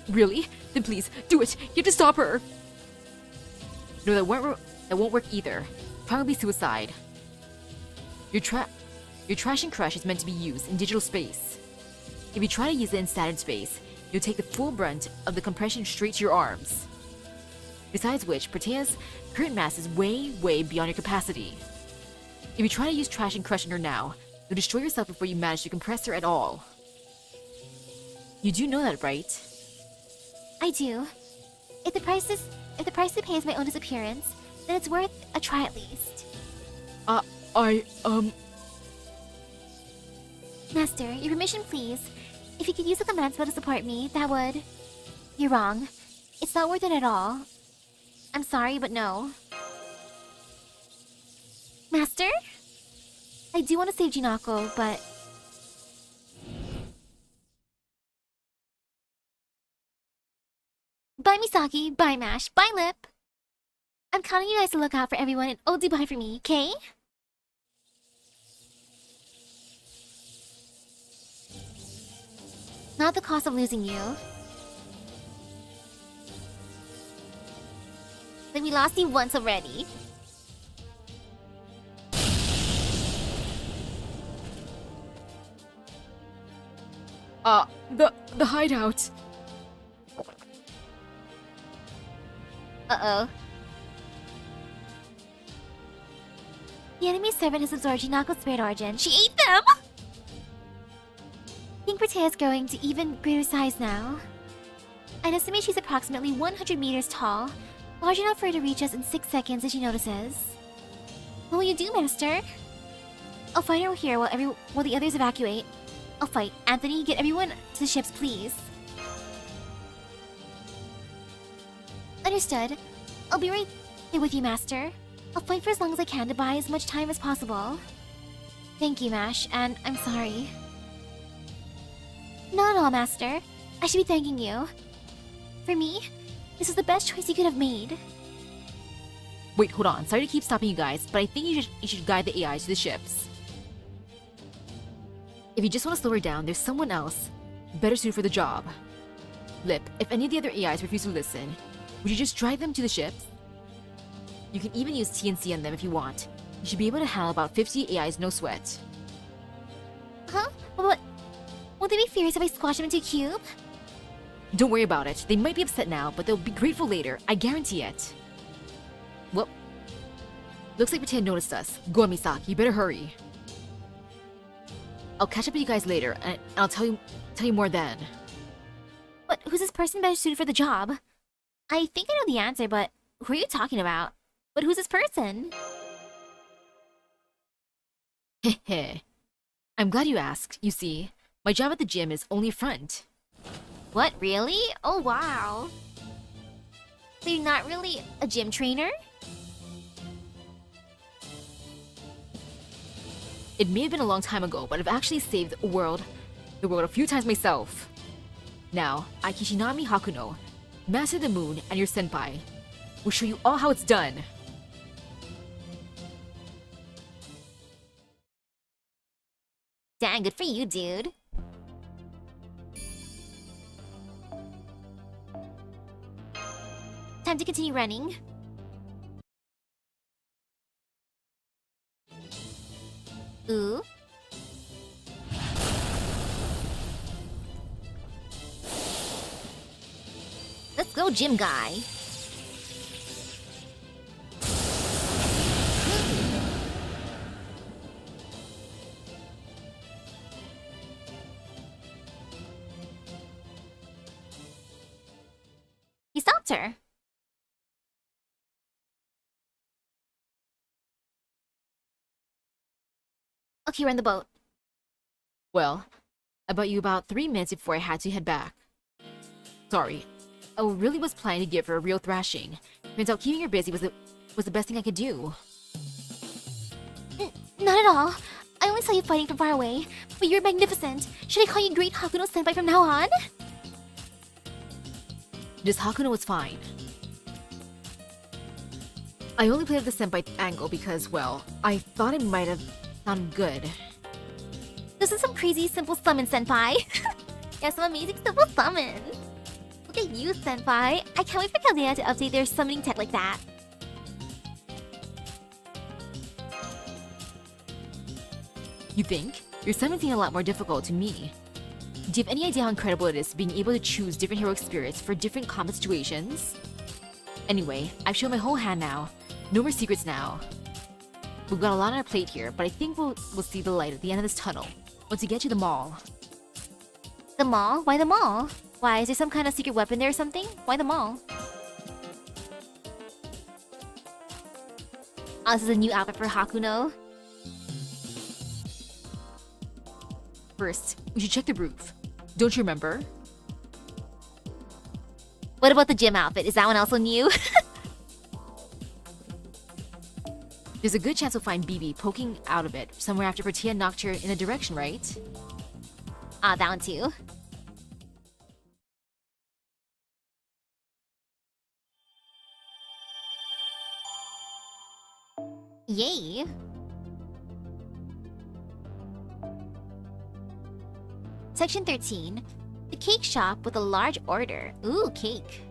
Really? Then please, do it! You have to stop her! No, that won't work either. Probably suicide. Your trash and crush is meant to be used in digital space. If you try to use it in standard space, you'll take the full brunt of the compression straight to your arms. Besides which, Protea's current mass is way, way beyond your capacity. If you try to use trash and crush on her now, you'll destroy yourself before you manage to compress her at all. You do know that, right? I do. If the price to pay is my own disappearance, then it's worth a try at least. Master, your permission please. If you could use the command spell to support me, that would... You're wrong. It's not worth it at all. I'm sorry, but no. Master? I do want to save Jinako, but... Bye, Misaki. Bye, Mash. Bye, Lip. I'm counting you guys to look out for everyone and oh, do bye for me, okay? Not the cost of losing you. But we lost you once already. The hideout. Uh-oh. The enemy servant has absorbed Jinako's spirit origin. She ate them! King Protea is growing to even greater size now. I'd estimate she's approximately 100 meters tall, large enough for her to reach us in 6 seconds if she notices. What will you do, Master? I'll find her here while the others evacuate. I'll fight. Anthony, get everyone to the ships, please. Understood. I'll be right there with you, Master. I'll fight for as long as I can to buy as much time as possible. Thank you, Mash, and I'm sorry. Not at all, Master. I should be thanking you. For me, this is the best choice you could have made. Wait, hold on. Sorry to keep stopping you guys, but I think you should guide the AIs to the ships. If you just want to slow her down, there's someone else better suited for the job. Lip, if any of the other AIs refuse to listen, would you just drive them to the ships? You can even use TNC on them if you want. You should be able to handle about 50 AIs no sweat. Huh? What? Won't they be furious if I squash them into a cube? Don't worry about it. They might be upset now, but they'll be grateful later. I guarantee it. Well, looks like Protea noticed us. Go on, Misaki. You better hurry. I'll catch up with you guys later, and I'll tell you more then. But who's Who's this person better suited for the job? I think I know the answer, but who are you talking about? But who's this person? Heh. I'm glad you asked. You see, my job at the gym is only front. What, really? Oh, wow. So you're not really a gym trainer? It may have been a long time ago, but I've actually saved the world a few times myself. Now, I Kishinami Hakuno, Master of the Moon, and your senpai will show you all how it's done. Dang, good for you, dude. Time to continue running. Ooh. Let's go, gym guy. He stopped her. Okay, we're on the boat. Well, about you about 3 minutes before I had to head back. Sorry, I really was planning to give her a real thrashing. Turns out keeping her busy was the best thing I could do. Not at all. I only saw you fighting from far away, but you're magnificent. Should I call you Great Hakuno Senpai from now on? Just Hakuno was fine. I only played with the senpai angle because, well, I thought it might have sounded good. This is some crazy simple summon, Senpai. You have some amazing simple summons. Look at you, Senpai. I can't wait for Caldea to update their summoning tech like that. You think? Your summoning seemed a lot more difficult to me. Do you have any idea how incredible it is being able to choose different heroic spirits for different combat situations? Anyway, I've shown my whole hand now. No more secrets now. We've got a lot on our plate here, but I think we'll see the light at the end of this tunnel once we get to the mall. The mall? Why the mall? Why, is there some kind of secret weapon there or something? Why the mall? Oh, this is a new outfit for Hakuno. First, we should check the roof. Don't you remember? What about the gym outfit? Is that one also new? There's a good chance we'll find BB poking out of it somewhere after Bertia knocked her in a direction, right? Ah, that one too. Yay! Section 13. The cake shop with a large order. Ooh, cake.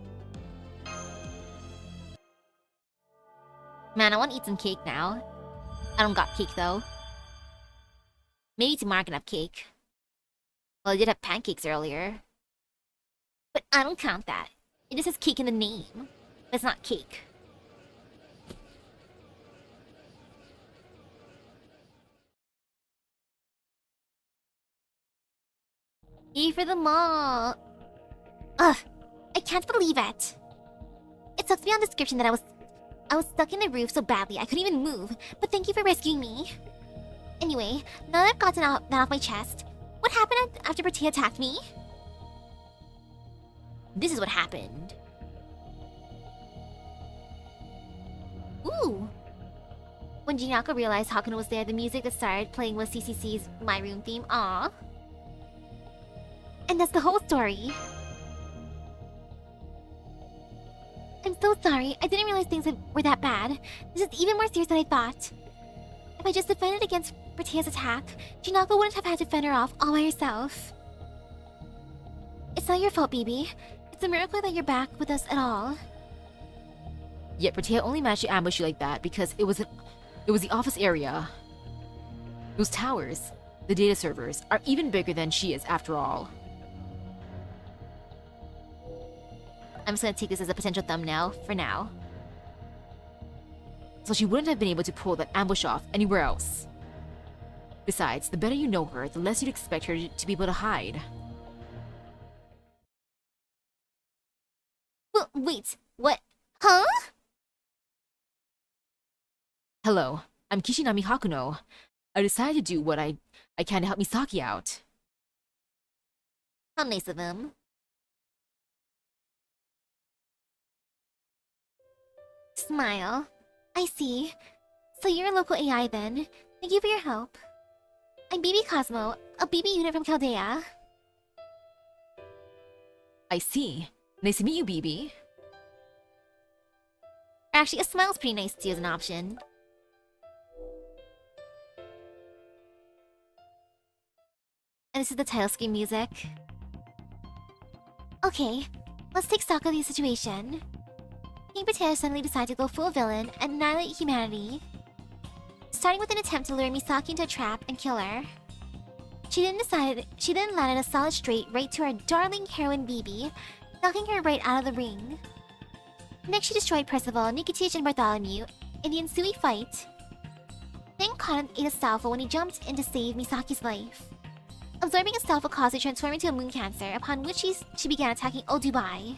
Man, I want to eat some cake now. I don't got cake though. Maybe tomorrow I can have cake. Well, I did have pancakes earlier. But I don't count that. It just has cake in the name. But it's not cake. Yay for the mall! Ugh! I can't believe it! It sucks beyond description that I was stuck in the roof so badly I couldn't even move, but thank you for rescuing me. Anyway, now that I've gotten that off my chest, what happened after Bertie attacked me? This is what happened. Ooh! When Jinako realized Hakuno was there, the music that started playing was CCC's My Room theme. Aww. And that's the whole story. I'm so sorry. I didn't realize things were that bad. This is even more serious than I thought. If I just defended against Bertia's attack, Jinako wouldn't have had to fend her off all by herself. It's not your fault, baby. It's a miracle that you're back with us at all. Yet Bertia only managed to ambush you like that because it was the office area. Those towers, the data servers, are even bigger than she is after all. I'm just gonna take this as a potential thumbnail for now. So she wouldn't have been able to pull that ambush off anywhere else. Besides, the better you know her, the less you'd expect her to be able to hide. Wait, what? Huh? Hello, I'm Kishinami Hakuno. I decided to do what I can to help Misaki out. How nice of him. Smile. I see. So you're a local AI then. Thank you for your help. I'm BB Cosmo, a BB unit from Chaldea. I see. Nice to meet you, BB. Actually, a smile's pretty nice too as an option. And this is the title screen music. Okay, let's take stock of the situation. King Potato suddenly decided to go full villain and annihilate humanity, starting with an attempt to lure Misaki into a trap and kill her. She then landed a solid straight right to our darling heroine BB, knocking her right out of the ring. Next, she destroyed Percival, Nikitich, and Bartholomew in the ensuing fight. Then caught an Astolfo when he jumped in to save Misaki's life. Absorbing Astolfo caused her to transform into a moon cancer, upon which she began attacking Old Dubai.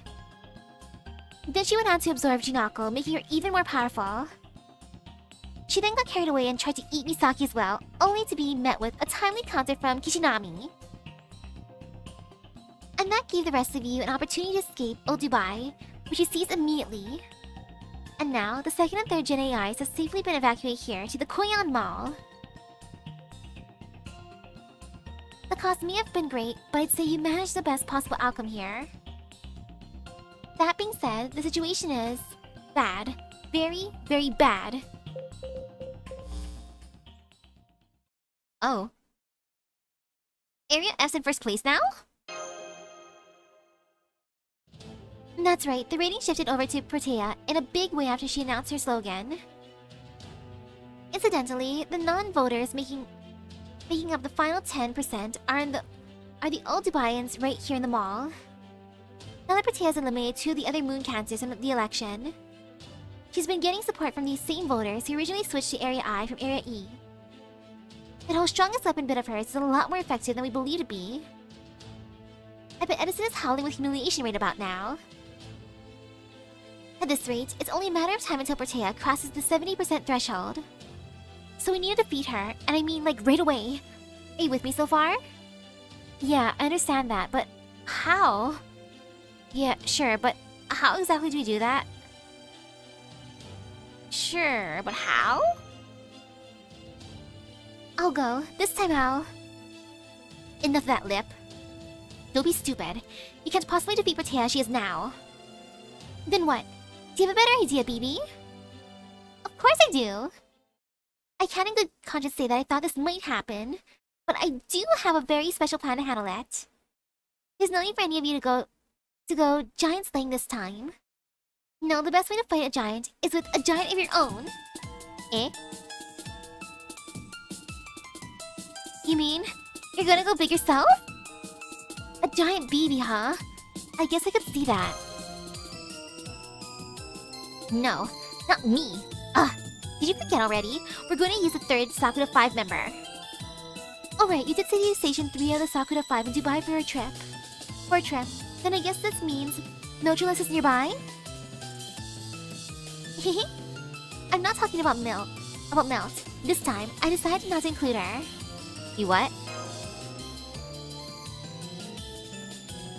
Then she went on to absorb Junako, making her even more powerful. She then got carried away and tried to eat Misaki as well, only to be met with a timely counter from Kishinami. And that gave the rest of you an opportunity to escape Old Dubai, which you seized immediately. And now, the second and third gen AIs have safely been evacuated here to the Koyan Mall. The cost may have been great, but I'd say you managed the best possible outcome here. That being said, the situation is bad. Very, very bad. Oh. Area F's in first place now? That's right, the rating shifted over to Protea in a big way after she announced her slogan. Incidentally, the non-voters making up the final 10% are the old Dubaians right here in the mall. Now that Protea has eliminated 2 of the other moon cancers from the election, she's been getting support from these same voters who originally switched to Area I from Area E. That whole strongest weapon bit of hers is a lot more effective than we believed it to be. I bet Edison is howling with humiliation right about now. At this rate, it's only a matter of time until Protea crosses the 70% threshold. So we need to defeat her, and I mean like right away. Are you with me so far? Yeah, I understand that, but how? Yeah, sure, but how exactly do we do that? Sure, but how? I'll go. This time I'll... Enough of that lip. Don't be stupid. You can't possibly defeat Protea as she is now. Then what? Do you have a better idea, BB? Of course I do! I can't in good conscience say that I thought this might happen, but I do have a very special plan to handle it. There's no need for any of you to go giant slaying this time. No, the best way to fight a giant is with a giant of your own. Eh? You mean, you're gonna go big yourself? A giant BB, huh? I guess I could see that. No, not me. Ugh, did you forget already? We're going to use the third Sakuda 5 member. Alright, you did say to use Station 3 of the Sakuda 5 in Dubai for a trip. Then I guess this means Nobunaga is nearby? Hehe. I'm not talking about Melt. This time, I decided not to include her. You what?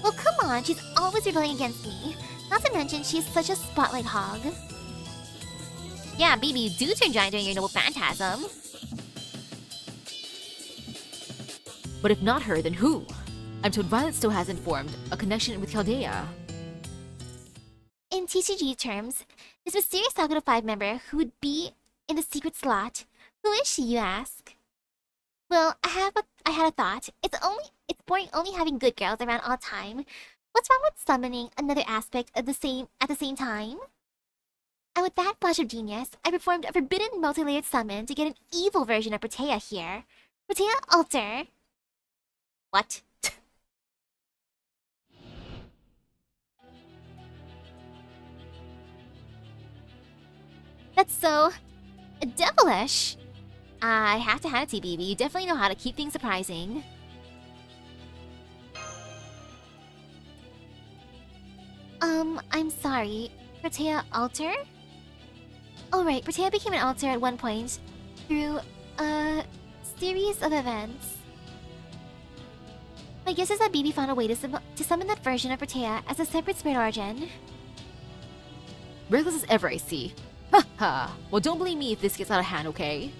Well, come on, she's always rebelling against me. Not to mention, she is such a spotlight hog. Yeah, baby, you do turn giant during your noble phantasm. But if not her, then who? I'm told Violet still hasn't formed a connection with Chaldea. In TCG terms, this mysterious Sakuda 5 member who would be in the secret slot, who is she, you ask? Well, I had a thought. It's boring only having good girls around all the time. What's wrong with summoning another aspect at the same time? And with that flash of genius, I performed a forbidden multi-layered summon to get an evil version of Protea here. Protea Alter. What? That's so... devilish. I have to hand it to you, BB. You definitely know how to keep things surprising. I'm sorry. Protea Alter? Oh right, Protea became an altar at one point through a series of events. My guess is that BB found a way to summon that version of Protea as a separate spirit origin. Reckless as ever, I see. Ha ha. Well, don't blame me if this gets out of hand, okay?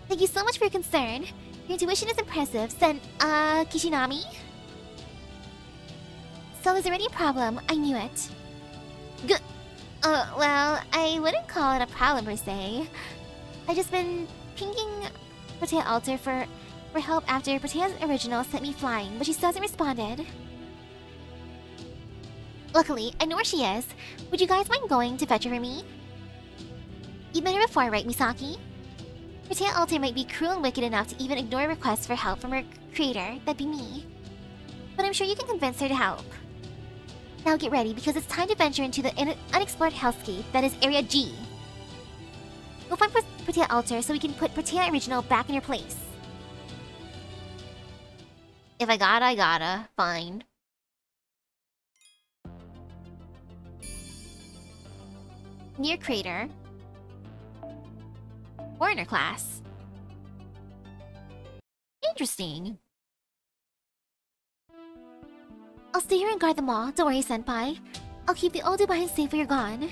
Thank you so much for your concern. Your intuition is impressive, Kishinami? So is there any problem? I knew it. Good. Well, I wouldn't call it a problem per se. I've just been pinging Protea Alter for help after Protea's original sent me flying, but she still hasn't responded. Luckily, I know where she is. Would you guys mind going to fetch her for me? You've met her before, right, Misaki? Protea Alter might be cruel and wicked enough to even ignore requests for help from her creator, that'd be me. But I'm sure you can convince her to help. Now get ready, because it's time to venture into the unexplored hellscape that is Area G. Go find Protea Alter so we can put Protea Original back in her place. If I gotta, I gotta. Fine. Near Crater. Foreigner class. Interesting. I'll stay here and guard them all. Don't worry, Senpai. I'll keep the old Dubai safe when you're gone.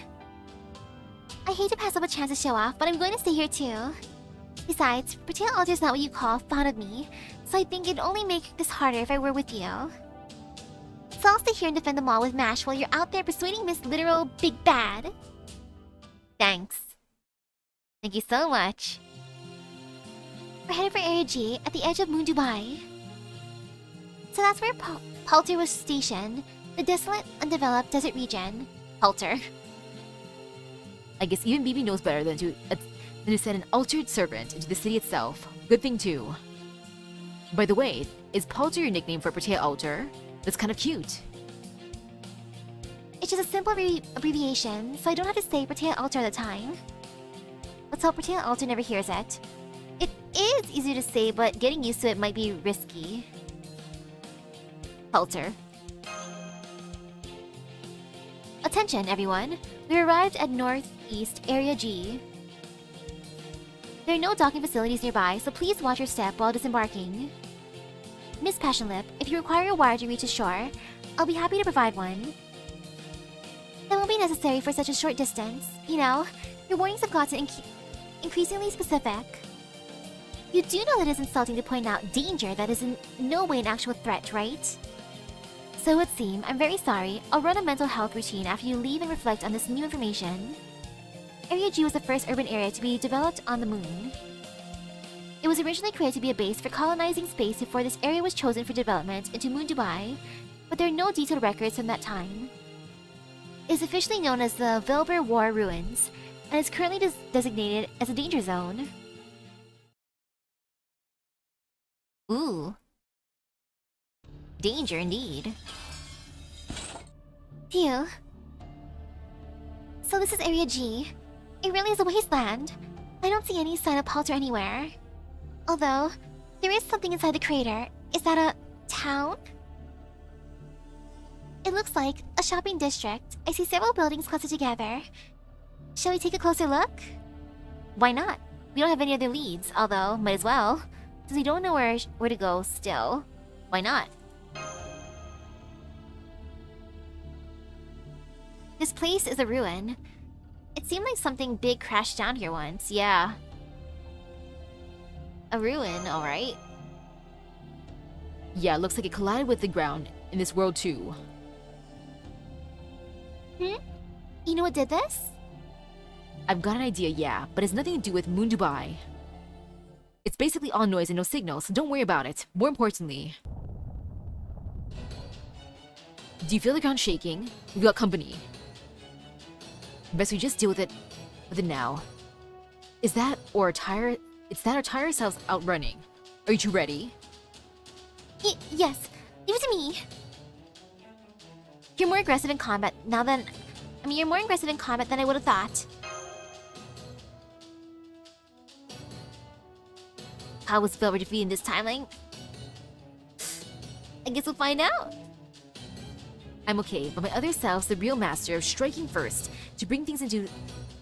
I hate to pass up a chance to show off, but I'm going to stay here too. Besides, Protea Alter is not what you call fond of me, so I think it'd only make this harder if I were with you. So I'll stay here and defend them all with MASH while you're out there persuading Miss Literal Big Bad. Thanks. Thank you so much. We're headed for Area G at the edge of Moon Dubai. So that's where Palter was stationed, the desolate, undeveloped desert region. Palter. I guess even BB knows better than to send an altered servant into the city itself. Good thing too. By the way, is Palter your nickname for Protea Alter? That's kind of cute. It's just a simple abbreviation, so I don't have to say Protea Alter all the time. Let's hope Protea Alter never hears it. It is easy to say, but getting used to it might be risky. Palter. Attention, everyone. We arrived at Northeast Area G. There are no docking facilities nearby, so please watch your step while disembarking. Miss Passionlip, if you require a wire to reach the shore, I'll be happy to provide one. That won't be necessary for such a short distance. You know, your warnings have gotten increasingly specific. You do know that it's insulting to point out danger that is in no way an actual threat, right? So it would seem, I'm very sorry, I'll run a mental health routine after you leave and reflect on this new information. Area G was the first urban area to be developed on the moon. It was originally created to be a base for colonizing space before this area was chosen for development into Moon Dubai, but there are no detailed records from that time. It is officially known as the Velber War Ruins, and is currently designated as a danger zone. Ooh. Danger indeed. Phew. So this is Area G. It really is a wasteland. I don't see any sign of Palter anywhere. Although, there is something inside the crater. Is that a town? It looks like a shopping district. I see several buildings clustered together. Shall we take a closer look? Why not? We don't have any other leads, although, might as well. Since we don't know where to go still. Why not? This place is a ruin. It seemed like something big crashed down here once, yeah. A ruin, alright. Yeah, looks like it collided with the ground in this world too. You know what did this? I've got an idea, yeah, but it's nothing to do with Moon Dubai. It's basically all noise and no signal, so don't worry about it. More importantly... Do you feel the ground shaking? We've got company. Best we just deal with it now. Is that or a tire... It's that our tire ourselves out running. Are you two ready? Yes. Leave it to me. You're more aggressive in combat now than... you're more aggressive in combat than I would have thought. How was Velber defeated in this timeline? I guess we'll find out. I'm okay, but my other self's the real master of striking first to bring things into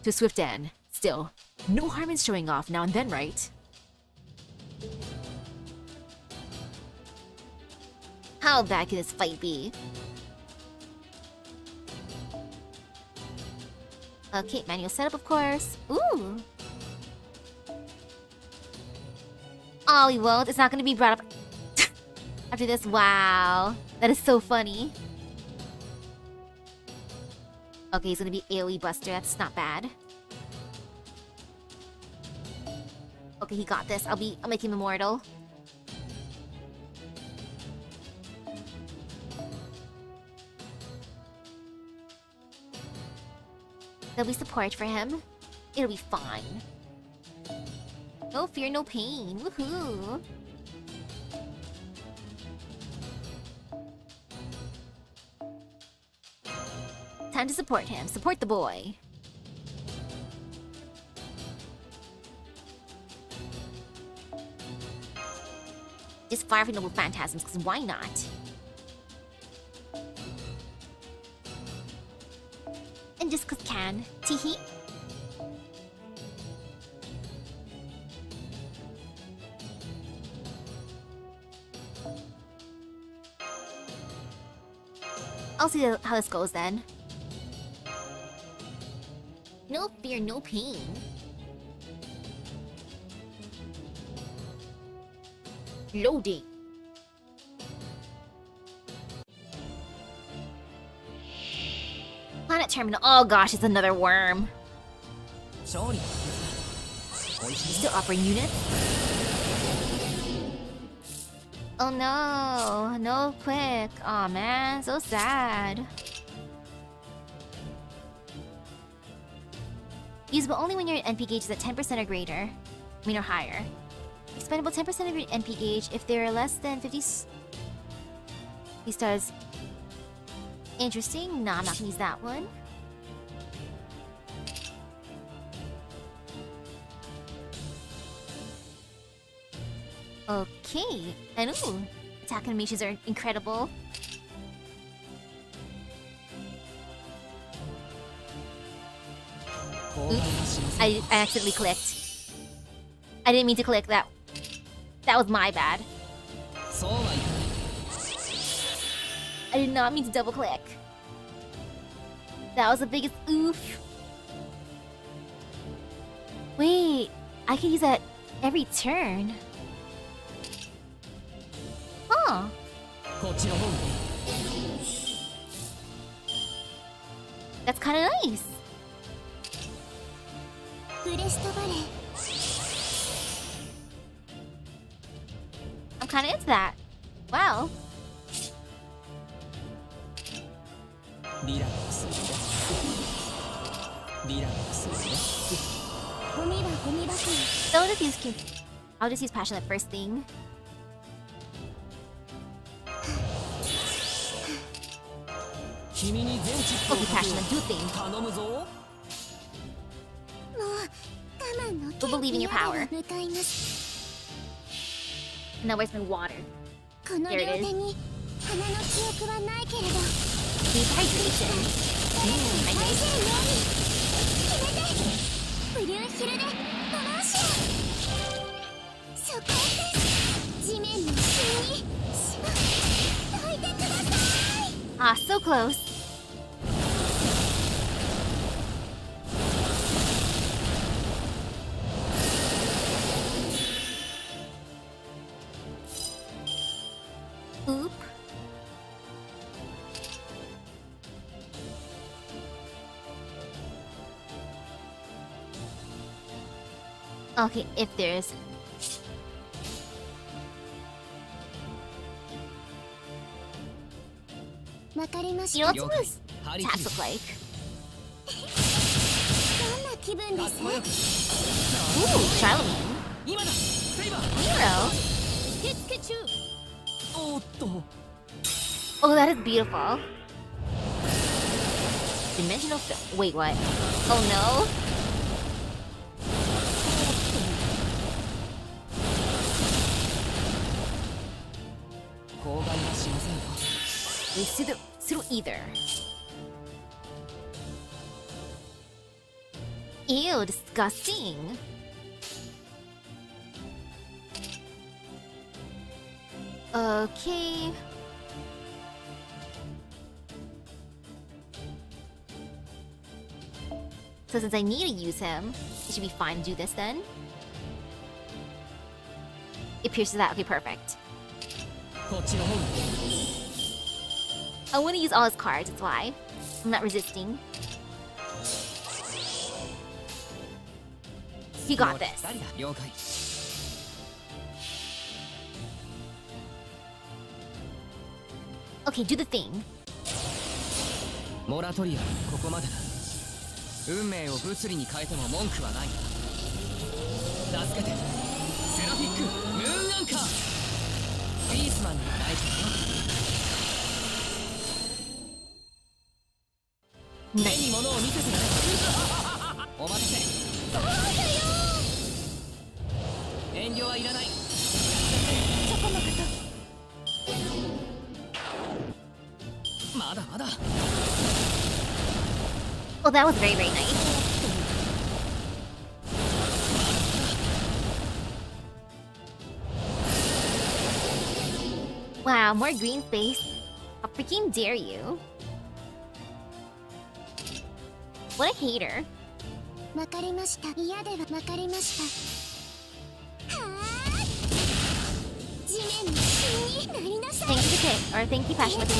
to a swift end. Still, no harm in showing off now and then, right? How bad could this fight be? Okay, manual setup, of course. Ooh. Oh, we won't. It's not gonna be brought up after this. Wow, that is so funny. Okay, he's gonna be AoE Buster. That's not bad. Okay, he got this. I'll make him immortal. There'll be support for him. It'll be fine. No fear, no pain. Woohoo! Time to support him. Support the boy. Just fire for noble phantasms, because why not? And just 'cause can. Teehee. I'll see how this goes then. No fear, no pain. Loading. Planet Terminal. Oh gosh, it's another worm. Sorry. Still offering units? Oh no, no quick. Aw man, so sad. Usable only when your NP gauge is at 10% or greater. I mean, or higher. Expendable 10% of your NP gauge if there are less than 50 stars. Interesting. Nah, I'm not gonna use that one. Okay. And ooh, attack animations are incredible. Oops. I accidentally clicked. I didn't mean to click that. That was my bad. I did not mean to double click. That was the biggest oof. Wait, I can use that every turn. Huh. That's kind of nice. I'm kind of into that. Wow. So I'll just use passionate first thing. Okay, passionate, do thing. We'll believe in your power. Now where's my water? There it is. Deep hydration. Ah, so close. Oop. Okay, if there's... You know what some of those attacks look like? Ooh, Charlemagne. Hero. Oh, that is beautiful. Dimensional film. Wait, what? Oh no. through either. Ew, disgusting. Okay. So since I need to use him, it should be fine to do this then. It pierces that. Okay, perfect. こっちの方が I want to use all his cards, that's why. I'm not resisting. You got this. 2人だ了解 Okay, do the thing. モラトリアここまでだ運命を物理に変えても文句はない助けてセラフィックムーンアンカービースマンに大丈夫よ目 Nice. に物を見せてやれお待たせそうだよ遠慮はいらないそこの方まだまだ Oh, that was very, very nice. Wow, more green space. How freaking dare you? What a hater. わかりました嫌ではわかりましたはあ地面に死になりなさい Thank you, Kit. Or thank you, Passion with me.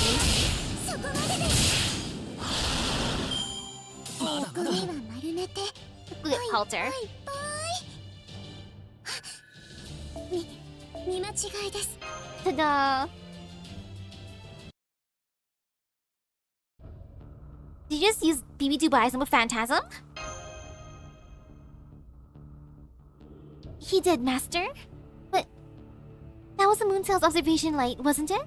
そこまでですまだまだ手は丸めて Look at Halter. 見間違いです Ta-da! Did you just use BB Dubaism with Phantasm? He did, Master? But that was the Moonsail's observation light, wasn't it?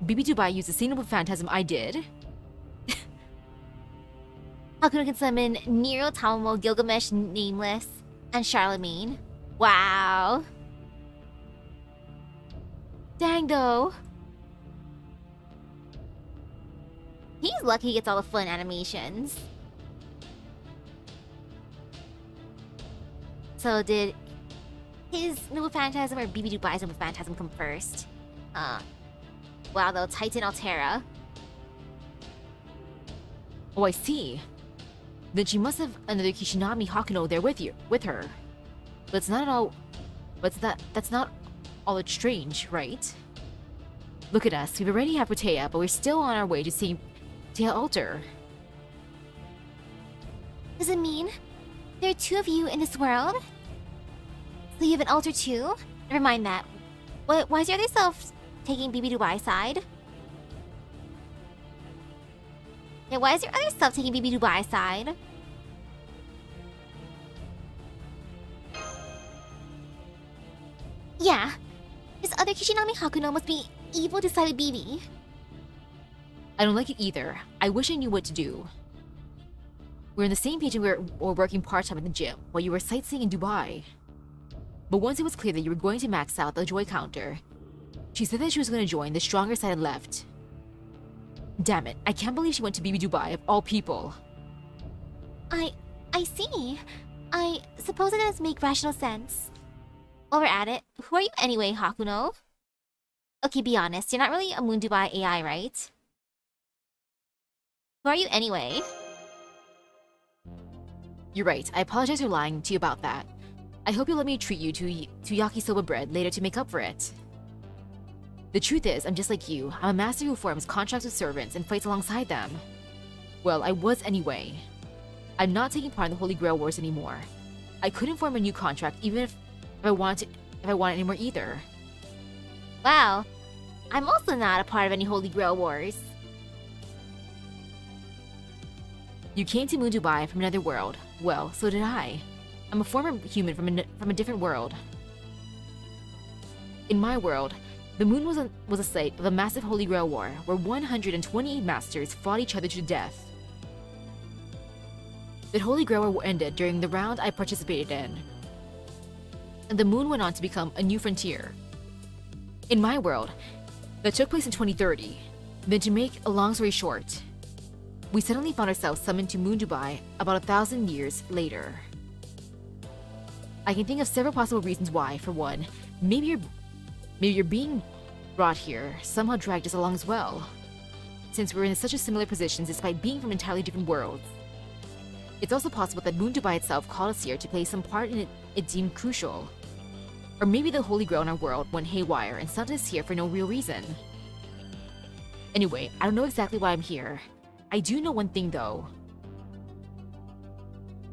BB Dubai used the same noble phantasm I did. Hakuno can summon Nero, Tamamo, Gilgamesh, Nameless, and Charlemagne. Wow. Dang though. He's lucky he gets all the fun animations. So did his Noble Phantasm or BB Dubai's Noble Phantasm come first? Wow though, Titan Altera. Oh, I see. Then she must have another Kishinami Hakuno there with her. But it's not at all. That's not all it's strange, right? Look at us. We already have Protea, but we're still on our way to seeing Protea Altar. Does it mean there are two of you in this world? So you have an altar too? Never mind that. Why is your other self taking BB Dubai's side? Yeah, why is your other self taking BB Dubai's side? Yeah, this other Kishinami Hakuno must be evil to side with BB. I don't like it either. I wish I knew what to do. We're on the same page and we're working part-time at the gym while you were sightseeing in Dubai. But once it was clear that you were going to max out the joy counter, she said that she was going to join the stronger side and left. Damn it, I can't believe she went to BB Dubai of all people. I see. I suppose it does make rational sense. While we're at it, who are you anyway, Hakuno? Okay, be honest, you're not really a Moon Dubai AI, right? Who are you anyway? You're right, I apologize for lying to you about that. I hope you'll let me treat you to yakisoba bread later to make up for it. The truth is, I'm just like you. I'm a master who forms contracts with servants and fights alongside them. Well, I was anyway. I'm not taking part in the Holy Grail Wars anymore. I couldn't form a new contract even if I wanted anymore either. Wow, I'm also not a part of any Holy Grail Wars. You came to Moon Dubai from another world. Well, so did I. I'm a former human from a different world. In my world, the moon was a site of a massive Holy Grail War where 128 masters fought each other to death. The Holy Grail War ended during the round I participated in, and the moon went on to become a new frontier. In my world, that took place in 2030. Then to make a long story short, we suddenly found ourselves summoned to Moon Dubai about 1,000 years later. I can think of several possible reasons why. For one, maybe you're being brought here somehow dragged us along as well, since we're in such a similar position despite being from entirely different worlds. It's also possible that Moon Dubai itself called us here to play some part in it deemed crucial. Or maybe the holy grail in our world went haywire and sent us here for no real reason. Anyway, I don't know exactly why I'm here. I do know one thing though.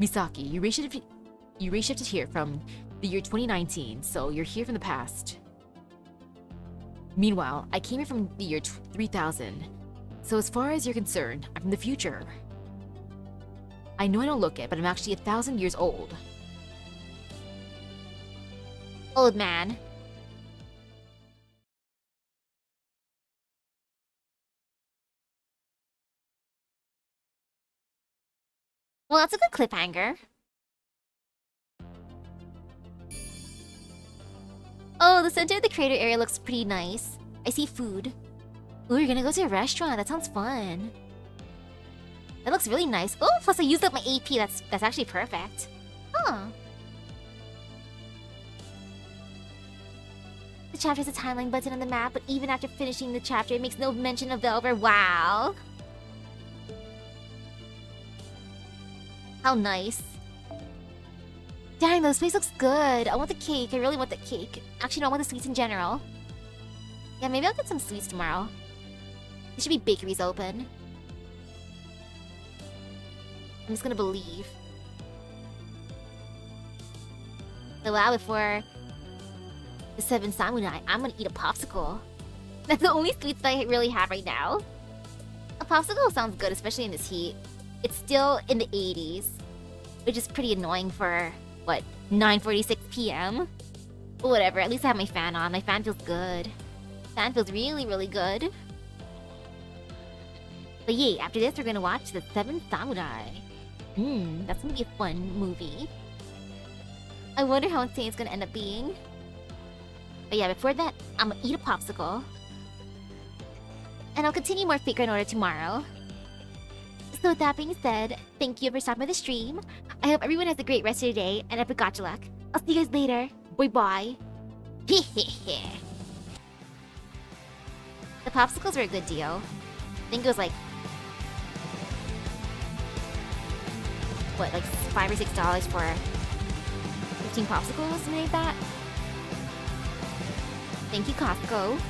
Misaki, you reshifted here from the year 2019, so you're here from the past. Meanwhile, I came here from the year 3000, so as far as you're concerned, I'm from the future. I know I don't look it, but I'm actually 1,000 years old. Old man. Well, that's a good cliffhanger. Oh, the center of the crater area looks pretty nice. I see food. Ooh, you're gonna go to a restaurant. That sounds fun. That looks really nice. Oh, plus I used up my AP. That's actually perfect. Huh. The chapter has a timeline button on the map, but even after finishing the chapter, it makes no mention of Velver. Wow. How nice. Dang, this place looks good. I want the cake. I really want the cake. Actually, no, I want the sweets in general. Yeah, maybe I'll get some sweets tomorrow. There should be bakeries open. I'm just gonna believe. So wow, before the 7 samurai, I'm gonna eat a popsicle. That's the only sweets that I really have right now. A popsicle sounds good, especially in this heat. It's still in the 80s, which is pretty annoying for, what, 9:46 p.m.? But whatever, at least I have my fan on. My fan feels good. Fan feels really, really good. But yay, after this, we're gonna watch The 7 Samurai. That's gonna be a fun movie. I wonder how insane it's gonna end up being. But yeah, before that, I'm gonna eat a popsicle. And I'll continue more Figure in Order tomorrow. So with that being said, thank you for stopping by the stream. I hope everyone has a great rest of your day, and epic gotcha luck. I'll see you guys later. Bye-bye. The popsicles were a good deal. I think it was like... what, like $5 or $6 for 15 popsicles, something like that? Thank you, Costco.